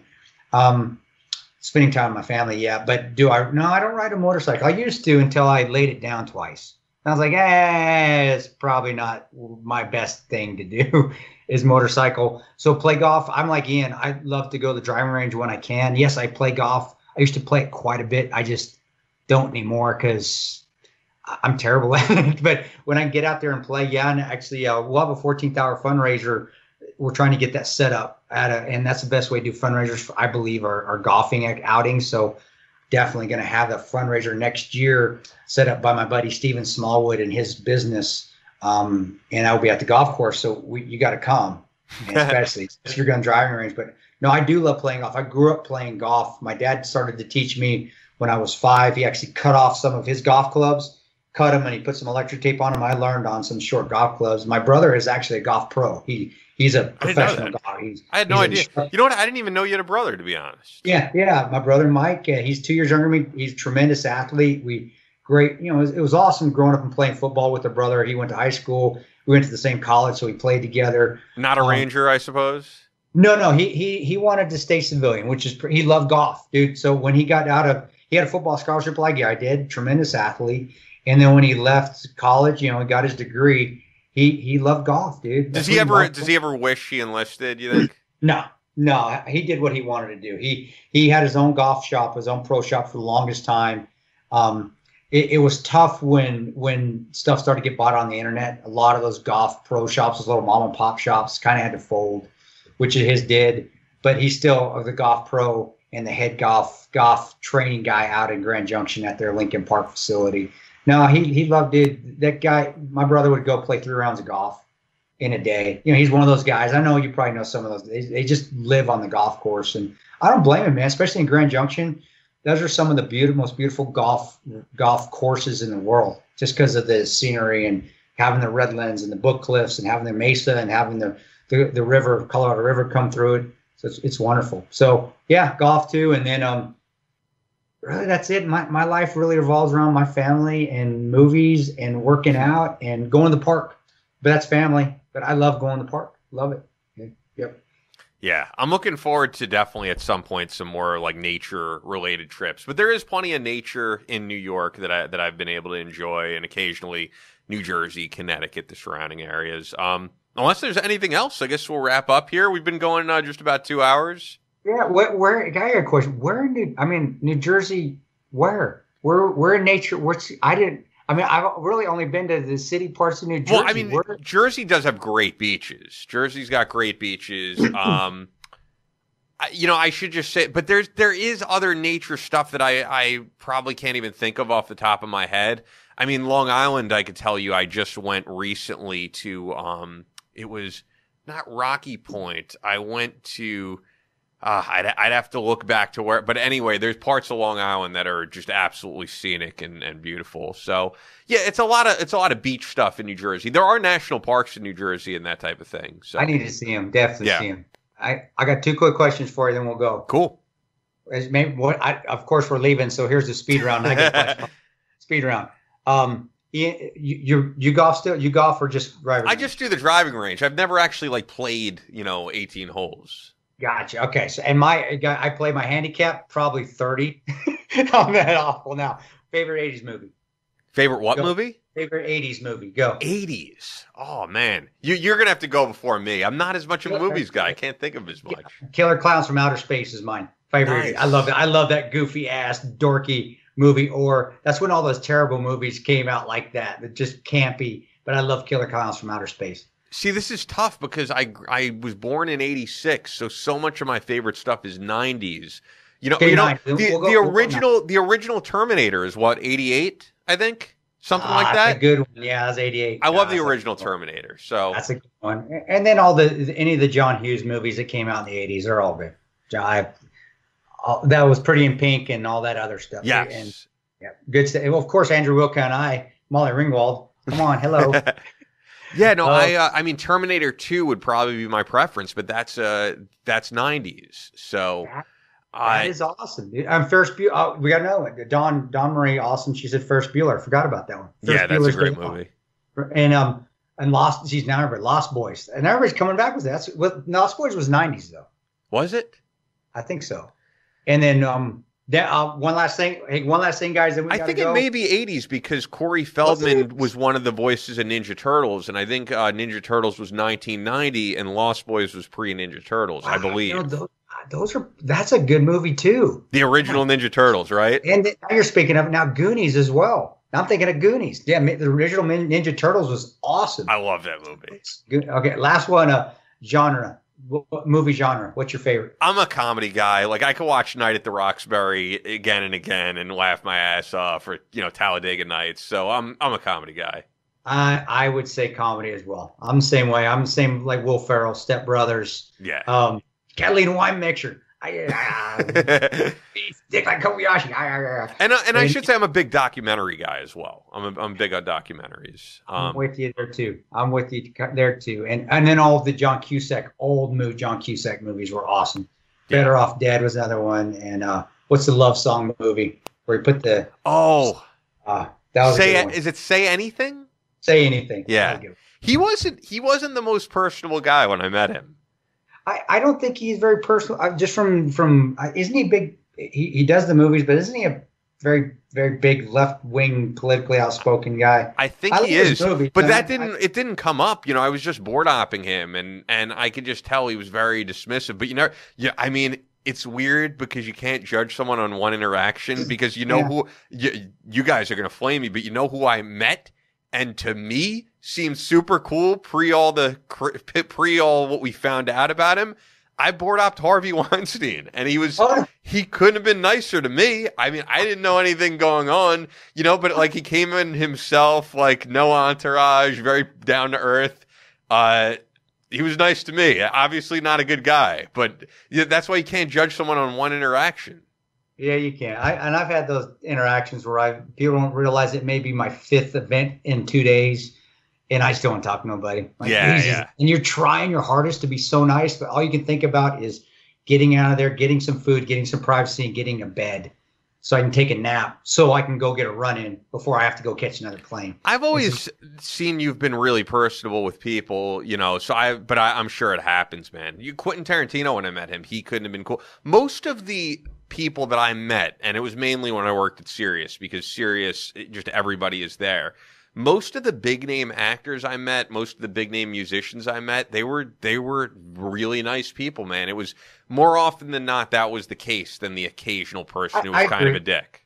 Spending time with my family, yeah. But no, I don't ride a motorcycle. I used to until I laid it down twice. And I was like, it's probably not my best thing to do is motorcycle. So play golf. I'm like Ian. I love to go to the driving range when I can. Yes, I play golf. I used to play it quite a bit. I just don't anymore because I'm terrible at it. But when I get out there and play, yeah, and actually we'll have a 14th hour fundraiser. We're trying to get that set up and that's the best way to do fundraisers, I believe, are golfing outings. So definitely going to have a fundraiser next year set up by my buddy Stephen Smallwood and his business. And I'll be at the golf course. So you got to come, and especially if you're going to driving range. But no, I do love playing golf. I grew up playing golf. My dad started to teach me when I was 5. He actually cut off some of his golf clubs, cut them, and he put some electric tape on them. I learned on some short golf clubs. My brother is actually a golf pro. He's a professional golfer. I had no idea. You know what? I didn't even know you had a brother, to be honest. Yeah. My brother Mike, he's 2 years younger than me. He's a tremendous athlete. It was awesome growing up and playing football with a brother. He went to high school. We went to the same college, so we played together. Not a Ranger, I suppose? No. He wanted to stay civilian, he loved golf, dude. So when he got he had a football scholarship like I did, tremendous athlete. And then when he left college, he got his degree. He loved golf, dude. Does he ever wish he enlisted, you think? No. He did what he wanted to do. He had his own golf shop, his own pro shop for the longest time. It was tough when stuff started to get bought on the internet. A lot of those golf pro shops, those little mom and pop shops, kind of had to fold, which his did. But he's still the golf pro and the head golf training guy out in Grand Junction at their Lincoln Park facility. No, he loved it. That guy, my brother would go play 3 rounds of golf in a day. He's one of those guys. I know you probably know some of those. They just live on the golf course, and I don't blame him, man. Especially in Grand Junction, those are some of the most beautiful golf courses in the world, just because of the scenery and having the redlands and the Book Cliffs and having the mesa and having the river, Colorado River, come through it. So it's wonderful. So yeah, golf too, and then really, that's it. My life really revolves around my family and movies and working out and going to the park. But that's family. But I love going to the park. Love it. Yep. Yeah, I'm looking forward to definitely at some point some more like nature-related trips. But there is plenty of nature in New York that I've been able to enjoy, and occasionally New Jersey, Connecticut, the surrounding areas. Unless there's anything else, I guess we'll wrap up here. We've been going just about 2 hours. Yeah, where? I got a question. Where in New Jersey? Where in nature? I didn't. I mean, I've really only been to the city parts of New Jersey. Well, I mean, Jersey does have great beaches. Jersey's got great beaches. I should just say, but there is other nature stuff that I probably can't even think of off the top of my head. I mean, Long Island, I could tell you, I just went recently to, it was not Rocky Point. I went to, I'd have to look back to where, but anyway, there's parts of Long Island that are just absolutely scenic and beautiful. So yeah, it's a lot of beach stuff in New Jersey. There are national parks in New Jersey and that type of thing. So I need to see him. Definitely see him. I got two quick questions for you, then we'll go. Cool. Of course we're leaving, so here's the speed round. I get a question. Speed round. You golf still? You golf or just driving? I just do the driving range. I've never actually played 18 holes. Gotcha. Okay. So I play my handicap probably 30. I'm that awful now. Favorite 80s movie. Favorite what movie? Favorite 80s movie. Go. 80s. Oh man, you're gonna have to go before me. I'm not as much of a movies guy. I can't think of as much. Killer Clowns from Outer Space is mine. Favorite. Nice. I love it. I love that goofy ass dorky movie. Or that's when all those terrible movies came out like that just campy. But I love Killer Clowns from Outer Space. See, this is tough because I was born in '86, so much of my favorite stuff is '90s. The original Terminator is what, 88, I think, something like that. That's a good one. Yeah, that's 88. I love the original Terminator. So that's a good one. And then any of the John Hughes movies that came out in the '80s are all good. That was Pretty in Pink and all that other stuff. Yes. And yeah, good stuff. Well, of course, Andrew Wilka and I, Molly Ringwald. Come on, hello. Yeah, no, I mean Terminator 2 would probably be my preference, but that's 90s. So that is awesome, dude. Ferris Bueller. We gotta know it. Dawn Marie, awesome. She said Ferris Bueller. I forgot about that one. Ferris that's Bueller's a great movie. And Lost. She's now everybody Lost Boys, and everybody's coming back with that. Lost Boys was 90s though. Was it? I think so. And then one last thing. Hey, one last thing, guys. I think it may be 80s because Corey Feldman was one of the voices of Ninja Turtles, and I think Ninja Turtles was 1990, and Lost Boys was pre-Ninja Turtles, I believe. That's a good movie too. The original Ninja Turtles, right? And now you're speaking of now Goonies as well. I'm thinking of Goonies. Yeah, the original Ninja Turtles was awesome. I love that movie. Good. Okay, last one. Genre. What movie genre? What's your favorite? I'm a comedy guy. I could watch Night at the Roxbury again and again and laugh my ass off, or Talladega Nights. So I'm a comedy guy. I would say comedy as well. I'm the same way. I'm the same like Will Ferrell, Step Brothers. Yeah. Catalina Wine Mixture. Dick like Kobayashi. And I should say I'm a big documentary guy as well. I'm big on documentaries. I'm with you there too. And then all of the John Cusack, old John Cusack movies were awesome. Yeah. Better Off Dead was another one. And what's the love song movie where he put the that was a good one. Is it Say Anything? Say Anything. Yeah. He wasn't the most personable guy when I met him. I don't think he's very personal. Just from isn't he big? He does the movies, but isn't he a very, very big left wing, politically outspoken guy? I think he is, but it didn't come up. I was just board opping him, and I could just tell he was very dismissive. But I mean, it's weird because you can't judge someone on one interaction because who you guys are gonna flame me, but who I met. And to me, seemed super cool pre all what we found out about him. I board opped Harvey Weinstein, and he couldn't have been nicer to me. I mean, I didn't know anything going on, but he came in himself, no entourage, very down to earth. He was nice to me. Obviously not a good guy, but that's why you can't judge someone on one interaction. Yeah, you can. I've had those interactions where people don't realize it may be my 5th event in 2 days, and I still don't talk to nobody. Yeah. And you're trying your hardest to be so nice, but all you can think about is getting out of there, getting some food, getting some privacy, and getting a bed so I can take a nap so I can go get a run in before I have to go catch another plane. I've always seen you've been really personable with people, but I'm sure it happens, man. Quentin Tarantino, when I met him, he couldn't have been cool. Most of the people that I met, and it was mainly when I worked at Sirius, because Sirius, just everybody is there. most of the big name actors I met, most of the big name musicians I met, they were really nice people, man. It was more often than not that was the case than the occasional person who was kind of a dick.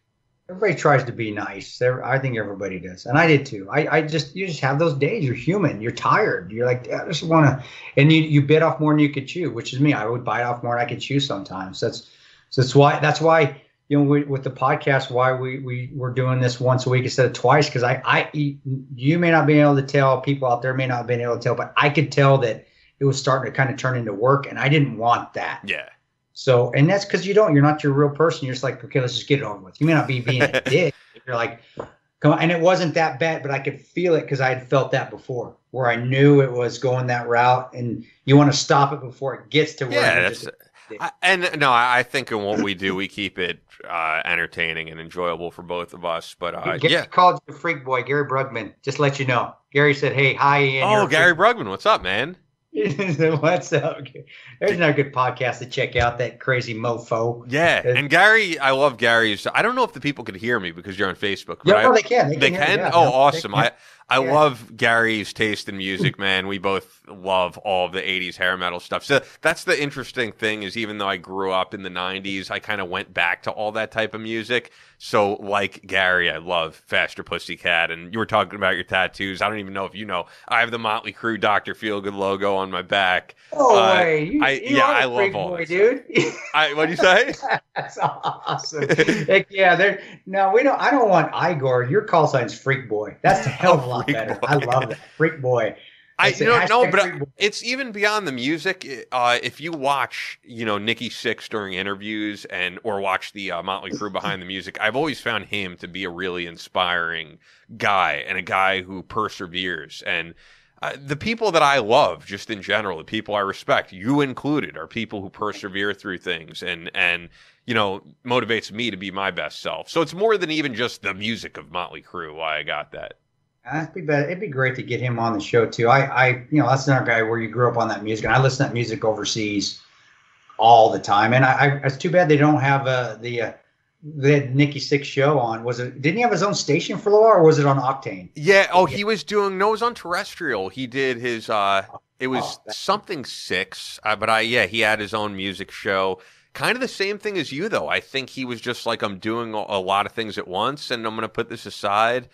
Everybody tries to be nice. I think everybody does, and I did too. You just have those days. You're human. You're tired. You're like, I just want to, and you bit off more than you could chew, which is me. I would bite off more than I could chew sometimes. That's why with the podcast, why we're doing this once a week instead of twice, because you may not be able to tell, people out there may not have been able to tell, but I could tell that it was starting to kind of turn into work, and I didn't want that. Yeah. So, and that's because you're not your real person. You're just like, okay, let's just get it over with. You may not be being a dick. You're like, come on. And it wasn't that bad, but I could feel it because I had felt that before, where I knew it was going that route, and you want to stop it before it gets to where I think in what we do, we keep it entertaining and enjoyable for both of us. But Gary called you a freak boy, Gary Brugman. Just to let you know. Gary said, "Hey, hi, Ian." Oh, Gary Brugman, what's up, man? What's up? There's another good podcast to check out, that crazy mofo. Yeah, and Gary, I love Gary's. I don't know if the people can hear me because you're on Facebook. But no, they can. They can? Yeah, oh, awesome. I Yeah. love Gary's taste in music, man. We both love all of the 80s hair metal stuff. So that's the interesting thing is even though I grew up in the 90s, I kind of went back to all that type of music. So like Gary, I love Faster Pussycat. And you were talking about your tattoos. I don't even know if you know. I have the Motley Crue Dr. Feelgood logo on my back. Oh, way. I love all boy, this. Dude. What'd you say? That's awesome. Heck yeah. I don't want Igor. Your call sign's Freak Boy. That's a hell of a lot better. Boy. I love that. Freak Boy. But it's even beyond the music. If you watch, Nikki Sixx during interviews or watch the Motley Crue behind the music, I've always found him to be a really inspiring guy and a guy who perseveres. And the people that I love, just in general, the people I respect, you included, are people who persevere through things and motivates me to be my best self. So it's more than even just the music of Motley Crue. Why I got that. It'd be great to get him on the show too. That's another guy where you grew up on that music, and I listen to that music overseas all the time. And it's too bad they don't have the Nikki Sixx show on. Didn't he have his own station for a while, or was it on Octane? Yeah. Oh, he was doing. No, it was on terrestrial. He did his. It was something Six. He had his own music show. Kind of the same thing as you, though. I think he was just like, I'm doing a lot of things at once, and I'm going to put this aside.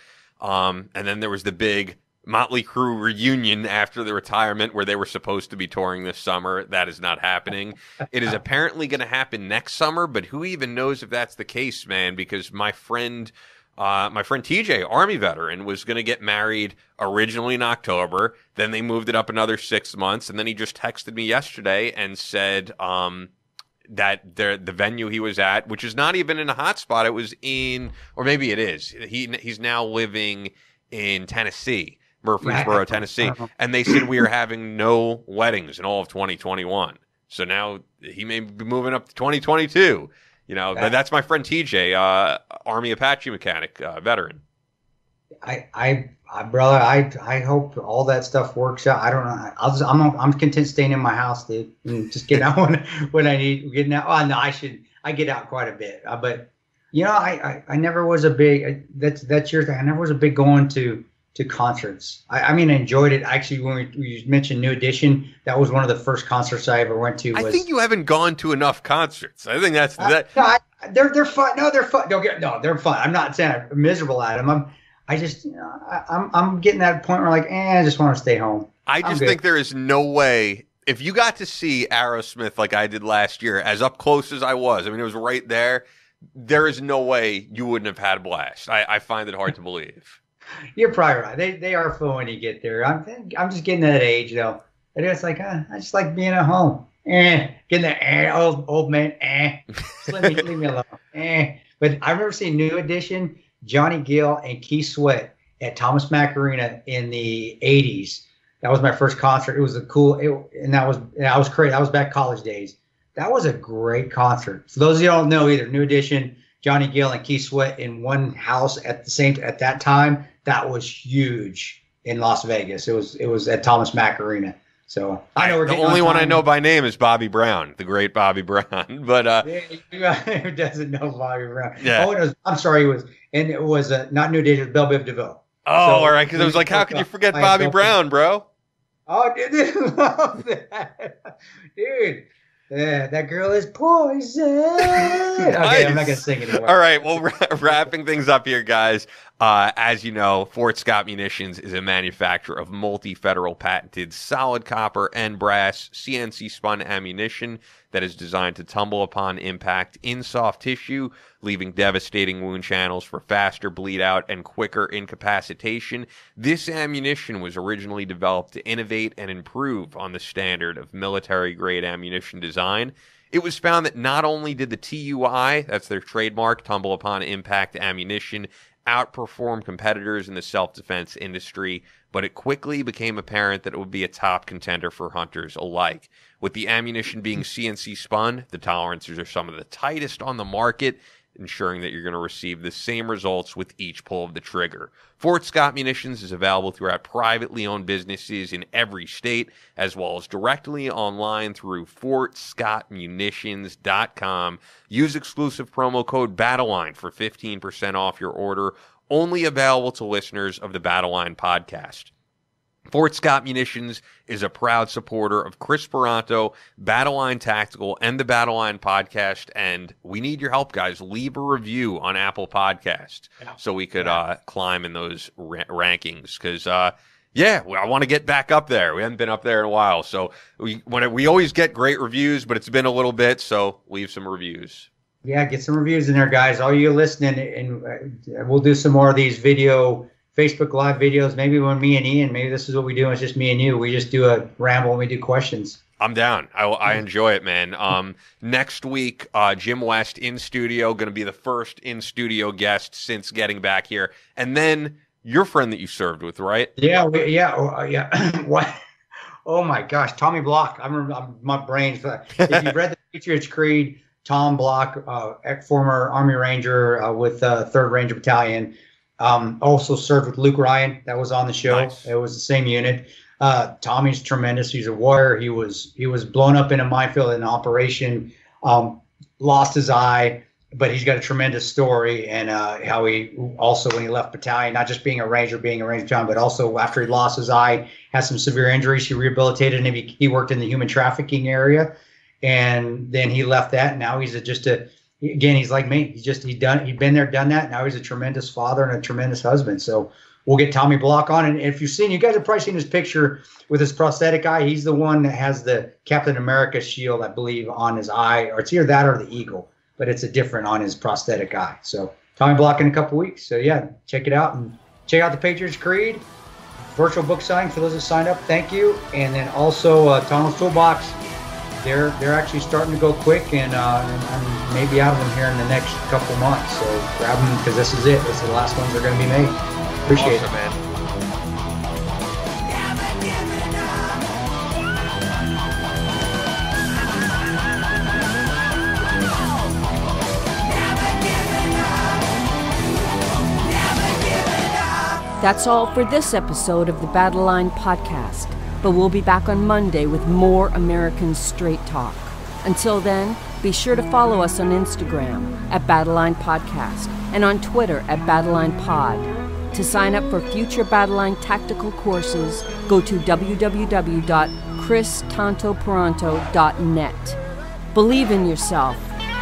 And then there was the big Motley Crue reunion after the retirement where they were supposed to be touring this summer. That is not happening. It is apparently going to happen next summer, but who even knows if that's the case, man? Because my friend TJ, Army veteran, was going to get married originally in October. Then they moved it up another 6 months. And then he just texted me yesterday and said, that the venue he was at, which is not even in a hot spot, it was or maybe it is. He's now living in Tennessee, Murfreesboro, Tennessee, and they said we are having no weddings in all of 2021. So now he may be moving up to 2022. That's my friend TJ, Army Apache mechanic, veteran. Brother, I hope all that stuff works out. I don't know. I'm content staying in my house, dude, and just getting out when I need getting out. Oh no, I get out quite a bit. But I never was a big. That's your thing. I never was a big going to concerts. I enjoyed it actually when you mentioned New Edition. That was one of the first concerts I ever went to. I think you haven't gone to enough concerts. I think that's that. No, they're fun. No, they're fun. They're fun. I'm not saying I'm miserable at them. I'm getting that point where I just want to stay home. I just think there is no way, if you got to see Aerosmith like I did last year, as up close as I was, it was right there, there is no way you wouldn't have had a blast. I find it hard to believe. You're probably right. They are fun when you get there. I'm just getting to that age, though. And it's like, I just like being at home. Getting that old man. Just leave me alone. But I remember seeing New Edition, Johnny Gill, and Keith Sweat at Thomas Mack Arena in the 80s. That was my first concert. It was that was crazy. That was back college days. That was a great concert. For those of you who don't know either, New Edition, Johnny Gill, and Keith Sweat in one house at that time. That was huge in Las Vegas. It was at Thomas Mack Arena. So I know the only one I know by name is Bobby Brown, the great Bobby Brown. But who doesn't know Bobby Brown? Yeah. Oh, I'm sorry, it was not New Edition, it was Belle Biv DeVoe. Oh, all right. Because I was like, how could you forget Bobby Brown, bro? Oh, dude, I love that. Dude, that girl is poison. Okay, Nice. I'm not going to sing anymore. All right. Well, wrapping things up here, guys. As you know, Fort Scott Munitions is a manufacturer of multi-federal patented solid copper and brass CNC spun ammunition that is designed to tumble upon impact in soft tissue, leaving devastating wound channels for faster bleed out and quicker incapacitation. This ammunition was originally developed to innovate and improve on the standard of military-grade ammunition design. It was found that not only did the TUI, that's their trademark, tumble upon impact ammunition, outperform competitors in the self-defense industry, but it quickly became apparent that it would be a top contender for hunters alike. With the ammunition being CNC spun, the tolerances are some of the tightest on the market, ensuring that you're going to receive the same results with each pull of the trigger. Fort Scott Munitions is available throughout privately owned businesses in every state, as well as directly online through FortScottMunitions.com. Use exclusive promo code Battleline for 15% off your order, only available to listeners of the Battleline podcast. Fort Scott Munitions is a proud supporter of Chris Peranto, Battleline Tactical, and the Battleline podcast, and we need your help, guys. Leave a review on Apple Podcasts so we could climb in those rankings, because I want to get back up there. We haven't been up there in a while, so we always get great reviews, but it's been a little bit, so leave some reviews. Yeah, get some reviews in there, guys. All you listening, and we'll do some more of these Facebook Live videos. Maybe when me and Ian, maybe this is what we do. It's just me and you. We just do a ramble and we do questions. I'm down. I enjoy it, man. Next week, Jim West in studio, going to be the first in studio guest since getting back here. And then your friend that you served with, right? Yeah. What? Oh my gosh, Tommy Block. I remember my brain's. If you've read the Patriots Creed, Tom Block, former Army Ranger with 3rd Ranger Battalion. Also served with Luke Ryan. That was on the show. Nice. It was the same unit. Tommy's tremendous. He's a warrior. He was blown up in a minefield in an operation, lost his eye, but he's got a tremendous story, and how he also, when he left battalion, not just being a ranger battalion, but also after he lost his eye, had some severe injuries. He rehabilitated, and he worked in the human trafficking area, and then he left that, and now he's again, he's like me. He'd been there, done that. Now he's a tremendous father and a tremendous husband. So we'll get Tommy Block on. And if you guys have probably seen his picture with his prosthetic eye. He's the one that has the Captain America shield, I believe, on his eye, or it's either that or the eagle, but it's a different on his prosthetic eye. So Tommy Block in a couple weeks. So yeah, check it out, and check out the Patriots Creed virtual book signing for those that signed up. Thank you. And then also Tunnel's Toolbox. They're actually starting to go quick, and I'm maybe out of them here in the next couple months. So grab them, because this is it. This is the last ones that are going to be made. Appreciate it, man. That's all for this episode of the Battleline podcast. But we'll be back on Monday with more American Straight Talk. Until then, be sure to follow us on Instagram at Battleline Podcast and on Twitter at Battleline Pod. To sign up for future Battleline tactical courses, go to www.christantoperanto.net. Believe in yourself,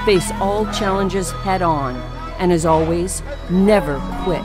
face all challenges head on, and as always, never quit.